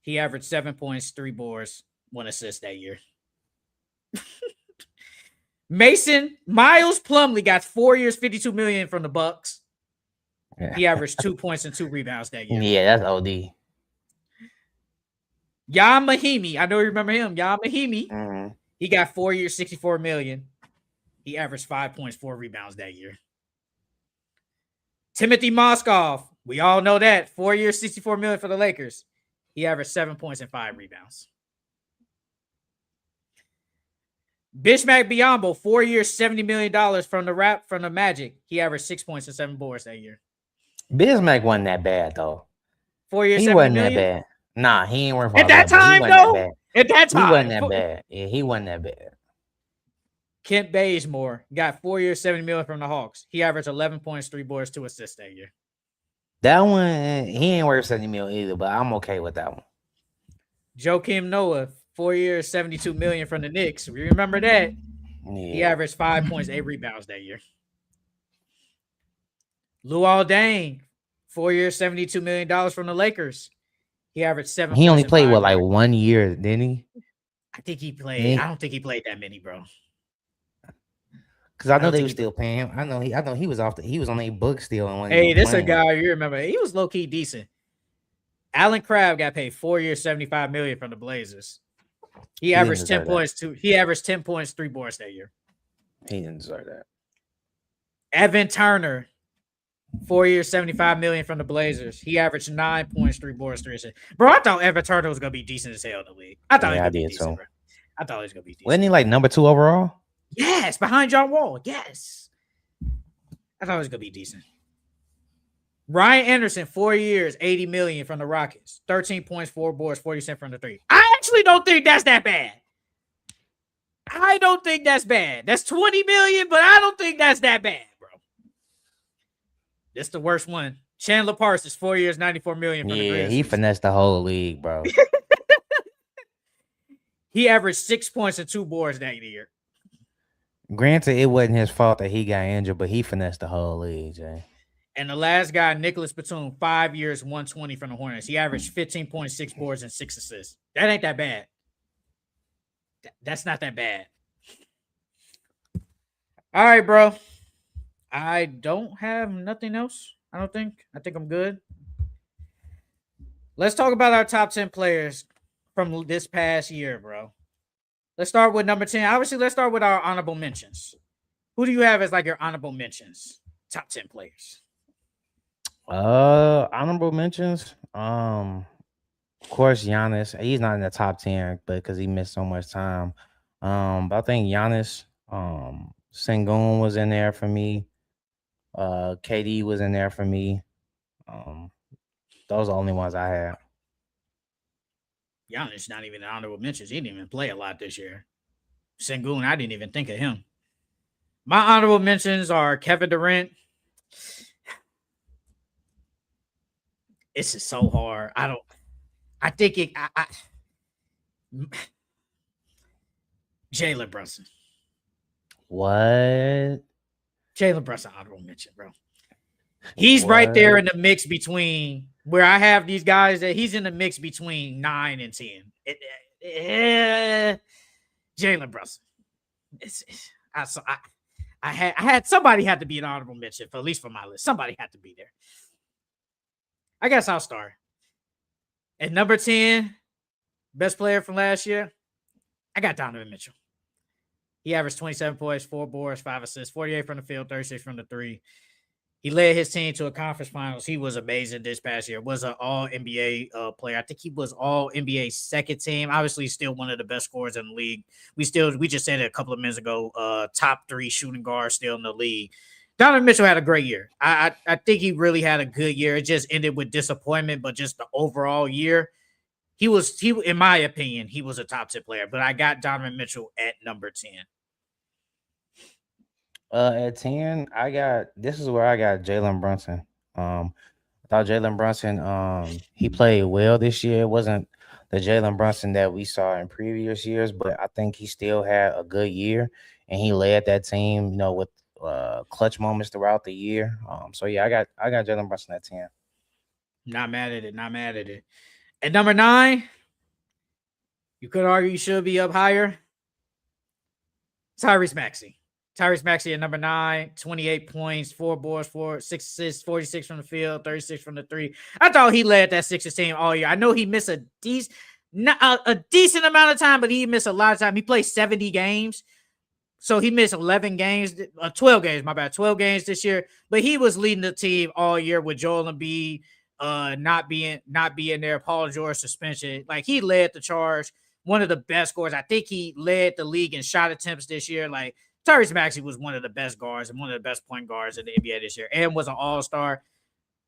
He averaged 7 points, 3 boards, 1 assist that year. Miles Plumlee got 4 years, $52 million from the Bucks. Yeah. He averaged 2 points and 2 rebounds that year.
Yeah, that's OD.
Jan Mahimi, I know you remember him. Jan Mahimi, He got 4 years, $64 million. He averaged 5 points, 4 rebounds that year. Timothy Mozgov, we all know that. 4 years, $64 million for the Lakers. He averaged 7 points and 5 rebounds. Bismack Biyombo, 4 years, $70 million from the Magic. He averaged 6 points and 7 boards that year.
Bismack wasn't that bad though.
4 years,
he
$70
wasn't
million?
that bad. Nah, he ain't worth
at that time though. At that time,
he wasn't that bad. Yeah, he wasn't that bad.
Kent Bazemore got 4 years, $70 million from the Hawks. He averaged 11 points, 3 boards, 2 assists that year.
That one, he ain't worth $70 million either, but I'm okay with that one.
Joakim Noah, 4 years, $72 million from the Knicks. We remember that. Yeah. He averaged 5 points, 8 rebounds that year. Luol Deng, 4 years, $72 million from the Lakers. He averaged 7
He
points
only played, what,
like
1 year, didn't he?
I think he played. I don't think he played that many, bro.
Because I know they were still paying him. I know he was he was on a book still.
Hey, this a guy you remember. He was low-key decent. Allen Crabbe got paid 4 years, $75 million from the Blazers. He averaged 10 points. He averaged 10 points, 3 boards that year.
He didn't deserve that.
Evan Turner, 4 years, $75 million from the Blazers. He averaged 9 points, 3 boards, 3 assists. Bro, I thought Evan Turner was gonna be decent as hell in the league. I thought he was gonna be decent, bro. I thought he was gonna be decent.
Wasn't he like number 2 overall?
Yes, behind John Wall. Yes. I thought he was gonna be decent. Ryan Anderson, 4 years, $80 million from the Rockets. 13 points, 4 boards, 40% from the 3. I actually don't think that's that bad. I don't think that's bad. That's $20 million, but I don't think that's that bad, bro. That's the worst one. Chandler Parsons, 4 years, $94 million from the Grizzlies.
He finessed the whole league, bro.
He averaged 6 points and 2 boards that year.
Granted, it wasn't his fault that he got injured, but he finessed the whole league, Jay.
And the last guy, Nicholas Batum, 5 years, $120 from the Hornets. He averaged 15.6 boards and 6 assists. That ain't that bad. That's not that bad. All right, bro. I don't have nothing else. I think I'm good. Let's talk about our top 10 players from this past year, bro. Let's start with number 10. Obviously, let's start with our honorable mentions. Who do you have as like your honorable mentions? Top 10 players.
Honorable mentions. Of course, Giannis. He's not in the top 10, but because he missed so much time. But I think Giannis, Sengun was in there for me. KD was in there for me. Um, those are the only ones I had.
Giannis not even an honorable mentions. He didn't even play a lot this year. Sengun, I didn't even think of him. My honorable mentions are Kevin Durant. This is so hard. I think it. Jalen Brunson.
What?
Jalen Brunson honorable mention, bro. He's right there in the mix between where I have these guys that he's in the mix between 9 and 10. Jalen Brunson. I had somebody had to be an honorable mention for at least for my list. Somebody had to be there. I guess I'll start. At number 10, best player from last year, I got Donovan Mitchell. He averaged 27 points, 4 boards, 5 assists, 48 from the field, 36 from the 3. He led his team to a conference finals. He was amazing this past year. Was an all NBA player. I think he was all NBA second team. Obviously, still one of the best scorers in the league. We just said it a couple of minutes ago. Top 3 shooting guard still in the league. Donovan Mitchell had a great year. I think he really had a good year. It just ended with disappointment, but just the overall year, he in my opinion, he was a top 10 player. But I got Donovan Mitchell at number 10.
At 10, this is where I got Jalen Brunson. I thought Jalen Brunson, he played well this year. It wasn't the Jalen Brunson that we saw in previous years, but I think he still had a good year and he led that team, with clutch moments throughout the year. So yeah, I got Jalen Brunson at 10.
Not mad at it. At number 9, you could argue you should be up higher. Tyrese Maxey. Tyrese Maxey at number 9, 28 points, 4 boards, 6 assists, 46 from the field, 36 from the 3. I thought he led that Sixers team all year. I know he missed a decent amount of time, but he missed a lot of time. He played 70 games. So he missed 11 games, 12 games, my bad, 12 games this year. But he was leading the team all year with Joel Embiid not being there, Paul George suspension. Like, he led the charge. One of the best scorers. I think he led the league in shot attempts this year. Like, Tyrese Maxey was one of the best guards and one of the best point guards in the NBA this year and was an all-star.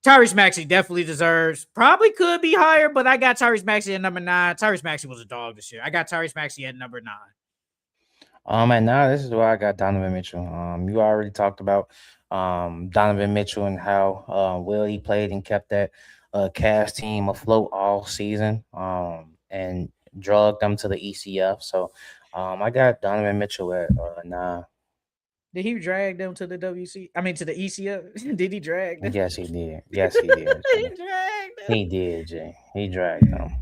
Tyrese Maxey definitely deserves, probably could be higher, but I got Tyrese Maxey at number 9. Tyrese Maxey was a dog this year. I got Tyrese Maxey at number 9.
And now this is where I got Donovan Mitchell. You already talked about Donovan Mitchell and how well he played and kept that Cavs team afloat all season and drugged them to the ECF. So I got Donovan Mitchell at 9.
Did he drag them to the to the ECF? Did he drag them?
Yes, he did. Yes, he did.
He dragged them.
He did, Jay. He dragged them.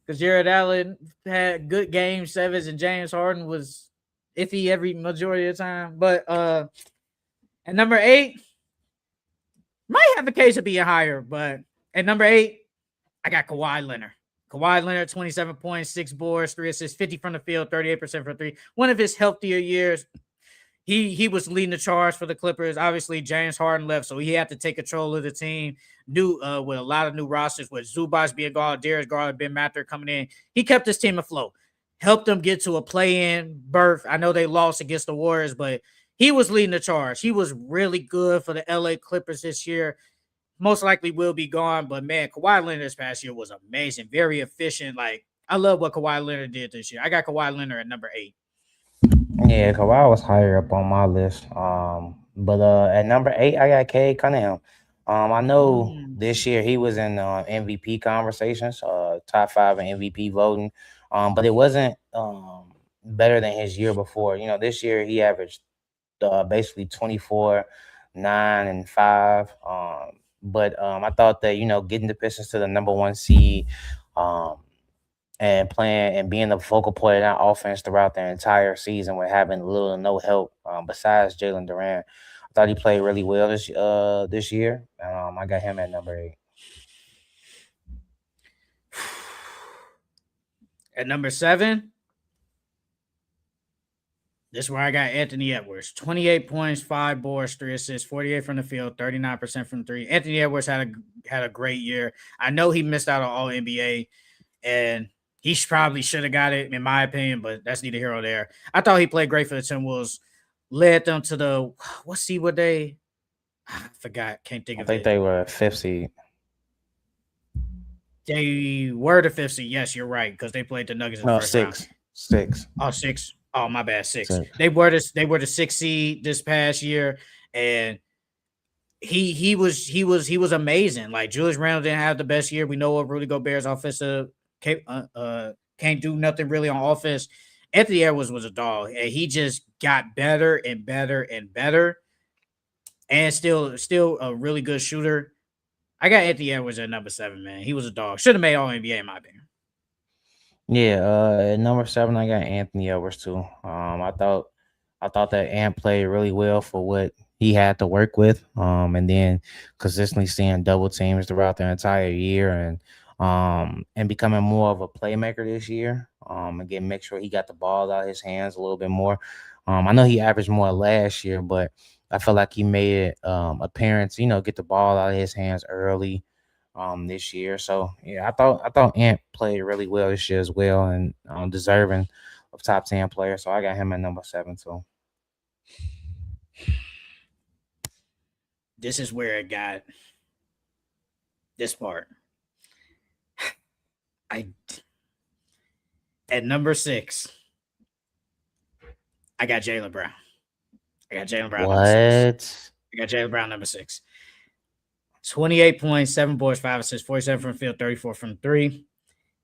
Because Jared Allen had good game 7s and James Harden was iffy every majority of the time. But at number 8, might have a case of being higher, but at number 8, I got Kawhi Leonard. Kawhi Leonard, 27 points, 6 boards, 3 assists, 50 from the field, 38% from 3. One of his healthier years. He was leading the charge for the Clippers. Obviously, James Harden left, so he had to take control of the team. With a lot of new rosters, with Zubac being gone, Darius Garland, Ben Mather coming in. He kept his team afloat, helped them get to a play-in berth. I know they lost against the Warriors, but he was leading the charge. He was really good for the LA Clippers this year. Most likely will be gone, but man, Kawhi Leonard this past year was amazing, very efficient. Like, I love what Kawhi Leonard did this year. I got Kawhi Leonard at number 8.
Yeah, Kawhi was higher up on my list. But at number 8, I got Cade Cunningham. I know this year he was in MVP conversations, top 5 in MVP voting. But it wasn't better than his year before. This year he averaged basically 24, 9, and 5. But I thought that getting the Pistons to the number 1 seed, and playing and being the focal point of that offense throughout the entire season with having little or no help besides Jalen Duran. I thought he played really well this year. I got him at number 8.
At number 7, this is where I got Anthony Edwards. 28 points, 5 boards, 3 assists, 48 from the field, 39% from 3. Anthony Edwards had a great year. I know he missed out on All NBA, and he probably should have got it, in my opinion, but that's neither here nor there. I thought he played great for the Timberwolves. Led them to the what seed were they? I forgot. Can't think
I
of
think
it.
they were 5th seed.
They were the 5th seed. Yes, you're right, because they played the Nuggets in the
No,
first round.
6.
Oh, 6. Oh, my bad. 6. They were the 6th seed this past year, and he was amazing. Like Julius Randle didn't have the best year. We know what Rudy Gobert's offensive can't do nothing really on offense. Anthony Edwards was a dog, and he just got better and better and better, and still a really good shooter. I got Anthony Edwards at number 7, man. He was a dog. Should have made All NBA in my opinion.
Yeah, at number 7, I got Anthony Edwards too. I thought that Ant played really well for what he had to work with. And then consistently seeing double teams throughout the entire year, and becoming more of a playmaker this year. Again, make sure he got the ball out of his hands a little bit more. I know he averaged more last year, but I feel like he made it appearance, get the ball out of his hands early this year. So yeah, I thought Ant played really well this year as well, and deserving of top 10 player. So I got him at number 7 too.
This is where it got this part. At number 6, I got Jalen Brown. I got Jalen Brown.
What?
I got Jalen Brown number 6. 28 points, 7 boards, 5 assists, 47 from the field, 34 from 3.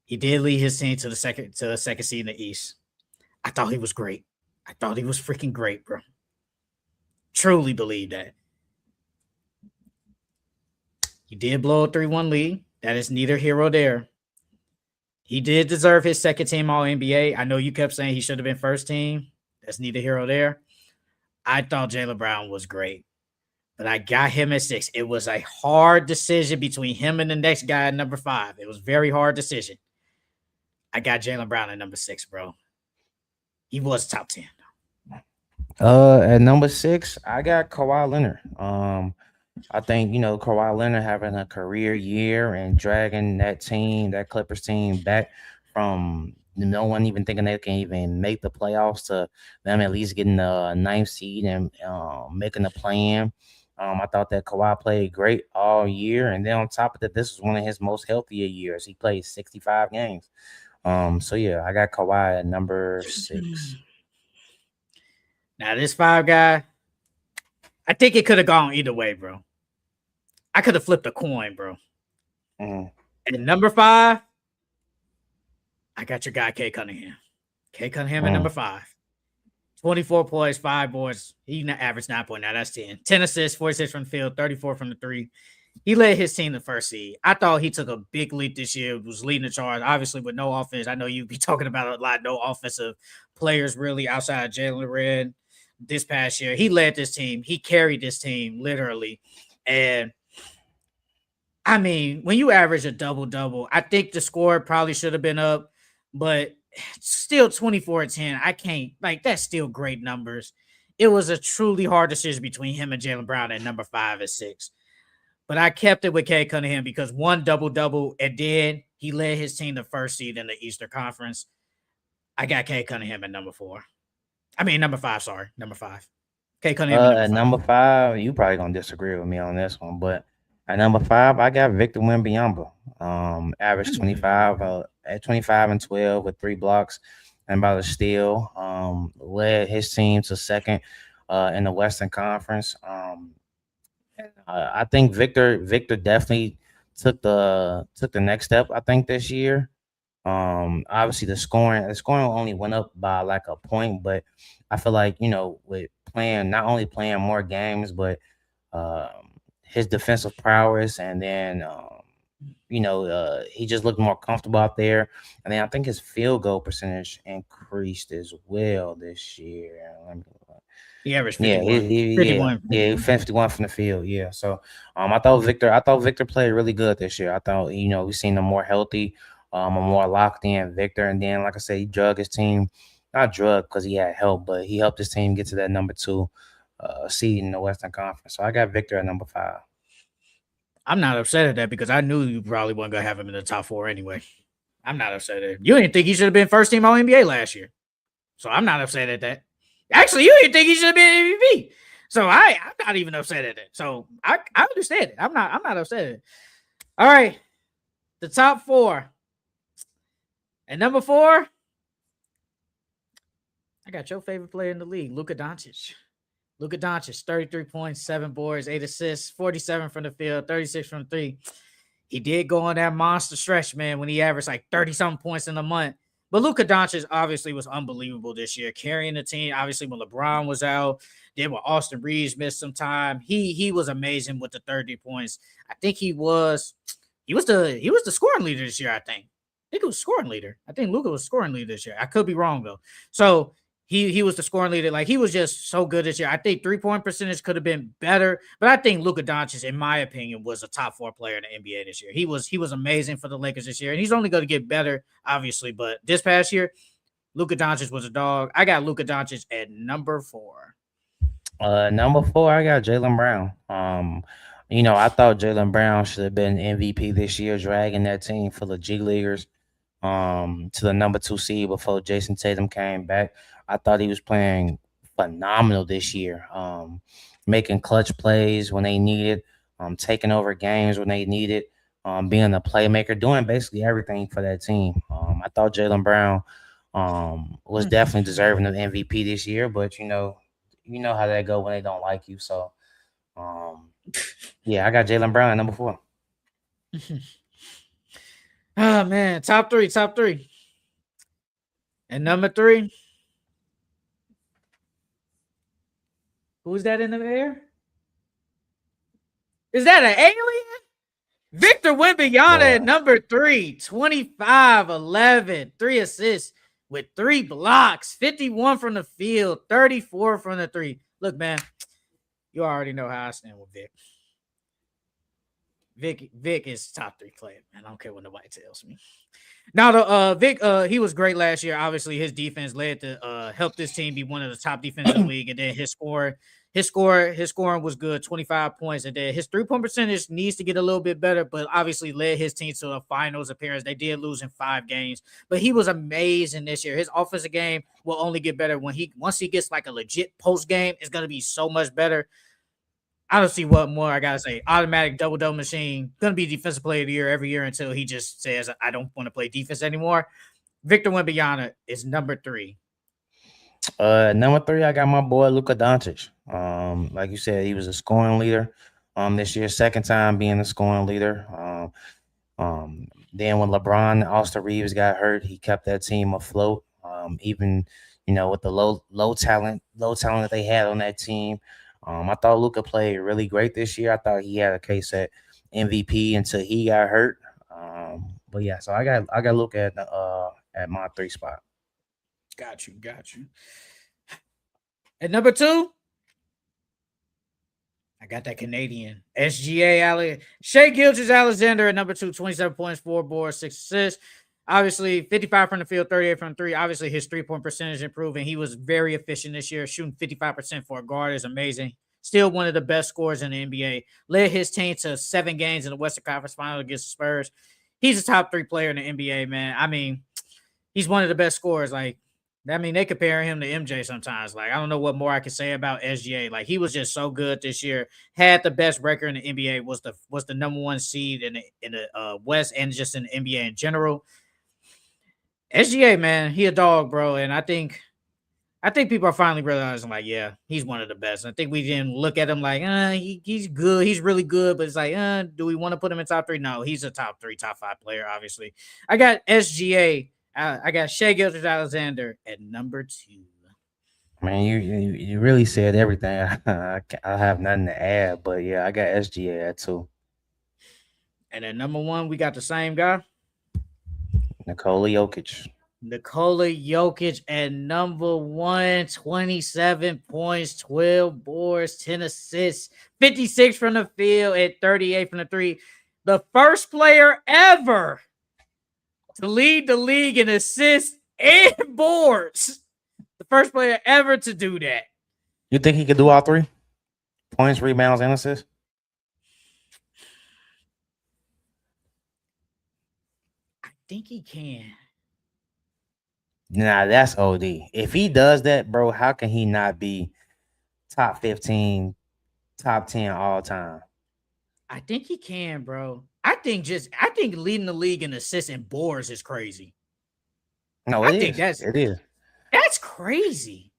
He did lead his team to the second seed in the East. I thought he was great. I thought he was freaking great, bro. Truly believe that. He did blow a 3-1 lead. That is neither here nor there. He did deserve his second team All NBA. I know you kept saying he should have been first team. That's neither here nor there. I thought Jalen Brown was great, but I got him at 6. It was a hard decision between him and the next guy at number 5. It was a very hard decision. I got Jalen Brown at number 6, bro. He was top 10.
At number 6, I got Kawhi Leonard. I think, Kawhi Leonard having a career year and dragging that Clippers team back from no one even thinking they can even make the playoffs to them at least getting the 9th seed and making the play-in. I thought that Kawhi played great all year. And then on top of that, this was one of his most healthier years. He played 65 games. So, yeah, I got Kawhi at number 6.
Now, this 5 guy, I think it could have gone either way, bro. I could have flipped a coin, bro.
Mm-hmm.
And number 5, I got your guy, K. Cunningham. K. Cunningham at number 5. 24 points, 5 boards. He averaged 9.9. That's 10. 10 assists, 46 from the field, 34 from the 3. He led his team the first seed. I thought he took a big leap this year, was leading the charge, obviously with no offense. I know you'd be talking about a lot, no offensive players really outside of Jalen Red this past year. He led this team. He carried this team, literally. And I mean, when you average a double-double, I think the score probably should have been up, but still 24-10. I can't, that's still great numbers. It was a truly hard decision between him and Jalen Brown at number 5 and 6. But I kept it with K. Cunningham because one double-double, and then he led his team the first seed in the Eastern Conference. I got K. Cunningham at number 4. I mean, number 5, sorry. Number 5. K. Cunningham
at number 5, you probably going to disagree with me on this one, but at number 5, I got Victor Wembanyama. Averaged 25 at 25 and 12 with 3 blocks and about a steal. Led his team to second in the Western Conference. I think Victor definitely took the next step. I think this year. Obviously the scoring only went up by like a point, but I feel like with not only playing more games, but his defensive prowess, and then he just looked more comfortable out there. And then I think his field goal percentage increased as well this year.
He averaged 51.
51 from the field. Yeah. So I thought Victor played really good this year. I thought, we've seen him more healthy. a more locked in Victor. And then, like I said, he drug his team, not drug because he had help, but he helped his team get to that number 2 seed in the Western Conference. So I got Victor at number 5.
I'm not upset at that because I knew you probably wasn't gonna have him in the top 4 anyway. I'm not upset at it. You didn't think he should have been first team All NBA last year. So I'm not upset at that. Actually, you didn't think he should have been MVP. So I'm not even upset at it. So I understand it. I'm not upset at it. All right. The top 4. And number 4, I got your favorite player in the league, Luka Doncic. Luka Doncic, 33 points, 7 boards, 8 assists, 47 from the field, 36 from 3. He did go on that monster stretch, man, when he averaged like 30-something points in a month. But Luka Doncic obviously was unbelievable this year, carrying the team. Obviously, when LeBron was out, then when Austin Reeves missed some time, he was amazing with the 30 points. I think he was the scoring leader this year. I think he was scoring leader. I think Luka was scoring leader this year. I could be wrong though. So he was the scoring leader. Like, he was just so good this year. I think 3-point percentage could have been better, but I think Luka Doncic, in my opinion, was a top 4 player in the NBA this year. He was amazing for the Lakers this year, and he's only going to get better, obviously. But this past year, Luka Doncic was a dog. I got Luka Doncic at number 4.
Number 4, I got Jalen Brown. I thought Jalen Brown should have been MVP this year, dragging that team full of G Leaguers to the number 2 seed before Jason Tatum came back. I thought he was playing phenomenal this year, making clutch plays when they needed, taking over games when they needed, being a playmaker, doing basically everything for that team. I thought Jalen Brown was definitely deserving of MVP this year, but you know how that go when they don't like you. So, yeah, I got Jalen Brown at number 4.
Oh man, top 3. And number 3. Who's that in the air? Is that an alien? Victor Wembanyama at number 3, 25, 11, 3 assists with 3 blocks, 51 from the field, 34 from the 3. Look, man, you already know how I stand with Vic. Vic is top 3 player, man. I don't care what nobody tells me. Now, Vic, he was great last year. Obviously, his defense led to help this team be one of the top defenses in the league, and then his scoring was good, 25 points, and then his 3-point percentage needs to get a little bit better, but obviously led his team to a finals appearance. They did lose in 5 games, but he was amazing this year. His offensive game will only get better once he gets like a legit post game. It's gonna be so much better. I don't see what more I gotta say. Automatic double machine, gonna be defensive player of the year every year until he just says, I don't want to play defense anymore. Victor Wembanyama is number 3.
Number 3, I got my boy Luka Doncic. Like you said, he was a scoring leader this year, second time being a scoring leader. Then when LeBron and Austin Reeves got hurt, he kept that team afloat. Even with the low talent that they had on that team. I thought Luka played really great this year. I thought he had a case at MVP until he got hurt. But yeah, so I got Luka at my 3 spot.
Got you. At number 2, I got that Canadian SGA Shai Gilgeous-Alexander at number 2, 27 points, 4 boards, 6 assists. Obviously, 55 from the field, 38 from 3. Obviously, his 3-point percentage improved, and he was very efficient this year. Shooting 55% for a guard is amazing. Still one of the best scorers in the NBA. Led his team to 7 games in the Western Conference Final against the Spurs. He's a top 3 player in the NBA, man. I mean, he's one of the best scorers. Like, I mean, they compare him to MJ sometimes. Like, I don't know what more I can say about SGA. Like, he was just so good this year. Had the best record in the NBA. Was the number 1 seed in the West and just in the NBA in general. SGA, man, he a dog, bro. And I think people are finally realizing, like, yeah, he's one of the best. I think we didn't look at him like, he's good. He's really good. But it's like, do we want to put him in top 3? No, he's a top 3, top 5 player, obviously. I got SGA. I got Shai Gilgeous-Alexander at number 2.
Man, you really said everything. I have nothing to add, but yeah, I got SGA at 2.
And at number 1, we got the same guy,
Nikola Jokic.
Nikola Jokic at number 1, 27 points, 12 boards, 10 assists, 56 from the field, and 38 from the 3. The first player ever to lead the league in assists and boards. The first player ever to do that.
You think he could do all three? Points, rebounds, and assists?
I think he can.
Nah, that's OD. If he does that, bro, how can he not be top 15, top 10 all time?
I think he can, bro. I think leading the league in assists and boards is crazy.
No,
I think
it is.
That's crazy.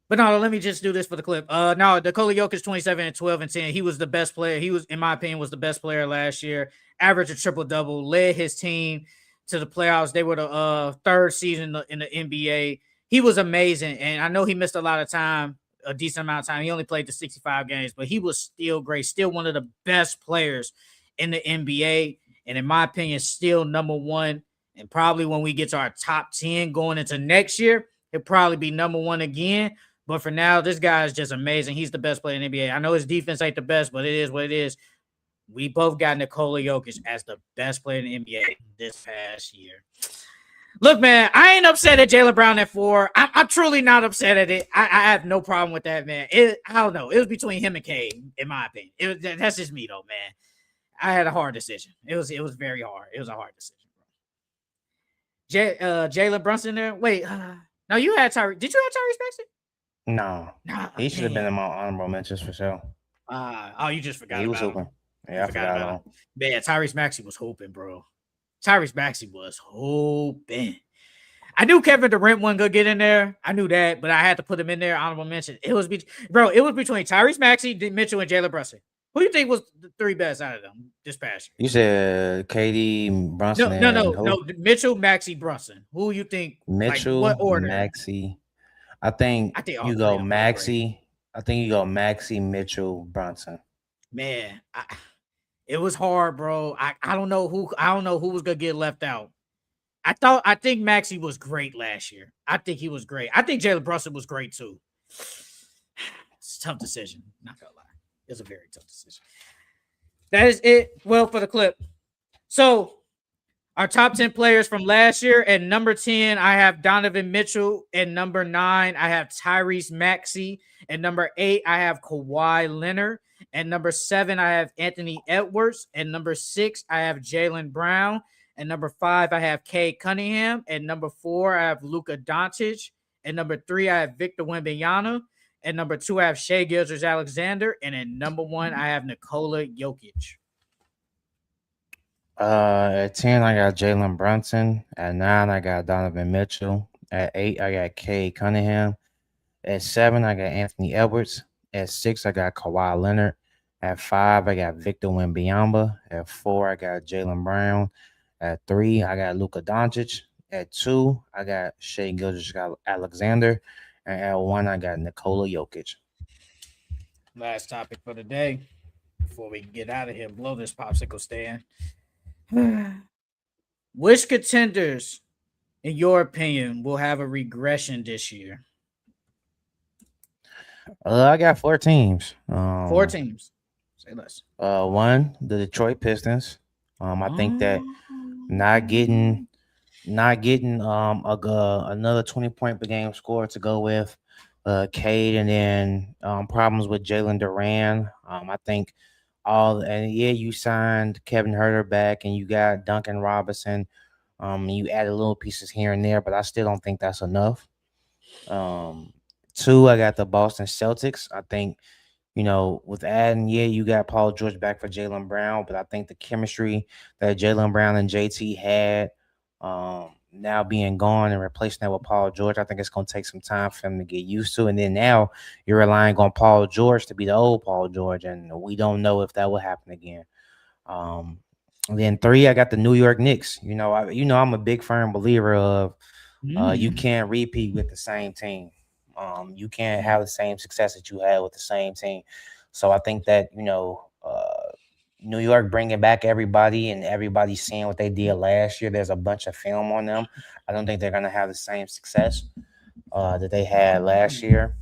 But no, let me just do this for the clip. No, Nikola Jokic 27 and 12 and 10. He was the best player. He was, in my opinion, was the best player last year. Averaged a triple-double, led his team to the playoffs. They were the third season in the NBA. He was amazing. And I know he missed a lot of time, a decent amount of time. He only played the 65 games, but he was still great. Still one of the best players in the NBA. And in my opinion, still number one. And probably when we get to our top 10 going into next year, he'll probably be number one again. But for now, this guy is just amazing. He's the best player in the NBA. I know his defense ain't the best, but it is what it is. We both got Nikola Jokic as the best player in the NBA this past year. Look, man, I ain't upset at Jalen Brown at 4. I'm truly not upset at it. I have no problem with that, man. I don't know. It was between him and Cade, in my opinion. That's just me, though, man. I had a hard decision. It was very hard. It was a hard decision. Jalen Brunson there. Wait, no, you had Tyrese. Did you have Tyrese Maxey?
No, he should have been in my honorable mentions for sure.
You just forgot.
He was hooping. Yeah, I forgot about him.
Man, Tyrese Maxey was hooping, bro. Tyrese Maxey was hooping. I knew Kevin Durant wasn't gonna get in there. I knew that, but I had to put him in there. Honorable mention. It was between Tyrese Maxey, Mitchell, and Jalen Brunson. Who do you think was the three best out of them this past year?
You said KD, Brunson.
No. Mitchell, Maxey, Brunson. Who you think?
Mitchell,
what order?
Maxey. I think you go Maxey. I think you go Maxey, Mitchell, Brunson.
Man, it was hard, bro. I don't know who was gonna get left out. I think Maxey was great last year. I think he was great. I think Jalen Brunson was great too. It's a tough decision. Not gonna lie. It's a very tough decision. That is it. Well, for the clip. So our top 10 players from last year. At number 10, I have Donovan Mitchell. At number 9, I have Tyrese Maxey. At number 8, I have Kawhi Leonard. At number 7, I have Anthony Edwards. At number 6, I have Jalen Brown. At number 5, I have Cade Cunningham. At number 4, I have Luka Doncic. At number 3, I have Victor Wembanyama. At number 2, I have Shai Gilgeous-Alexander. And at number 1, I have Nikola Jokic.
At 10, I got Jalen Brunson. At 9, I got Donovan Mitchell. At 8, I got Cade Cunningham. At 7, I got Anthony Edwards. At 6, I got Kawhi Leonard. At 5, I got Victor Wembanyama. At 4, I got Jalen Brown. At 3, I got Luka Doncic. At 2, I got Shai Gilgeous-Alexander. And at 1, I got Nikola Jokic.
Last topic for the day before we get out of here, blow this popsicle stand. Which contenders, in your opinion, will have a regression this year?
I got 4 teams.
4 teams. Say less.
1, the Detroit Pistons. I think that not getting another 20-point per game score to go with Cade, and then problems with Jalen Duran. I think you signed Kevin Herter back, and you got Duncan Robinson. You added little pieces here and there, but I still don't think that's enough. 2, I got the Boston Celtics. I think, with adding, you got Paul George back for Jaylen Brown, but I think the chemistry that Jaylen Brown and JT had, now being gone and replacing that with Paul George, I think it's going to take some time for him to get used to. And then now you're relying on Paul George to be the old Paul George, and we don't know if that will happen again. And then 3, I got the New York Knicks. I'm a big firm believer of you can't repeat with the same team. You can't have the same success that you had with the same team. So I think that, New York bringing back everybody and everybody seeing what they did last year. There's a bunch of film on them. I don't think they're going to have the same success that they had last year.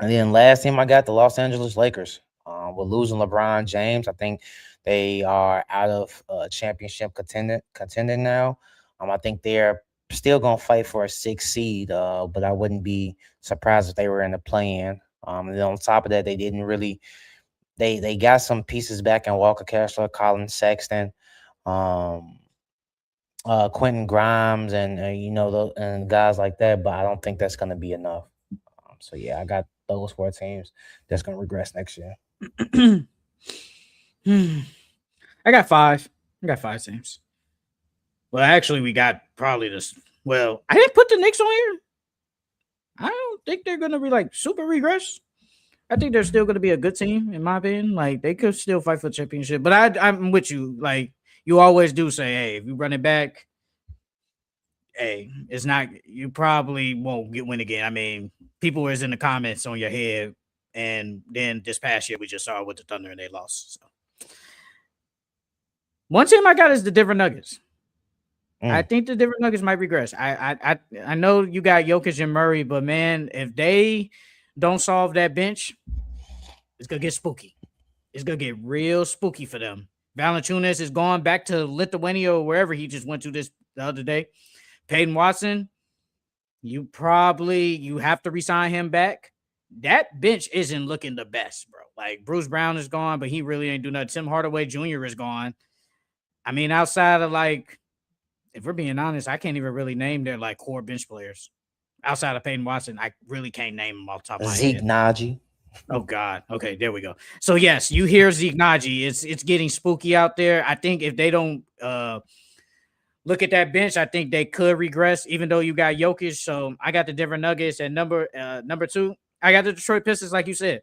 And then last team, I got the Los Angeles Lakers. With losing LeBron James, I think they are out of championship contender now. I think they're still gonna fight for a 6 seed, but I wouldn't be surprised if they were in the play-in. And then on top of that, they didn't really they got some pieces back in Walker Kessler, Colin Sexton, um, Quentin Grimes, and and guys like that. But I don't think that's gonna be enough. So yeah, I got those 4 teams that's gonna regress next year.
I got 5. I got 5 teams. Well, actually, we got probably this. Well, I didn't put the Knicks on here. I don't think they're gonna be like super regress. I think they're still gonna be a good team, in my opinion. Like they could still fight for the championship. But I'm with you. Like you always do say, hey, if you run it back, hey, it's not. You probably won't win again. I mean, people was in the comments on your head, and then this past year we just saw with the Thunder and they lost. So. One team I got is the Denver Nuggets. I think the Denver Nuggets might regress. I know you got Jokic and Murray, but man, if they don't solve that bench, it's gonna get spooky. It's gonna get real spooky for them. Valanciunas is going back to Lithuania or wherever he just went to this the other day. Peyton Watson, you have to resign him back. That bench isn't looking the best, bro. Like Bruce Brown is gone, but he really ain't do nothing. Tim Hardaway Jr. is gone. I mean, outside of like, if we're being honest, I can't even really name their like core bench players. Outside of Peyton Watson, I really can't name them off the top of my
Zeke
head.
Naji.
Oh God. Okay, there we go. So yes, you hear Zeke Naji. It's getting spooky out there. I think if they don't look at that bench, I think they could regress, even though you got Jokic. So I got the Denver Nuggets at number 2. I got the Detroit Pistons, like you said.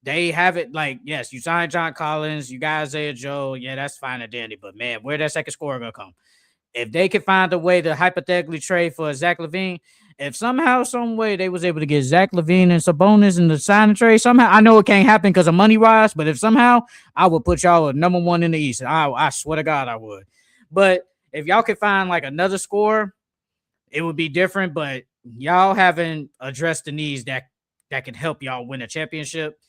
They have it like, yes, you signed John Collins, you got Isaiah Joe. Yeah, that's fine and dandy. But man, where that second scorer gonna come? If they could find a way to hypothetically trade for Zach LaVine, if somehow, some way they was able to get Zach LaVine and Sabonis in the signing trade, somehow, I know it can't happen because of money wise, but if somehow, I would put y'all at number 1 in the East. I swear to God, I would. But if y'all could find like another scorer, it would be different. But y'all haven't addressed the needs that can help y'all win a championship.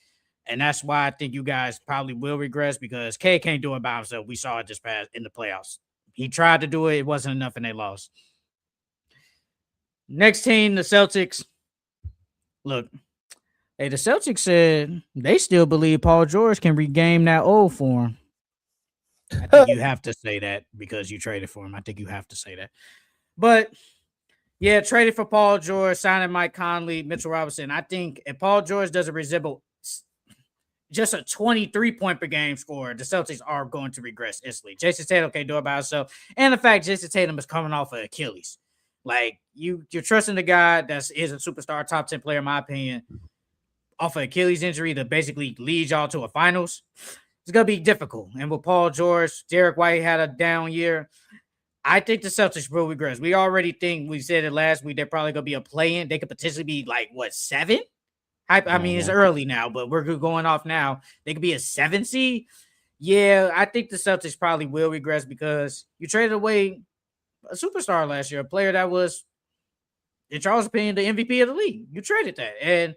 And that's why I think you guys probably will regress because K can't do it by himself. We saw it this past in the playoffs. He tried to do it. It wasn't enough, and they lost. Next team, the Celtics. Look, hey, the Celtics said they still believe Paul George can regain that old form. I think you have to say that because you traded for him. I think you have to say that. But, yeah, traded for Paul George, signing Mike Conley, Mitchell Robinson. I think if Paul George doesn't resemble just a 23-point per game score, the Celtics are going to regress instantly. Jason Tatum can't do it by himself. And the fact Jason Tatum is coming off of Achilles. Like, you're trusting the guy that is a superstar, top 10 player, in my opinion, off of Achilles injury to basically lead y'all to a finals. It's going to be difficult. And with Paul George, Derek White had a down year. I think the Celtics will regress. We already think, we said it last week, they're probably going to be a play-in. They could potentially be like, 7? I mean, it's early now, but we're going off now. They could be a 7 seed. Yeah, I think the Celtics probably will regress because you traded away a superstar last year, a player that was, in Charles' opinion, the MVP of the league. You traded that, and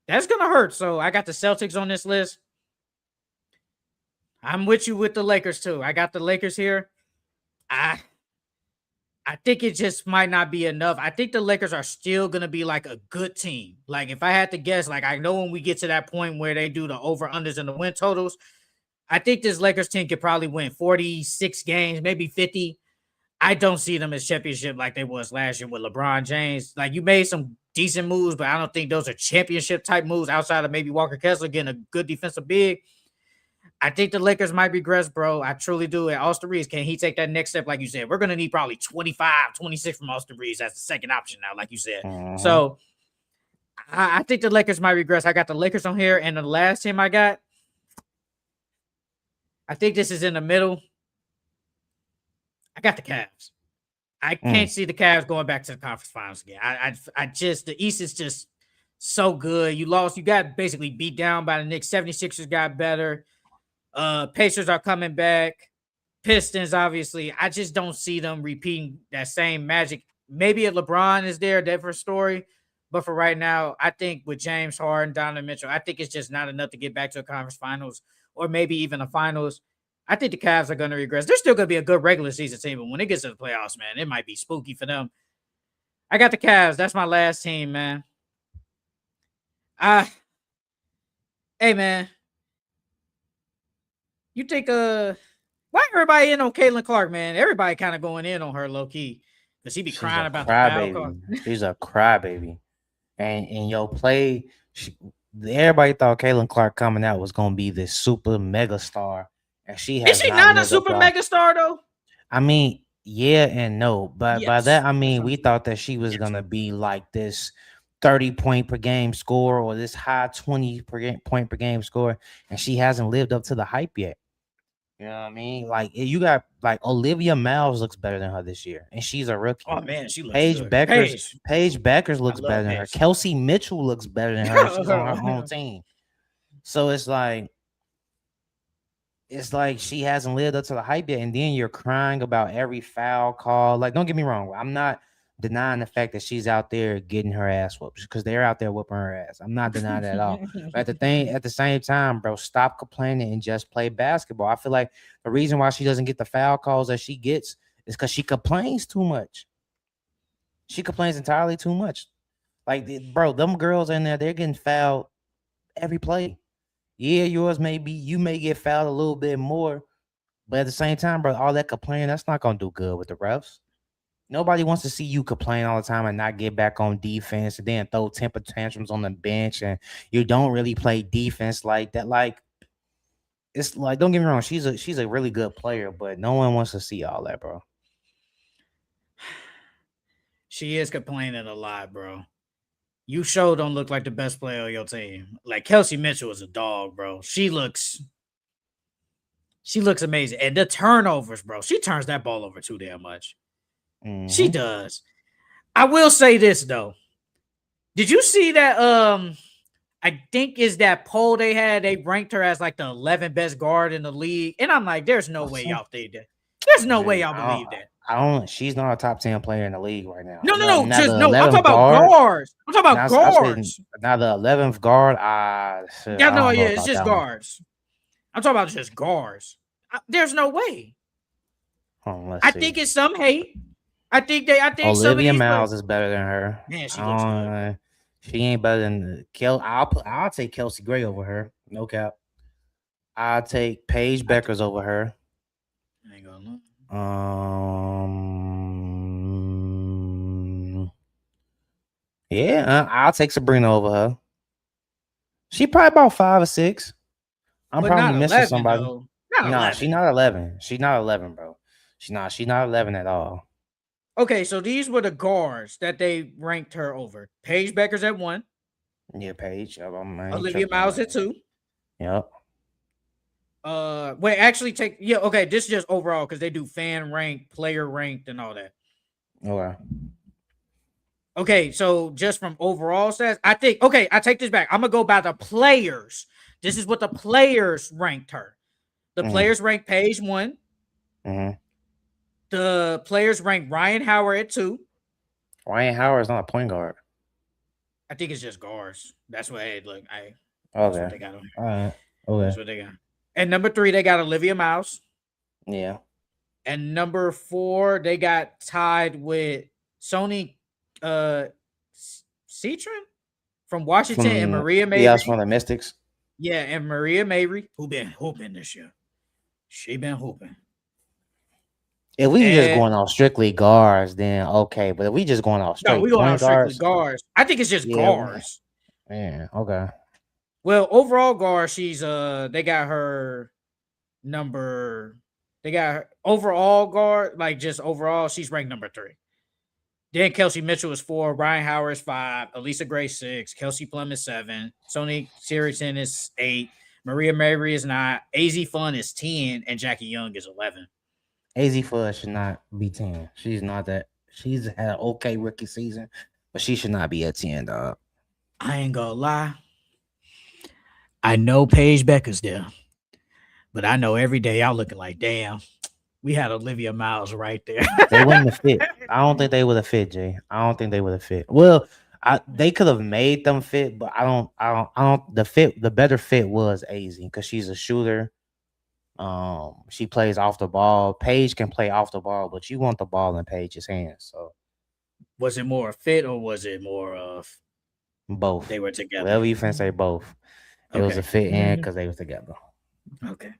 that's going to hurt. So I got the Celtics on this list. I'm with you with the Lakers, too. I got the Lakers here. I think it just might not be enough. I think the Lakers are still going to be like a good team. Like if I had to guess, like I know when we get to that point where they do the over-unders and the win totals, I think this Lakers team could probably win 46 games, maybe 50. I don't see them as championship like they was last year with LeBron James. Like you made some decent moves, but I don't think those are championship type moves outside of maybe Walker Kessler getting a good defensive big. I think the Lakers might regress, bro. I truly do. And Austin Reeves, can he take that next step? Like you said, we're going to need probably 25, 26 from Austin Reeves as the second option now, like you said. So I think the Lakers might regress. I got the Lakers on here. And the last team I got, I think this is in the middle. I got the Cavs. I can't see the Cavs going back to the conference finals again. I just, the East is just so good. You got basically beat down by the Knicks. 76ers got better. Pacers are coming back. Pistons, obviously. I just don't see them repeating that same magic. Maybe if LeBron is there, different story. But for right now, I think with James Harden, Donovan Mitchell, I think it's just not enough to get back to a conference finals or maybe even a finals. I think the Cavs are going to regress. They're still going to be a good regular season team, but when it gets to the playoffs, man, it might be spooky for them. I got the Cavs. That's my last team, man. Hey, man, you think why everybody in on Caitlin Clark, man? Everybody kind of going in on her low key because she be crying about the foul call.
She's a crybaby. And everybody thought Caitlin Clark coming out was gonna be this super mega star, and she has.
Is she not a super mega star though?
I mean, yeah and no, but by that I mean we thought that she was gonna be like this 30-point per game score or this high 20-point per game score, and she hasn't lived up to the hype yet. You know what I mean? Like you got like Olivia Miles looks better than her this year, and she's a rookie.
Oh man, she looks
Paige
good.
Beckers looks better than her. Kelsey Mitchell looks better than her. She's on her own team. So it's like she hasn't lived up to the hype yet, and then you're crying about every foul call. Like, don't get me wrong, I'm not denying the fact that she's out there getting her ass whooped because they're out there whooping her ass. I'm not denying that at all. But at the same time, bro, stop complaining and just play basketball. I feel like the reason why she doesn't get the foul calls that she gets is because she complains too much. She complains entirely too much. Like, bro, them girls in there, they're getting fouled every play. Yeah, you may get fouled a little bit more, but at the same time, bro, all that complaining, that's not gonna do good with the refs. Nobody wants to see you complain all the time and not get back on defense and then throw temper tantrums on the bench and you don't really play defense like that. Like, it's like, don't get me wrong, she's a really good player, but no one wants to see all that, bro.
She is complaining a lot, bro. You sure don't look like the best player on your team. Like Kelsey Mitchell is a dog, bro. She looks amazing. And the turnovers, bro. She turns that ball over too damn much. Mm-hmm. She does. I will say this though. Did you see that? I think is that poll they had. They ranked her as like the 11th best guard in the league, and I'm like, there's no way y'all think that. There's no way y'all believe that.
She's not a top 10 player in the league right now.
No. I'm talking about guards. I'm talking about guards.
Now the 11th guard.
It's just guards. I'm talking about just guards. There's no way. I think it's some hate. I think
Olivia Miles is better than her.
Man, she looks good.
She ain't better than I'll take Kelsey Gray over her. No cap. I'll take Paige Beckers over her.
I ain't gonna look.
I'll take Sabrina over her. She probably about 5 or 6. I'm probably missing 11, somebody. No, she's not 11. She's not 11, bro. She's not 11 at all.
Okay, so these were the guards that they ranked her over. Paige Beckers at 1.
Yeah, Paige.
Olivia Miles at 2.
Yep.
Okay, this is just overall because they do fan ranked, player ranked, and all that. Okay, so just from overall stats, I take this back. I'm gonna go by the players. This is what the players ranked her. The players ranked Paige 1.
Mm-hmm.
The players ranked Ryan Howard at 2.
Ryan Howard is not a point guard.
I think it's just guards. That's what that's what they got on here.
All right. Okay.
That's what they got. And number 3, they got Olivia Miles.
Yeah.
And number 4, they got tied with Sony Citron from Washington and Maria Mabry.
Yeah, that's from the Mystics.
Yeah, and Maria Mabry, who been hooping this year. She been hooping.
If we just going off strictly guards, then okay. But if we just going off strictly
guards, I think it's just guards.
Yeah, okay.
Well, overall guard, she's they got her number. They got her overall guard, like just overall, she's ranked number 3. Then Kelsey Mitchell is 4, Ryan Howard is 5, Elisa Gray 6, Kelsey Plum is 7, Sony Siriton is 8, Maria Mabry is 9, AZ Fun is 10, and Jackie Young is 11.
AZ Fun should not be 10. She's not that. She's had an okay rookie season, but she should not be at 10, dog.
I ain't gonna lie. I know Paige Becker's there, but I know every day y'all looking like, damn, we had Olivia Miles right there.
They wouldn't have fit. I don't think they would have fit, Jay. I don't think they would have fit. Well, They could have made them fit, but I don't. The better fit was AZ because she's a shooter. She plays off the ball. Paige can play off the ball, but you want the ball in Paige's hands. So
Was it more fit or was it more of
both.
they were together?
Whatever you can say, both. It was a fit in because they were together.
Okay.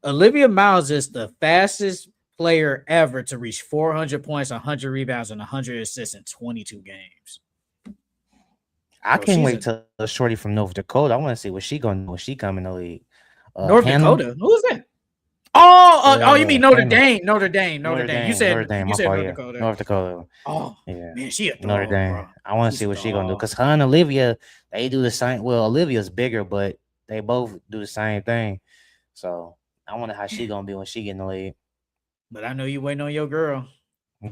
Olivia Miles is the fastest player ever to reach 400 points, 100 rebounds, and 100 assists in 22 games.
I can't wait till Shorty from North Dakota. I want to see what she gonna do when she come in the league.
North Dakota? Who is that? Oh, you mean Notre Dame? Notre Dame. You said North Dakota.
North Dakota.
Oh, yeah. Man, she a dog,
Notre Dame.
bro.
I want to see what she gonna do because her and Olivia, they do the same. Well, Olivia's bigger, but they both do the same thing. So I wonder how she gonna be when she get in the league.
But I know you waiting on your girl,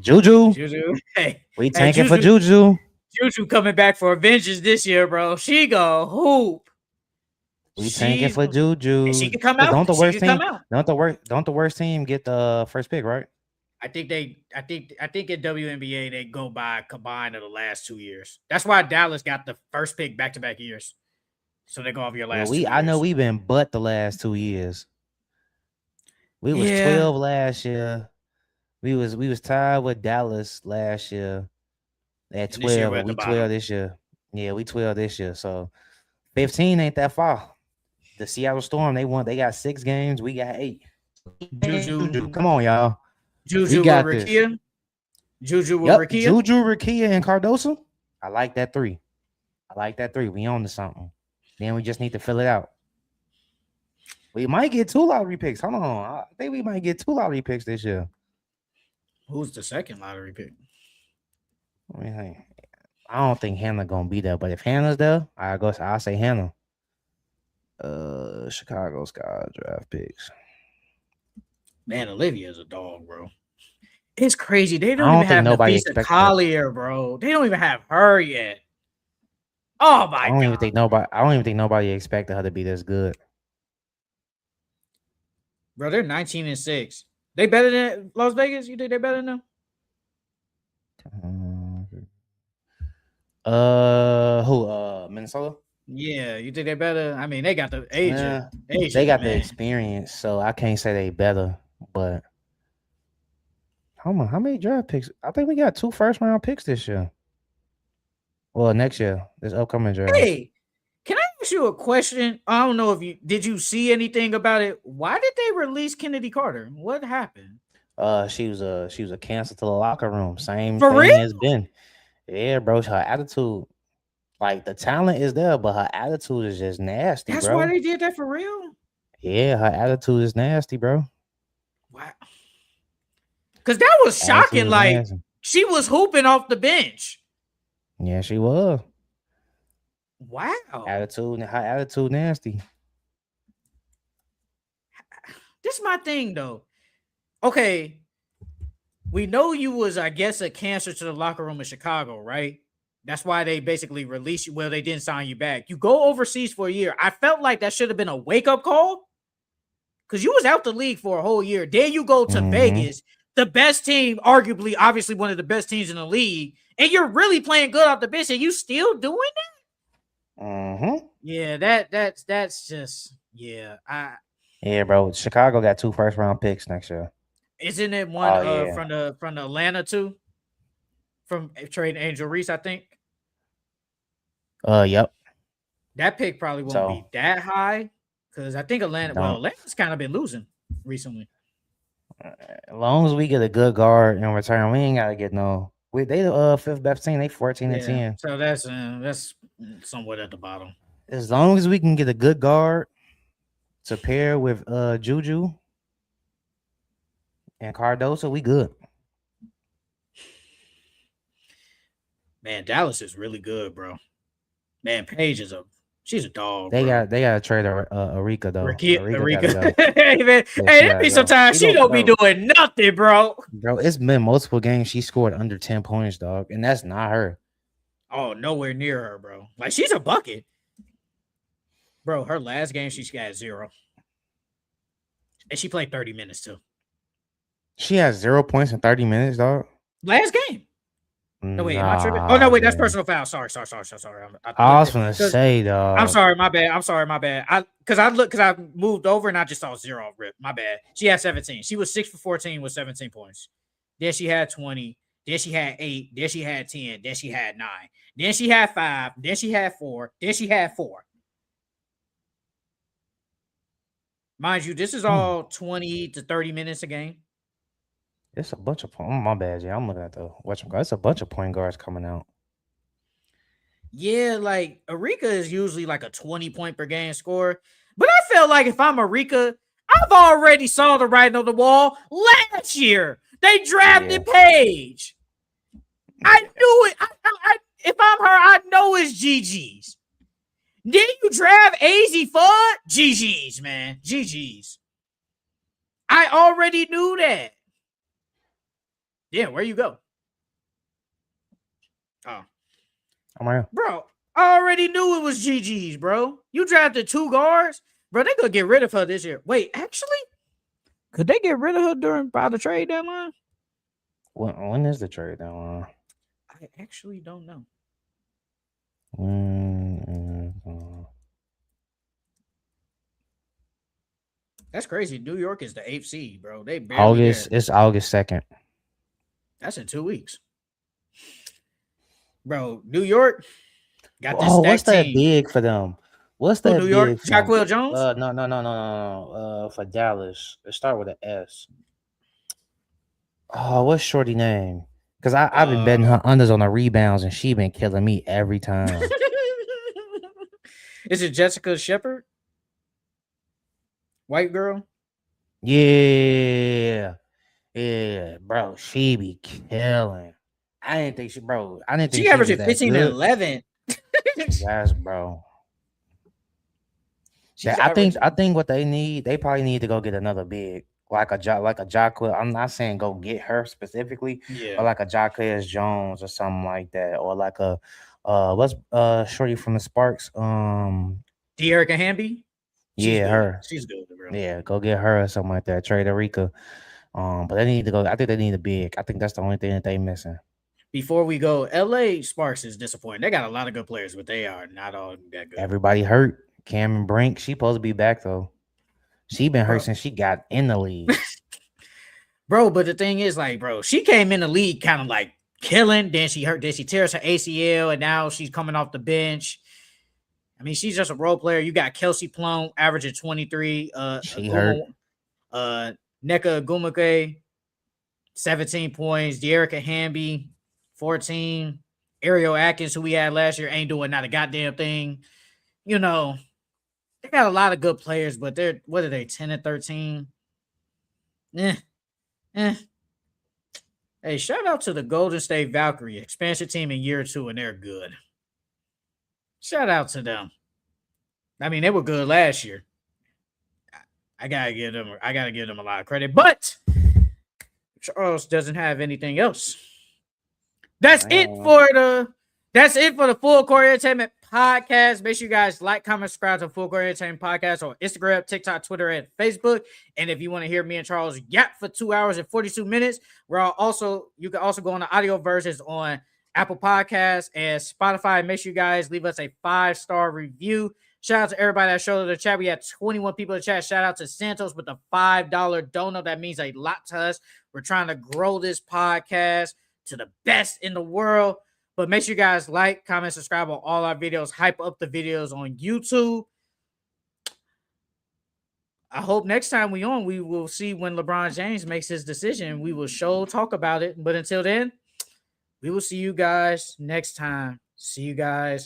Juju.
Hey,
we tanking for Juju.
Juju coming back for Avengers this year, bro. She go hoop.
We tanking for Juju.
She can come out. Don't
the worst team get the first pick, right?
I think at WNBA they go by combined of the last 2 years. That's why Dallas got the first pick back-to-back years. So they go off your last 2 years.
I know we've been but the last 2 years. We was 12 last year. We was tied with Dallas last year at 12. And we 12 this year. Yeah, we 12 this year. So 15 ain't that far. The Seattle Storm, they got 6 games. We got 8. Juju. Come on, y'all.
Juju with Rakia. Juju with Rakia.
Juju, Rakia, and Cardoso. I like that 3. We on to something. Then we just need to fill it out. We might get 2 lottery picks. Hold on. I think we might get 2 lottery picks this year.
Who's the second lottery pick?
I don't think Hannah gonna be there, but if Hannah's there, I'll say Hannah. Chicago's got draft picks.
Man, Olivia's a dog, bro. It's crazy. They don't even have Nafisa Collier, bro. They don't even have her yet. Oh my god! I don't
even think nobody expected her to be this good.
Bro, they're 19-6. They better than Las Vegas? You think they better than
them? Who? Minnesota?
Yeah, you think they better? I mean, they got the age.
They got the experience, so I can't say they better. But how many draft picks? I think we got 2 first-round picks this year. Well, next year, this upcoming draft.
Hey, can I ask you a question? I don't know if did you see anything about it? Why did they release Kennedy Carter? What happened?
She was a cancer to the locker room. Same
For
thing
real?
has been. Yeah, bro. Her attitude, like the talent is there, but her attitude is just nasty.
That's
bro.
Why they did that for real?
Yeah, her attitude is nasty, bro.
Wow. Because that was shocking. Like she was hooping off the bench.
Yeah, she was.
Wow.
Her attitude nasty.
This is my thing, though. Okay. We know you was, I guess, a cancer to the locker room in Chicago, right? That's why they basically released you. Well, they didn't sign you back. You go overseas for a year. I felt like that should have been a wake-up call because you was out the league for a whole year. Then you go to Vegas, the best team, arguably, obviously one of the best teams in the league, and you're really playing good off the bench, and you still doing that? Yeah, that's just
Yeah, bro. Chicago got 2 first-round picks next year.
Isn't it one from the Atlanta too? From trading Angel Reese, I think.
Yep.
That pick probably won't be that high because I think Atlanta's kind of been losing recently.
As long as we get a good guard in return, we ain't gotta get no. They the 5th best team. They 14-10.
So that's somewhat at the bottom.
As long as we can get a good guard to pair with Juju and Cardoso, we good.
Man, Dallas is really good, bro. Man, Paige she's a dog.
They got to trade Arika though.
Arika. Hey, man. That be sometimes she don't be doing nothing, bro.
Bro, it's been multiple games she scored under 10 points, dog, and that's not her.
Oh, nowhere near her, bro. Like she's a bucket, bro. Her last game she got 0, and she played 30 minutes too.
She has 0 points in 30 minutes, dog.
Last game. No, wait, am I tripping? Oh no, wait, that's personal foul. Sorry.
I was gonna say, dog.
I'm sorry, my bad. Because I moved over and I just saw 0 rip. My bad. She had 17. She was 6 for 14 with 17 points. Then she had 20. Then she had 8. Then she had 10. Then she had 9. Then she had 5. Then she had 4. Then she had 4. Mind you, this is all 20 to 30 minutes a game.
It's a bunch of my bad, yeah. I'm looking at the it's a bunch of point guards coming out.
Yeah, like Arika is usually like a 20-point per game scorer. But I feel like if I'm Arika, I've already saw the writing on the wall last year. They drafted Paige. I knew it. If I'm her, I know it's GG's. Then you draft AZ Fudd? GG's, man. GG's. I already knew that. Yeah, where you go? Oh.
I'm right here.
Bro, I already knew it was GG's, bro. You drafted 2 guards? Bro, they gonna get rid of her this year. Wait, actually? Could they get rid of her by the trade deadline?
When is the trade deadline?
I actually don't know. That's crazy. New York is the 8th seed, bro. They barely
It's August 2nd.
That's in 2 weeks. Bro, New York got this
what's that
team.
big for them? What's that
New York?
big?
Jacquel Jones?
No. For Dallas. It start with an S. Oh, what's Shorty name? Because I've been betting her unders on the rebounds, and she been killing me every time.
Is it Jessica Shepard? White girl?
Yeah, bro. She be killing. I didn't think
she averaged 15 and 11.
Yes, bro. I think what they probably need to go get another big, like a Jacquel. I'm not saying go get her specifically, but like a Jacquel Jones or something like that, or like a what's Shorty from the Sparks?
De'Erica Hamby.
Her.
She's good, bro.
Yeah, go get her or something like that. Trade Arika. But they need to go. I think they need a big. I think that's the only thing that they missing.
Before we go, LA Sparks is disappointing. They got a lot of good players, but they are not all that good.
Everybody hurt. Cameron Brink, she supposed to be back though. She been hurt since she got in the league.
Bro, but the thing is, like, bro, she came in the league kind of like killing. Then she hurt. Then she tears her ACL, and now she's coming off the bench. I mean, she's just a role player. You got Kelsey Plum averaging 23.
She hurt.
Neka Gumake, 17 points. De'Erica Hamby, 14. Ariel Atkins, who we had last year, ain't doing not a goddamn thing. You know, they got a lot of good players, but they're, what are they, 10 and 13? Hey, shout out to the Golden State Valkyrie expansion team in year 2, and they're good. Shout out to them. I mean, they were good last year. I gotta give them a lot of credit, but Charles doesn't have anything else. That's it for the Full Court Entertainment Podcast. Make sure you guys like, comment, subscribe to Full Court Entertainment Podcast on Instagram, TikTok, Twitter, and Facebook. And if you want to hear me and Charles yap for 2 hours and 42 minutes, you can also go on the audio versions on Apple Podcasts and Spotify. Make sure you guys leave us a 5-star review. Shout out to everybody that showed up in the chat. We had 21 people in the chat. Shout out to Santos with the $5 donut. That means a lot to us. We're trying to grow this podcast to the best in the world. But make sure you guys like, comment, subscribe on all our videos. Hype up the videos on YouTube. I hope next time we will see when LeBron James makes his decision. We will talk about it. But until then, we will see you guys next time. See you guys